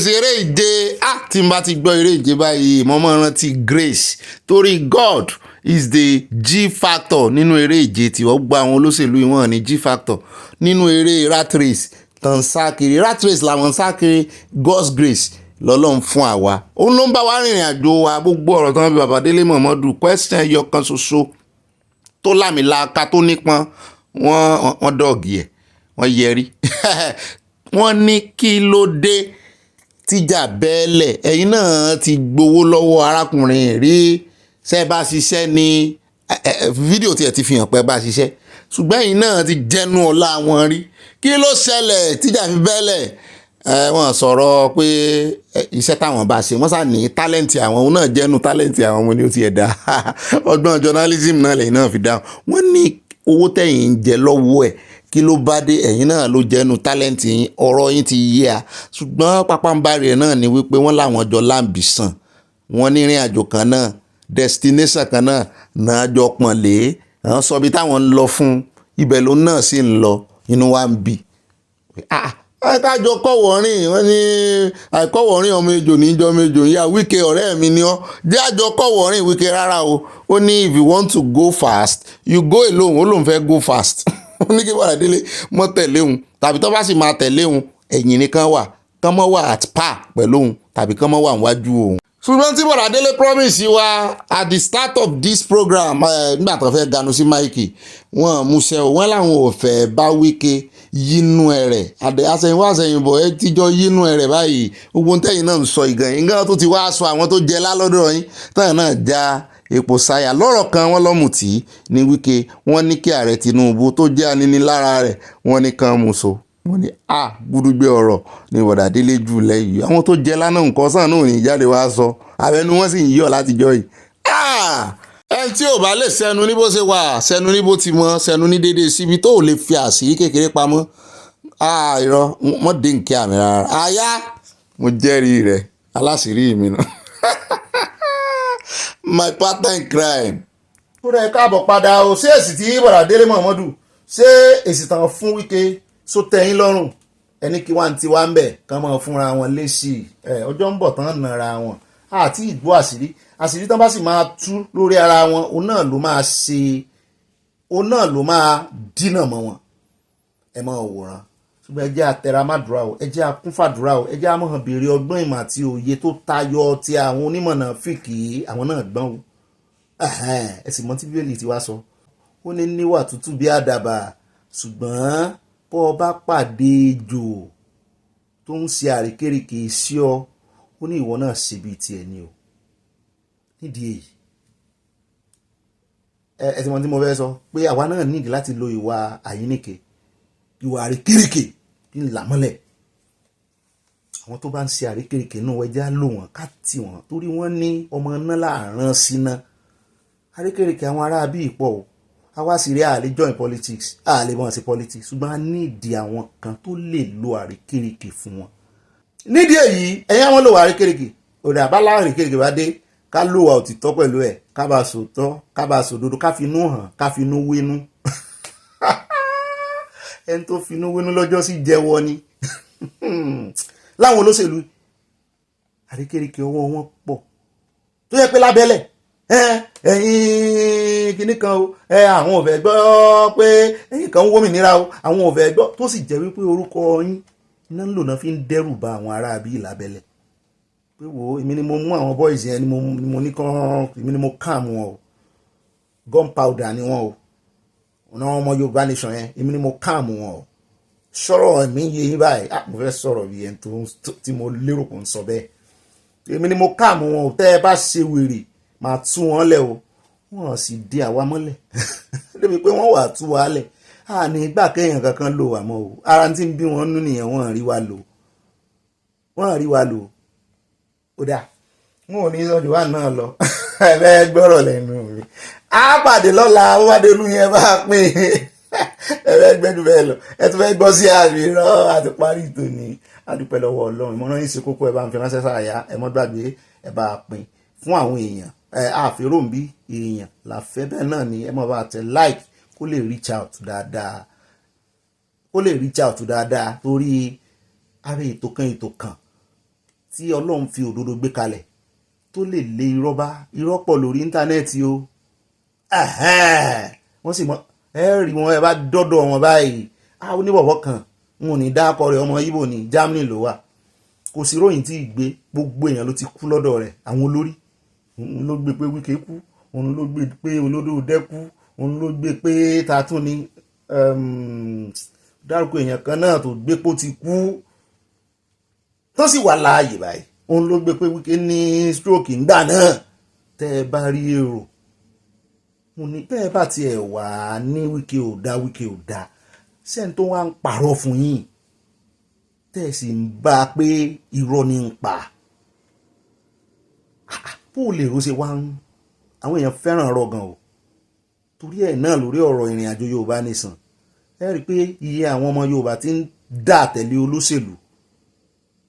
eré ìje tí n bá ti gbọ́ eré ìje báyìí mo máa rántí Grace torí God is the G factor nínú eré ìje tí wọ́n gba àwọn olóṣèlú ìwọ̀n ní G factor nínú eré rat race tàn sákiri rat race làwọn sákiri God's grace lọ́lọ́run fún àwa òun ló ń bá wa rìnrìn àjò wa gbogbo ọ̀rọ̀ tán bí bàbá Délé Momodu question ẹyọ kan ṣoṣo tó lámìlaka tó nípọn wọ́n dọ̀gì ẹ̀ wọ́n yẹrí wọ́n ní kí ló dé tíjà bẹ́ẹ̀lẹ̀ ẹ̀yin náà ti gbowó lọ́wọ́ arákùnrin rí ṣe bá ṣiṣẹ́ ní fídíò tí ẹ̀ ti fi hàn pé bá ṣiṣẹ́ ṣùgbọ́n ẹ̀yin náà ti jẹnu ọlá wọn rí kí ló ṣẹlẹ̀ tíjà fi bẹ́ẹ̀lẹ̀ wọ́n sọ̀rọ̀ pé iṣẹ́ táwọn bá ṣe wọ́n sá ní tálẹ́ǹtì àwọn òun náà jẹ́nu tálẹ́ǹtì àwọn ọmọ ní ó ti ẹ̀dá ọgbọ́n journalism náà lẹ́yìn náà fi dáhùn wọ́n ní owó tẹ̀yìn ń jẹ lọ́wọ́ ẹ̀ kí ló bá dé ẹ̀yin náà ló jẹ́nu tálẹ́ǹtì yín ọ̀rọ̀ yín ti yé a ṣùgbọ́n pápánbárì ẹ̀ náà ni wípé wọ́n láwọn jọ láǹbìsàn wọ́n ní ìrìn àjò kan náà destination kan náà náà jọ pọ̀n lé àwọn sọ bí táwọn ń lọ fún ibẹ̀ ló náà sì ń lọ inú wa ń bì. kájọ kọ̀wọ̀rìn wọ́n ní àìkọ̀wọ̀rìn ọmọ ejò níjọ́ méjò ìyá Wike ọ̀rẹ́ mi ni ọ́ jẹ́ àjọ kọ̀wọ̀rìn Wike rárá o ó ní if you want to go fast you go alone ó lóun fẹ́ go fast ó ní kí wàrà Délé mọ́ tẹ̀lé òun tàbí tó bá sì máa tẹ̀lé òun ẹ̀yìn nìkan wà kán mọ́ wà at par pẹ̀lú òun tàbí kán mọ́ wà níwájú òun. ṣùgbọ́n tí wàrà Délé promise wa at the start of this program nígbà tó fẹ́ ganu sí máìkì wọ́n múṣẹ́ wọ́n láwọn ò fẹ́ bá Wike yínú ẹ̀rẹ̀ àṣẹyìnwá àṣẹyìnbọ̀ ẹ tíjọ yínú ẹ̀rẹ̀ báyìí gbogbo tẹ́yìn náà ń sọ ìgàn tó ti wá aṣọ àwọn tó jẹ lálọ́dọ̀ yín táwọn náà já epo sáyà lọ́rọ̀ kan wọ́n lọ́mùtí ní Wike wọ́n ní kí ààrẹ Tinubu tó jẹ́ aninilára rẹ̀ wọ́n ní kan mú so wọ́n ní gbúdúgbé ọ̀rọ̀ ní wàdà Délé jù lẹ́yìn àwọn tó jẹ́ lánàá nǹkan sàn náà ní jáde wá sọ àbẹnu wọn sì ń yọ̀ látijọ́ yìí. ẹni tí ò bá lè sẹnu ní bó ṣe wà sẹnu ní bó ti mọ sẹnu ní déédéé síbi tó ò lè fi àṣírí kékeré pamọ́ irọ́ mọ́ dé nkẹ́ àmì rárá àyà mo jẹ́rìí rẹ̀ aláṣírí mi náà. My partner in crime. ó rẹ̀ káàbọ̀ padà o ṣé èsì tí bọ̀dà Délé Momodu ṣé èsì tàn fún Wike só tẹ́yìn lọ́rùn ẹni kí wọ́n ti wá ń bẹ̀ kán máa fúnra wọn léṣì ọjọ́ ń bọ̀ tán nàra wọn àti ìgbó àṣírí tán bá sì máa tú lórí ara wọn òun náà ló máa dínà mọ́ wọn ẹ máa wòran ṣùgbọ́n ẹ jẹ́ àtẹ̀rámàdúrà o, ẹ jẹ́ àkúnfàdúrà o, ẹ jẹ́ àmọ̀hàn béèrè ọgbọ́n ìmọ̀ àti òye tó tayọ ti àwọn onímọ̀ náà fìkì àwọn náà gbọ́n o. Ẹ sì mọ̀ tí Bíbélì ti wá sọ, ó ní níwà tútù bí àdàbà, ṣùgbọ́n bọ́ ọ bá pàdé ejò tó ń ṣe àrékérekè sí ọ, ó ní ìwọ náà ṣe bíi tiẹ̀ ni o. Nídìí èyí ẹ ti mọ̀ tí mo fẹ́ sọ pé àwa náà nídìí láti lo ìwà àyíníke, ìwà àrékérekè kí n là mọ́lẹ̀. Àwọn tó bá ń ṣe àrékérekè náà wẹ́jẹ́ á lò wọ́n ká tì wọ́n, torí wọ́n ní ọmọ náà láàrán síná. Àrékérekè àwọn ará bí ìpọ̀ o, àwa sì rí àlè join politics, àlè bọ́n sí politics, ṣùgbọ́n a nídìí àwọn kan tó lè lo àrékérekè fún wọn. Nídìí èyí ẹ̀yin àwọn lò wà àrékérekè, òdà bá láwọn àrékérekè bá dé ká lò wà òtítọ́ pẹ̀lú ẹ̀, ká bá sòótọ́, ká bá sòdodo, ká finú hàn, ká finú wénú. Ẹni tó finú wénú lọ́jọ́ sí jẹ́wọ́ ni. Láwọn olóṣèlú àrékérekè ọwọ́ wọn pọ̀ tó yẹ pé lábẹ́lẹ̀ ẹ̀yin kìíní kan o, àwọn ò fẹ́ gbọ́ pé ẹ̀yin kan ń wómìnira o, àwọn ò fẹ́ gbọ́, tó sì jẹ́ wípé orúkọ yín iná ń lò náà fi ń dẹ́rù ba àwọn ará bíi lábẹ́lẹ̀ pé wo èmi ni mo mú àwọn boys yẹn ni mo ní kàn, èmi ni mo kàn mú wọn o, gunpowder ni wọn o, ọ̀nà ọmọ Yorùbá nation yẹn èmi ni mo kàn mú wọn o. Sọ̀rọ̀ mi yé yín báyìí, mo fẹ́ sọ̀rọ̀ bí ẹni tí mo lérò kò ń sọ bẹ́ẹ̀. Èmi ni mo kàn mú wọn o, tẹ́ ẹ bá ṣe wèrè máa tú wọn lẹ̀ o. Wọ́n sì di àwa mọ́lẹ̀ débi pé wọ́n wà tú wa lẹ̀. Ní ìgbà kéèyàn kankan lò wà mọ́ o, ara tí ń bí wọn nú nìyẹn, wọ́n rí wa lò, wọ́n rí wa lò. Ó dà wọn ò ní sọ́jú wa náà lọ ẹ̀fẹ́ gbọ́rọ̀ lẹ́nu mi. Á pàdé lọ́la, ó wá dé olú yẹn bá pín ẹ̀fẹ́ gbẹ́dú bẹ́ẹ̀ lọ, ẹ tún fẹ́ gbọ́ sí àríran àti parí ìtòní. Adúpẹ́ lọ́wọ́ Ọlọ́run, ìmọ̀ràn yín ṣe kókó, ẹ bá ń fi ránṣẹ́ sáàyà, ẹ mọ́ gbàgbé, ẹ bá pín fún àwọn èèyàn. Àfẹ́rò ń bí èèyàn làfẹ́ bẹ́ẹ̀ náà ni ẹ mọ̀ bá tẹ like kó lè reach out dáadáa, kó lè reach out dáadáa, torí ara ètò kan tí Ọlọ́run fi òdodo gbé kalẹ̀ tó lè lé irọ́ bá, irọ́ pọ̀ lórí íńtánẹ́ẹ̀tì o. Wọ́n sì mọ ẹ rí wọn, ẹ bá dọ́dọ̀ wọn báyìí, oníbọ̀bọ̀ kan wọn ò ní dákọ rẹ̀, ọmọ Ìgbò ní Germany ló wà, kò sí ròyìn tí ì gbé, gbogbo èèyàn ló ti kú lọ́dọ̀ rẹ̀. Àwọn olórí, òun ló gbé pé Wike kú, òun ló gbé pé Olódòdé kú, òun ló gbé pé tatún ni dárúkọ èèyàn kan náà tó gbé pé ó ti kú tó sì wà láàyè báyìí, òun ló gbé pé Wike ní stroke ńgbà náà. Tẹ́ ẹ bá rí èrò, mo ní tẹ́ ẹ bá tiẹ̀ wà ní Wike ò dá, Wike ò dá, sẹ́ni tó wá ń parọ́ fún yín tẹ́ ẹ sì ń bá a pé irọ́ ni ń pa. Bó lè ro ṣe wá ń, àwọn èèyàn fẹ́ràn ọ̀rọ̀ gan o, torí ẹ̀ náà lórí ọ̀rọ̀ ìrìn àjò Yorùbá nation ẹ rí i pé iye àwọn ọmọ Yorùbá tí ń dá tẹ̀lé olóṣèlú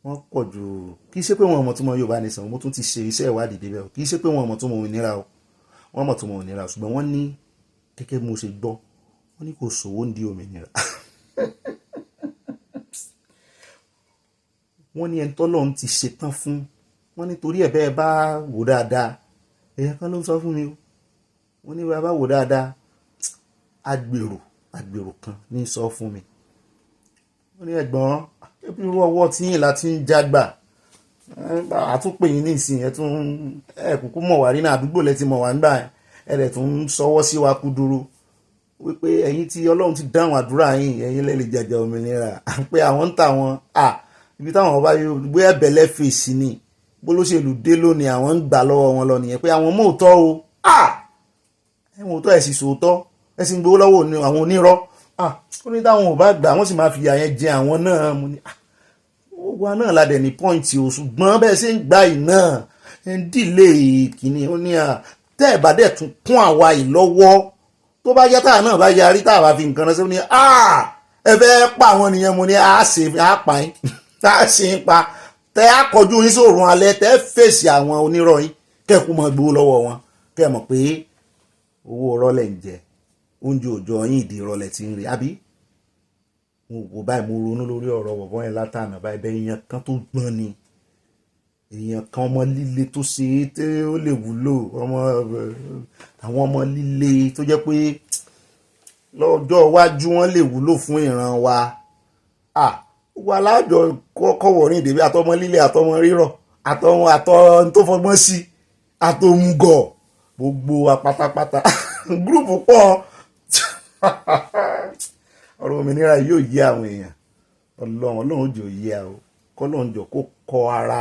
wọ́n pọ̀ jù. Kì í ṣe pé wọ́n mọ̀ tó mọ Yorùbá nation, mo tún ti ṣe iṣẹ́ ìwádìí débẹ̀ o, kì í ṣe pé wọ́n mọ̀ tó mọ òmìnira o, wọ́n mọ̀ tó mọ òmìnira, ṣùgbọ́n wọ́n ní gẹ́gẹ́ bí mo ṣe gbọ́, wọ́n ní kò sówó ń di òmìnira. Wọ́n ní ẹni tọ́lọ́run ti ṣetán fún, wọ́n nítorí ẹ̀ bẹ́ẹ̀ bá wò dáadáa, èèyàn kan ló ń sọ fún mi o, wọ́n ní bá wò dáadáa, agbèrò kan ní sọ fún mi, wọ́n ní ẹ̀gbọ́n ẹbí irú ọwọ́ tí yìí láti ń jágbà, àtúnpè yín nísìnyí ẹ tún kúkú mọ̀ wá rí náà, àdúgbò lẹ ti mọ̀ wá nígbà ẹ dẹ̀ tún ń sọwọ́ sí wa kú dúró wípé ẹ̀yin tí Ọlọ́run ti dáhùn àdúrà yín, ẹ̀yin lẹ lè jàjà òmìnira, pé àwọn ń tà wọn ibi táwọn bá yóò gbé ẹ̀bẹ̀lẹ̀ fèsì ni bólóṣèlú dé lónìí, àwọn ń gbà lọ́wọ́ wọn lọ nìyẹn, pé àwọn mọ̀ọ́tọ́ o, ẹ̀wọ̀n òótọ́ ẹ̀ sì sòótọ́, ẹ̀ sì ń gbowó lọ́wọ́ àwọn onírọ́, ó ní táwọn ò bá gbà wọ́n sì máa fìyà yẹn jẹ àwọn náà. Mo ní wa náà la dẹ̀ ní pọ́ìntì o, ṣùgbọ́n bẹ́ẹ̀ ṣe ń gbà yìí náà ẹ̀ ń dìlé kìíní, ó ní tẹ́ ẹ̀ bá dẹ̀ tún kún àwa yìí lọ́wọ́, tó bá yá táà náà bá yarí táà bá fi nǹkan ránṣẹ́, ó ní ẹ fẹ́ pa àwọn nìyẹn. Mo ní àpá yín tá a ṣe ń pa, tẹ́ a kọjú yín sóòrùn alẹ́, tẹ́ fèsì àwọn onírọ̀ yín, kẹ́kù mọ́ gbowó lọ́wọ́ wọn, kẹ́ mọ̀ pé owó rọ́lẹ̀ ń jẹ, oúnjẹ òòjọ́ yín ìdí rọ́lẹ̀ ti ń rí, àbí mo wò báyìí, mo ronú lórí ọ̀rọ̀ bọ̀bọ́ yẹn látànà báyìí, bẹ́ẹ̀ èèyàn kan tó gbọ́n ni, èèyàn kan ọmọ líle tó ṣe é tẹ́ ó lè wúlò, àwọn ọmọ líle tó jẹ́ pé lọ́jọ́ iwájú wọn lè wúlò fún ìran wa. wà láàjọ kọ́wọ̀ rìn dèbí àtọmọ líle àtọmọ rírọ̀ àtọ tó fọgbọ́n sí àtòmùgọ̀ gbogbo wa pátápátá gúrùpù pọ̀ ọ̀rọ̀ òmìnira yóò yé àwọn èèyàn ọlọ́run jò yé a o kọ́lọ́run jọ kó kọ ara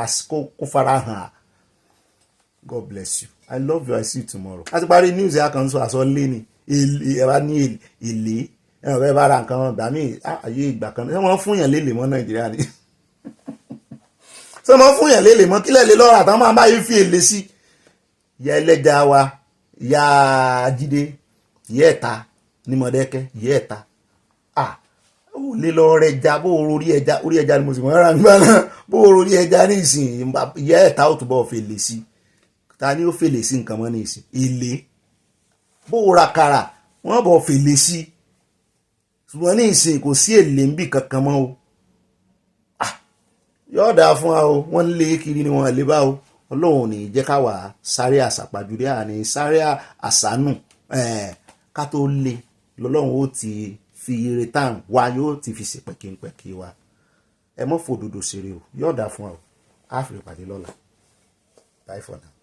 kó fara hàn. God bless you. I love you. I see you tomorrow. Àti parí news yà kan sọ àsọlé ni ẹ bá ní èlé ẹ̀rọ bẹ́ẹ̀ bá ra nǹkan gbà mí àyè ìgbà kan ṣé wọ́n fún yàn lélẹ̀ mọ́ Nàìjíríà ni ṣé wọ́n fún yàn lélẹ̀ mọ́ kílẹ̀ lé lọ́rọ̀ àtàwọn máa bá yín fi èlé sí. Ìyá Ẹlẹdẹ wa ìyá Jídé ìyá Ẹ̀ta ní Mọ̀dẹ́kẹ́ ìyá Ẹ̀ta ó lè lọ rẹja bó orí ẹja ni mo sì mọ̀ ẹ́ra nígbà náà bó orí ẹja ní ìsìn ìyá Ẹ̀ta ó túbọ̀ fèlè sí ta ni ó fèlè sí nǹkan mọ́ ní ìsìn èlé bó ra kàrà wọ́n bọ̀ fèlè sí ṣùgbọ́n ní ìsìn kò sí èlé ń bì kankan mọ́ o yóò dáa fún wa o wọ́n lé kiri ni wọ́n lè bá o Ọlọ́run ò ní jẹ́ ká wà sáré àsàpàjùdé àní sáré àsánù ká tó lé lọ́lọ́run ó ti fi return wa yóò ti fi ṣe pẹ̀kínpẹ̀kí wa ẹ mọ́ fòdodo ṣeré o yóò dáa fún wa o á fi pàdé lọ́la bye for now.